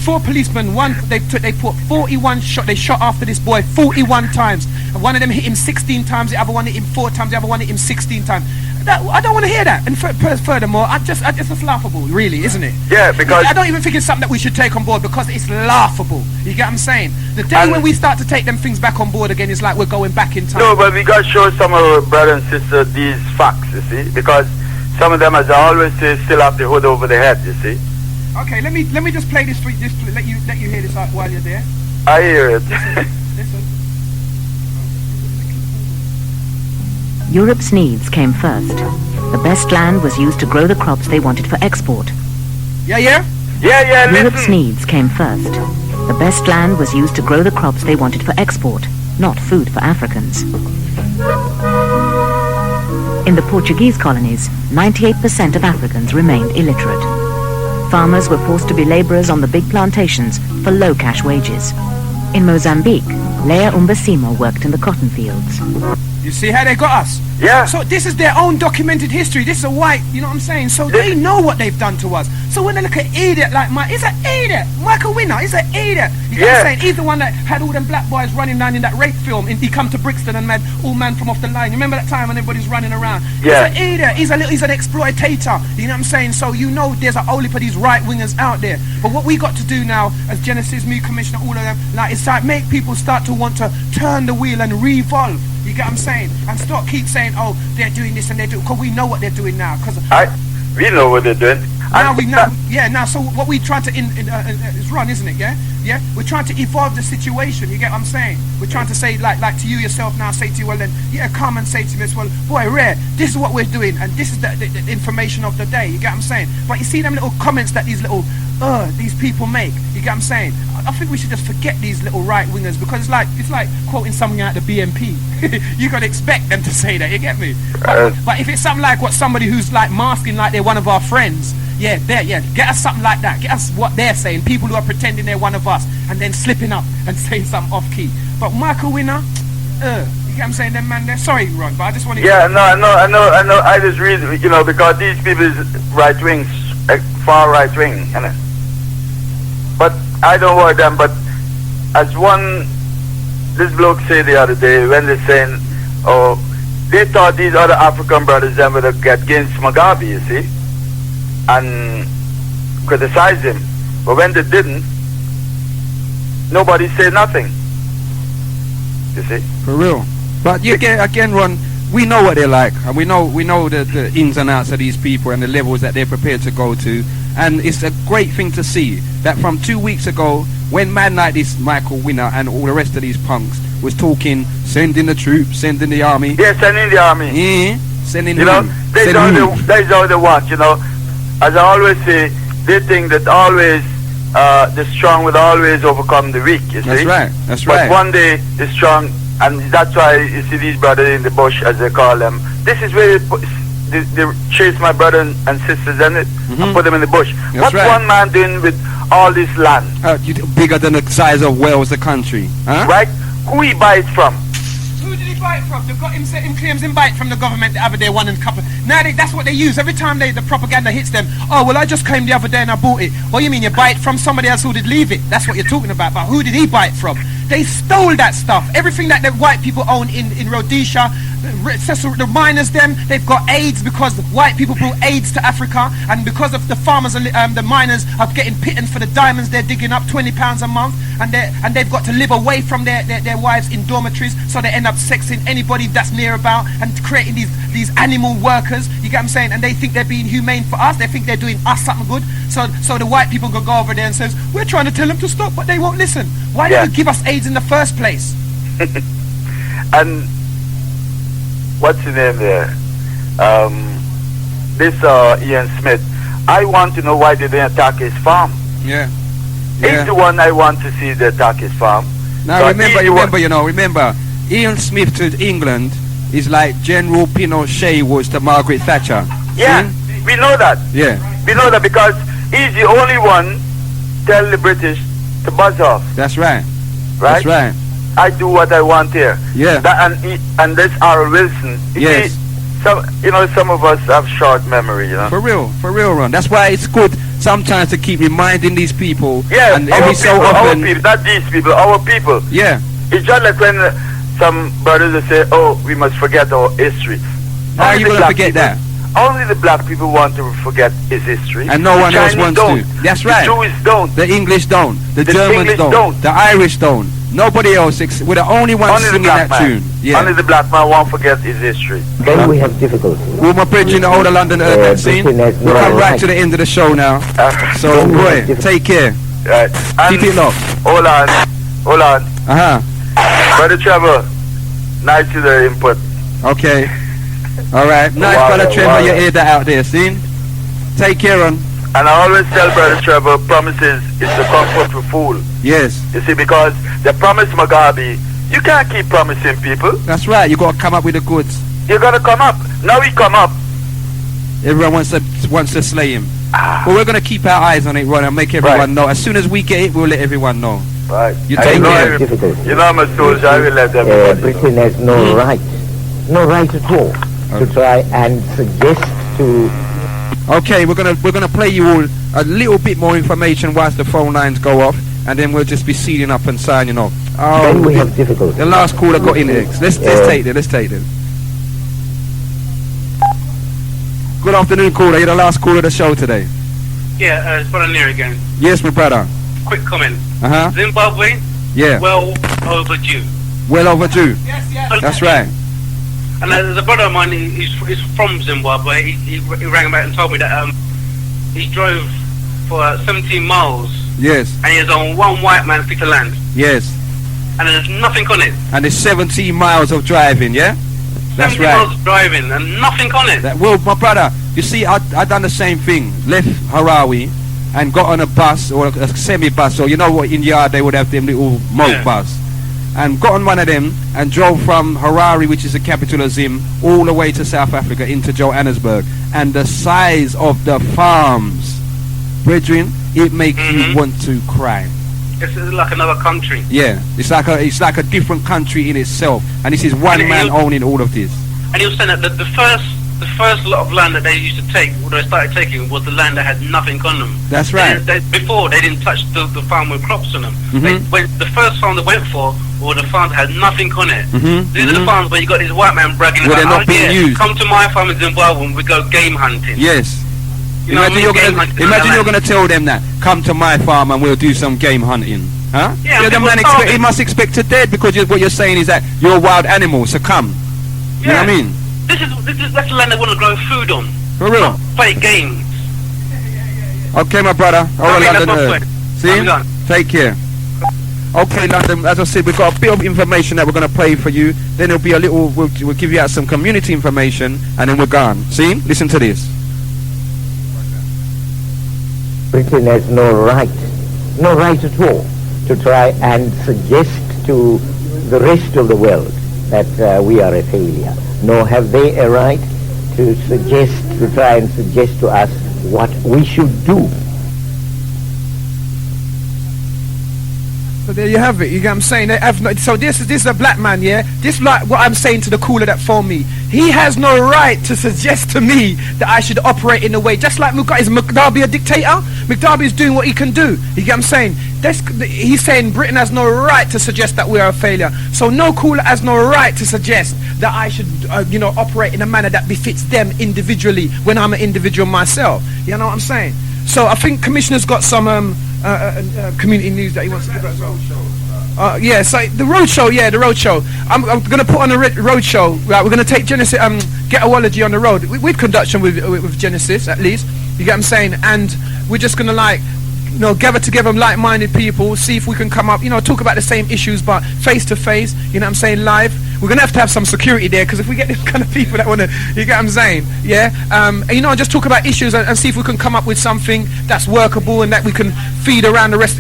4 policemen, they put 41 shots. They shot after this boy 41 times, and one of them hit him 16 times. The other one hit him 4 times. The other one hit him 16 times. I don't want to hear that. And furthermore, it's laughable, really, isn't it? Yeah, because I don't even think it's something that we should take on board because it's laughable. You get what I'm saying? The day when we start to take them things back on board again, it's like we're going back in time. No, but we got to show some of our brothers and sisters these facts, you see, because some of them, as I always say, still have the hood over their head, you see. Okay, let me just play this for you, just to let you hear this while you're there. I hear it. Listen. Europe's needs came first. The best land was used to grow the crops they wanted for export. Yeah, Europe's listen. needs came first. The best land was used to grow the crops they wanted for export, not food for Africans. In the Portuguese colonies, 98% of Africans remained illiterate. Farmers were forced to be laborers on the big plantations for low cash wages. In Mozambique, Leia Umbasima worked in the cotton fields. You see how they got us? Yeah. So this is their own documented history. This is a white, you know what I'm saying? So they know what they've done to us. So when they look at idiot like Mike, he's an idiot. Michael Winner, he's an idiot. You know what I'm saying? He's the one that had all them black boys running down in that rape film. He come to Brixton and made all man from off the line. You remember that time when everybody's running around? Yeah. He's an idiot. He's an exploitator. You know what I'm saying? So you know there's a only for these right wingers out there. But what we got to do now, as Genesis, me, Commissioner, all of them, like it's like make people start to want to turn the wheel and revolve. You get what I'm saying? And stop keep saying, oh, they're doing this and they're doing, because we know what they're doing now. We know what they're doing. Now we know, now so what we trying to is run, isn't it? Yeah. We're trying to evolve the situation. You get what I'm saying? We're trying to say like to you yourself now. Say to you, well then, come and say to me, well, boy, Rare, this is what we're doing, and this is the information of the day. You get what I'm saying? But you see them little comments that these little these people make. You get what I'm saying? I think we should just forget these little right wingers because it's like quoting something out the BNP. You gotta expect them to say that. You get me? But if it's something like what somebody who's like masking like they're one of our friends. Yeah, there, yeah. Get us something like that. Get us what they're saying. People who are pretending they're one of us and then slipping up and saying something off key. But Michael Winner, you get what I'm saying, them man there. Sorry, Ron, but I just want to. Yeah, no, I know. I just read, because these people is right wing, far right wing, innit? But I don't worry them. But as this bloke said the other day when they're saying, oh, they thought these other African brothers then would get against Mugabe, you see, and criticize him. But when they didn't, nobody said nothing. You see? For real. But you get again, Ron. We know what they're like, and we know the ins and outs of these people and the levels that they're prepared to go to. And it's a great thing to see that from 2 weeks ago, when man like this Michael Winner and all the rest of these punks was talking, sending the troops, sending the army. Yeah, sending the army. Yeah, sending that's all they want, As I always say, they think that always the strong will always overcome the weak, you see. That's right, that's right. But one day the strong, and that's why you see these brothers in the bush, as they call them. This is where they chase my brother and sisters and put them in the bush. What's one man doing with all this land? Bigger than the size of Wales, the country. Huh? Right? Who he buy it from? Who did he buy it from? They've got him claims him buy it from the government the other day, one and couple. Now that's what they use. Every time the propaganda hits them, oh, well, I just came the other day and I bought it. What do you mean? You buy it from somebody else who did leave it? That's what you're talking about. But who did he buy it from? They stole that stuff. Everything that the white people own in Rhodesia, the miners, they've got AIDS because white people brought AIDS to Africa, and because of the farmers and the miners are getting pittance for the diamonds they're digging up, £20 a month, and they've got to live away from their wives in dormitories, so they end up sexing anybody that's near about and creating these animal workers. You get what I'm saying? And they think they're being humane for us. They think they're doing us something good. So the white people go over there and says, we're trying to tell them to stop, but they won't listen. Why did you give us AIDS in the first place? And what's his name there? This Ian Smith. I want to know why they didn't attack his farm. Yeah. He's the one I want to see they attack his farm. Now remember, Ian Smith to England is like General Pinochet was to Margaret Thatcher. Yeah, we know that. Yeah. We know that because he's the only one tell the British to buzz off. That's right. Right? That's right. I do what I want here. Yeah. And this Harold Wilson. Yes. Some of us have short memory, For real, Ron. That's why it's good sometimes to keep reminding these people. Yeah, and every so often. Our people, not these people, our people. Yeah. It's just like when some brothers will say, oh, we must forget our history. How are you going to forget that? Only the black people want to forget his history. And no one else wants to. That's right. The Jews don't. The English don't. The Germans don't. The Irish don't. Nobody else. We're the only ones singing that tune. Yeah. Only the black man won't forget his history. Then we have difficulty. We're my bridge in the older London urban scene. We'll come right to the end of the show now. So, boy, take care. Right. Keep it locked. Hold on. Brother Trevor, nice to the input. Okay. All right. Nice, Brother Trevor, you hear that out there, see? Take care, Ron. And I always tell Brother Trevor, promises is the comfort for fool. Yes. You see, because they promised Mugabe, you can't keep promising people. That's right. You got to come up with the goods. You got to come up. Now we come up. Everyone wants to slay him. But we're going to keep our eyes on it, Ron, and make everyone know. As soon as we get it, we'll let everyone know. Right. You take care. I'm a soldier. I will let everybody Britain has no right at all to try and suggest to. Okay, we're gonna play you all a little bit more information whilst the phone lines go off, and then we'll just be sealing up and signing off. Then we have difficulty. The last caller got in there. Let's take them. Good afternoon, caller. You're the last caller of the show today. Yeah, it's Brother Near again. Yes, my brother. Quick comment. Zimbabwe. Yeah. Well overdue. Well overdue. Yes. That's right. And there's a brother of mine, he's from Zimbabwe. He rang back and told me that he drove for 17 miles. Yes. And he's on one white man's piece of land. Yes. And there's nothing on it. And it's 17 miles of driving, yeah? That's 17 right. miles of driving and nothing on it. Well, my brother, you see, I done the same thing. Left Harawi and got on a bus or a semi-bus, or you know what, in yard they would have them little moke bus. and got on one of them and drove from Harare, which is the capital of Zim, all the way to South Africa into Johannesburg. And the size of the farms, brethren, it makes you want to cry. This is like another country. Yeah, it's like a different country in itself, and this is one man owning all of this. And he was saying that the first lot of land that they used to take, or they started taking, was the land that had nothing on them. That's right. Before, they didn't touch the farm with crops on them. The first farm they went for, or the farm that had nothing on it. These are the farms where you got this white man bragging Where about, they're not being used. come to my farm in Zimbabwe and we go game hunting. Yes. You know Imagine you're going to tell them that, come to my farm and we'll do some game hunting. Huh? Yeah, the man he must expect to dead, because what you're saying is that you're a wild animal, so come. You know what I mean? That's the land they want to grow food on. For real? Play games. Okay, my brother. All right, London heard. See? Take care. Okay, London, as I said, we've got a bit of information that we're going to play for you. Then there'll be a little, we'll give you out some community information, and then we're gone. See? Listen to this. Britain has no right at all to try and suggest to the rest of the world that we are a failure. Nor have they a right to try and suggest to us what we should do. So there you have it. You get what I'm saying? They have no, so this is a black man, yeah? This like what I'm saying to the caller that phoned me. He has no right to suggest to me that I should operate in a way. Just like is McDarby a dictator? McDarby is doing what he can do. You get what I'm saying? He's saying Britain has no right to suggest that we are a failure. So no caller has no right to suggest that I should, operate in a manner that befits them individually when I'm an individual myself. You know what I'm saying? So I think Commissioner's got some community news that he wants to give us. Yeah, so the roadshow. I'm going to put on a roadshow. Right, we're going to take Genesis, Ghettoology on the road. We'd conduction with Genesis, at least. You get what I'm saying? And we're just going to gather together like-minded people, see if we can come up, talk about the same issues, but face-to-face, you know what I'm saying, live. We're going to have some security there, because if we get this kind of people that want to, you get what I'm saying, yeah? Just talk about issues and see if we can come up with something that's workable and that we can feed around the rest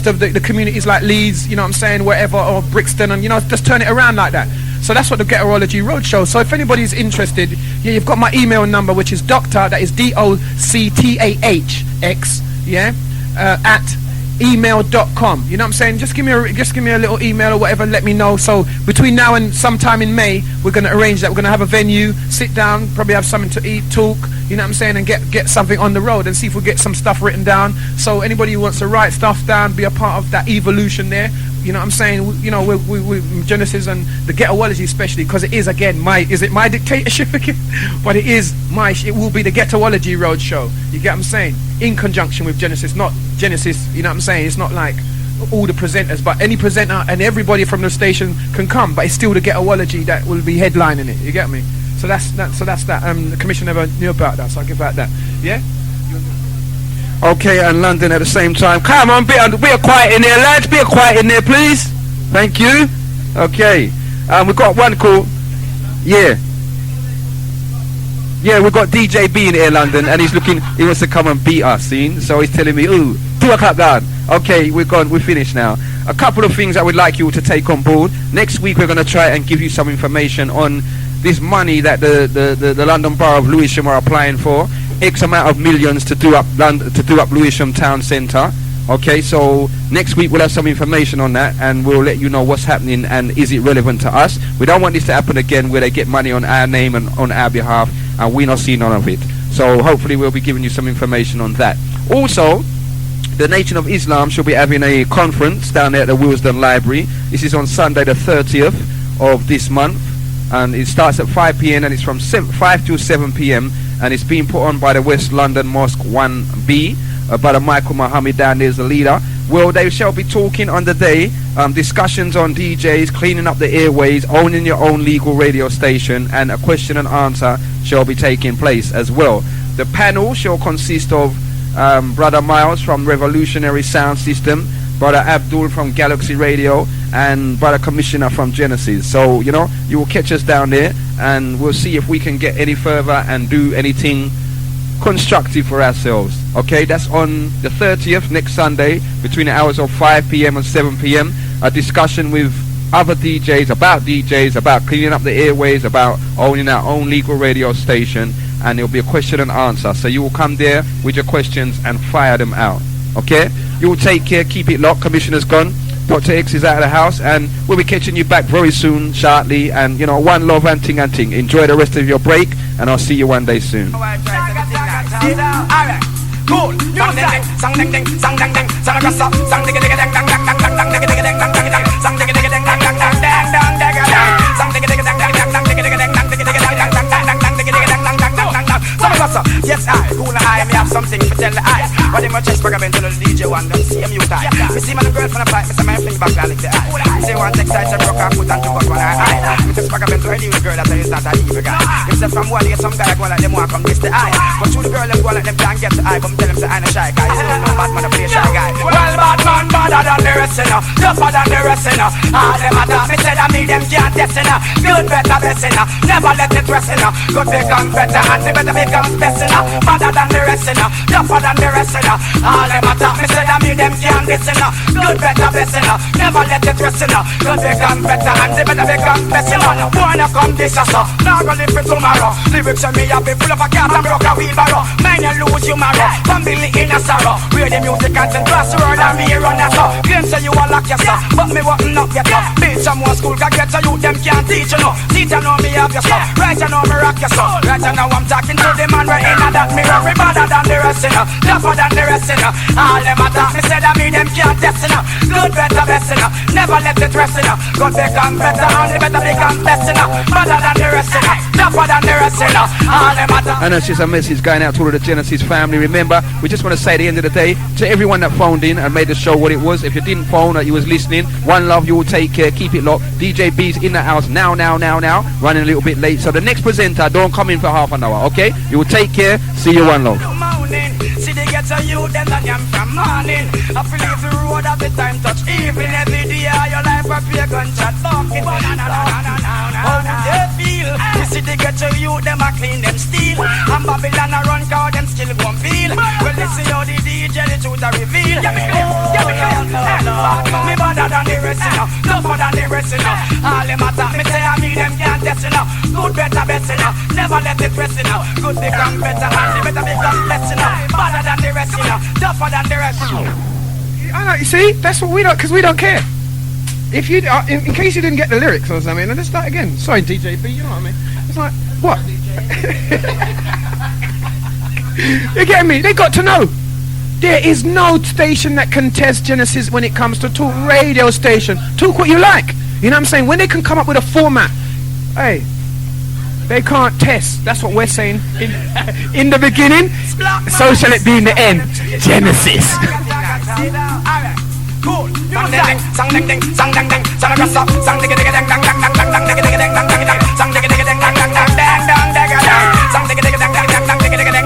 of the communities like Leeds, you know what I'm saying, wherever, or Brixton, and, just turn it around like that. So that's what the Ghettoology Roadshow. So if anybody's interested, yeah, you've got my email number, which is Doctah, that is DOCTAHX, yeah? At email.com. You know what I'm saying? Just give me a little email or whatever and let me know. So between now and sometime in May, we're going to arrange that. We're going to have a venue, sit down, probably have something to eat, talk, you know what I'm saying, and get something on the road and see if we get some stuff written down. So anybody who wants to write stuff down, be a part of that evolution there, you know what I'm saying, we Genesis and the Ghettoology especially, because it is, again, is it my dictatorship again? But it will be the Ghettoology Roadshow, you get what I'm saying, in conjunction with Genesis, not Genesis, you know what I'm saying, it's not like all the presenters, but any presenter and everybody from the station can come, but it's still the Ghettoology that will be headlining it, you get me? So that's that. The Commission never knew about that, so I'll give that, yeah? Okay, and London at the same time. Come on, be quiet in there, lads. Be quiet in there, please. Thank you. Okay. We've got one call. Yeah. Yeah, we've got DJ B in here, London, and he wants to come and beat us, see? So he's telling me, 2 o'clock gone. Okay, we're finished now. A couple of things I would like you to take on board. Next week we're going to try and give you some information on this money that the London Borough of Lewisham are applying for. X amount of millions to do up Lewisham Town Centre. Okay, so next week we'll have some information on that, and we'll let you know what's happening and is it relevant to us. We don't want this to happen again where they get money on our name and on our behalf and we not see none of it. So hopefully we'll be giving you some information on that. Also, the Nation of Islam shall be having a conference down there at the Willesden Library. This is on Sunday the 30th of this month, and it starts at 5 p.m. and it's from 5 to 7 p.m. and it's being put on by the West London Mosque 1B. Brother Michael Muhammad down there is the leader. Well, they shall be talking on the day, discussions on DJs, cleaning up the airways, owning your own legal radio station, and a question and answer shall be taking place as well. The panel shall consist of Brother Miles from Revolutionary Sound System, Brother Abdul from Galaxy Radio, and Brother Commissioner from Genesis. So, you will catch us down there, and we'll see if we can get any further and do anything constructive for ourselves. Okay, that's on the 30th, next Sunday, between the hours of 5 p.m. and 7 p.m. A discussion with other DJs, about cleaning up the airways, about owning our own legal radio station, and it'll be a question and answer. So you will come there with your questions and fire them out. Okay? You will take care, keep it locked. Commissioner's gone. Doctah X is out of the house, and we'll be catching you back very soon, shortly. And you know, one love and ting and ting. Enjoy the rest of your break, and I'll see you one day soon. Cool. Sang ding ding, sang ding ding, sang ding ding, sang ding ding, sang ding ding, ding ding ding ding ding ding ding ding ding ding ding, sang ding ding ding ding ding ding ding ding ding ding, sang ding ding ding ding ding ding ding ding ding ding ding ding ding ding ding ding ding. Yes, I, cool I, me have something to tell the eye. But in my chest, bag of the DJ one, don't see a mute eye. Me see my girl from the pipe, me see my fling back, I like the eye. Say one text, I say broke off, put on to cut one eye. Me just bag of the radio girl, that is not a evil guy. If say from one day, some guy go like them want come kiss the eye. But to the girl, them go like them can't get the eye. Come tell them say I'm a shy guy. You don't know Batman, a play shy guy. Well, Batman, better than the rest, you know. Tougher than the rest, you know. All them a talk, me say that me them can't test, you know. Good, better, best, you know. Never let it rest, you know. Good become better, and the better become best, you know. Better than the rest, you know. Tougher than the rest, you know. All them a talk, me say that me them can't test, you know. Good, better, best, you know. Never let it rest, you know. Good become better, and the better become best, you know. Boy, now come this, so now go live for tomorrow. Lyrics on me have been full of a cat and broke a wheelbarrow. Man, you lose your marrow. Family in a sorrow. Where the music and sing class word and me run a so. Claim say you a lock yourself, but me wouldn't knock you so. Beat some more school, cause get to you, them can't teach you no. Teach you know me have your so. Right you know me rock your so. Right you know I'm talking to the man right in that mirror. We better than the rest, you know. Tougher than the rest, you know. All them a talk, me say that me them can't test, you know. Good, better, best, you know. Never let it rest, you know. Good become better, and the better become best, you know. Better than the rest, you know. Tougher than the rest, you know. All them a talk. And it's just a message going out to all of the Genesis family. Remember, we just want to say at the end of the day to everyone that phoned in and made the show what it was. If you didn't phone or you was listening, one love, you will take care, keep it locked. DJ B's in the house now, running a little bit late. So the next presenter, don't come in for half an hour, okay? You will take care, see you one love. See they get to you, then I am from morning. I feel if the road at the time touch even every day your life will be a gunshot talking. How do they feel? You see they get to you, them a clean them steal. And Babylon a run car, them still gon' feel. Well listen how the DJ the truth a reveal. Me better than the rest, you know. Tougher than the rest, you know. All them attack me say I mean them can't test, you know. Good better best, you know. Never let it rest, you know. Good become better and the better become best, you know. Better than the rest, you know. Tougher than the rest. I know, you see, that's what we don't, because we don't care. If you, in case you didn't get the lyrics or something, let's start again. Sorry, DJ B, you know what I mean? It's like, what? You get me? They got to know. There is no station that can test Genesis when it comes to talk radio station. Talk what you like. You know what I'm saying? When they can come up with a format, hey, they can't test. That's what we're saying in the beginning. So shall it be in the end. Genesis. Cool. Sang ding ding, sang ding ding, sang ding ding, sang ding ding, sang ding ding ding ding ding ding ding ding ding ding ding, sang ding ding ding ding ding ding ding ding, sang ding ding ding ding ding ding ding ding ding.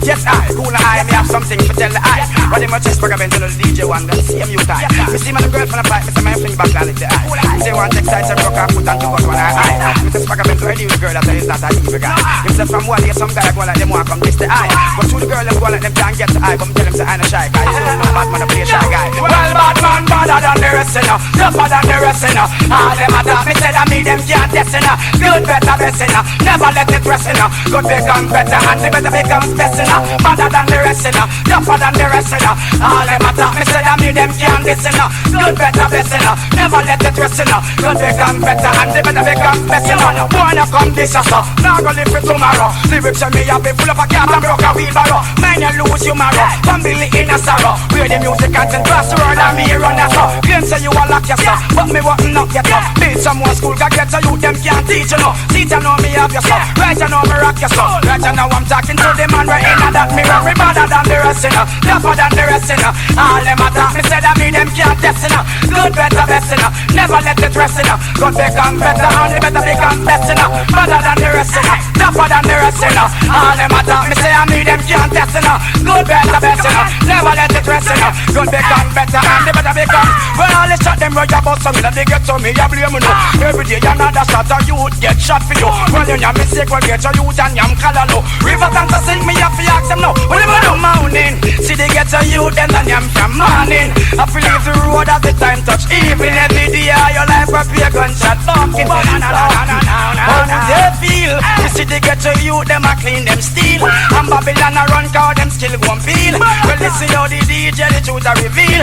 Yes, I, cool I, me have something to tell the eye. But in my chest, bag of the DJ one, don't see a mute eye. Me see my girl from the pipe, me see my fling back, I like the eye. Say one text, I say broke off, put on to cut one eye. Me just bag of the radio girl, that is not a evil guy. If say from one day, some guy go like them want come kiss the eye. But to the girl, them go like them can't get the eye. Come tell them say I'm a shy guy. You don't know Batman, a play shy guy. Well, Batman, better than the rest, you know. Tougher than the rest, you know. All them a talk, me say that me them can't test, you know. Good, better, best, you know. Never let it rest, you know. Good become better, and the better become best, you know. Better than the rest, you know. Tougher than the rest, you know. All them a talk, me say that me them can't test, you know. Good, better, best, you know. Never let it rest, you know. Good become better, and the better become best, you know. Boy, now come this, so now go live for tomorrow. Lyrics on me have been full of a cat and broke a wheelbarrow. Man, you lose your marrow. Family in a sorrow. Where the music and sing class word and me run a so. Claim say you a lock yourself, but me wouldn't knock you so. Beat some more school, cause get to you, them can't teach you no. Teach you know me have your so. Right you know me rock your so. Right you know I'm talking to the man right in that mirror. We better than the rest, you know. Tougher than the rest, you know. All them a talk, me say that me them can't test, you know. Good, better, best, you know. Never let it rest, you know. Good become better, and the better become best, you know. Better than the rest, you know. Tougher than the rest, you know. All them a talk, me say I me them can't test, you know. Good, better, best, you know. Never let it rest, you know. Good become better, and the better become. Well, all the shot them right about some, they get to me, I blame you know. Every day another shot, or youth get shot for you. Well, you know mistake, well, get your youth and yam color low. River can't sing me up, you ask them now. Well, if I do mountain, see they get to you, then yam from morning. I feel leave the road as the time touch. Even every day your life will be a gunshot. Fucking how do they feel? You see they get to you, them a clean them steel. And Babylon a run cause them still gon' feel. Well listen how the DJ the truth a reveal.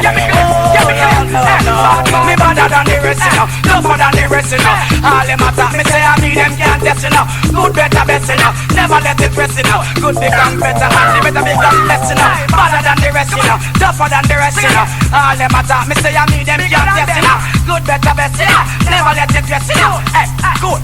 Me better than the rest, you know. Tougher than the rest, you know. All them attack me say I mean them can't test, you know. Good better best, you know. Never let it rest, you know. Good become better and the better become less, you know. Better than the rest, you know. Tougher than the rest, you know. All them attack me say I mean them can't test, you know. Good better best, you know. Never let it rest, you know. Hey, good, cool.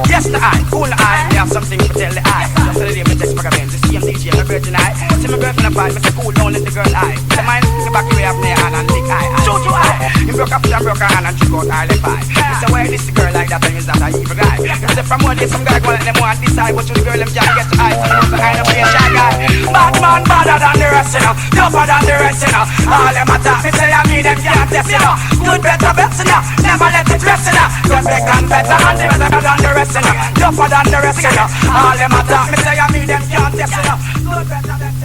Yes, the eye, cool eye. Me have something to tell the eye. Just the day me text back again. The same DJ, my virgin eye. See my girlfriend a fight, me say cool, don't let the girl eye. The mind, the back way up near hand and lick eye. Shoot you eye. He broke up and broke her hand and took out eye left eye. He say why this girl like that and he's not a evil guy. He say from one day some guy go let them want decide, but you the girl them can't get to eye. So you the eye no be a shy guy. Bad man better than the rest, you know. Tougher than the rest, you know. All them attack me say I mean them can't test, you know. Good better best, you know. Never let it rest, you know. Good better and the better than the rest, you know. Tougher than the rest, you know. All them attack me say I mean them can't test, you know. Good better best.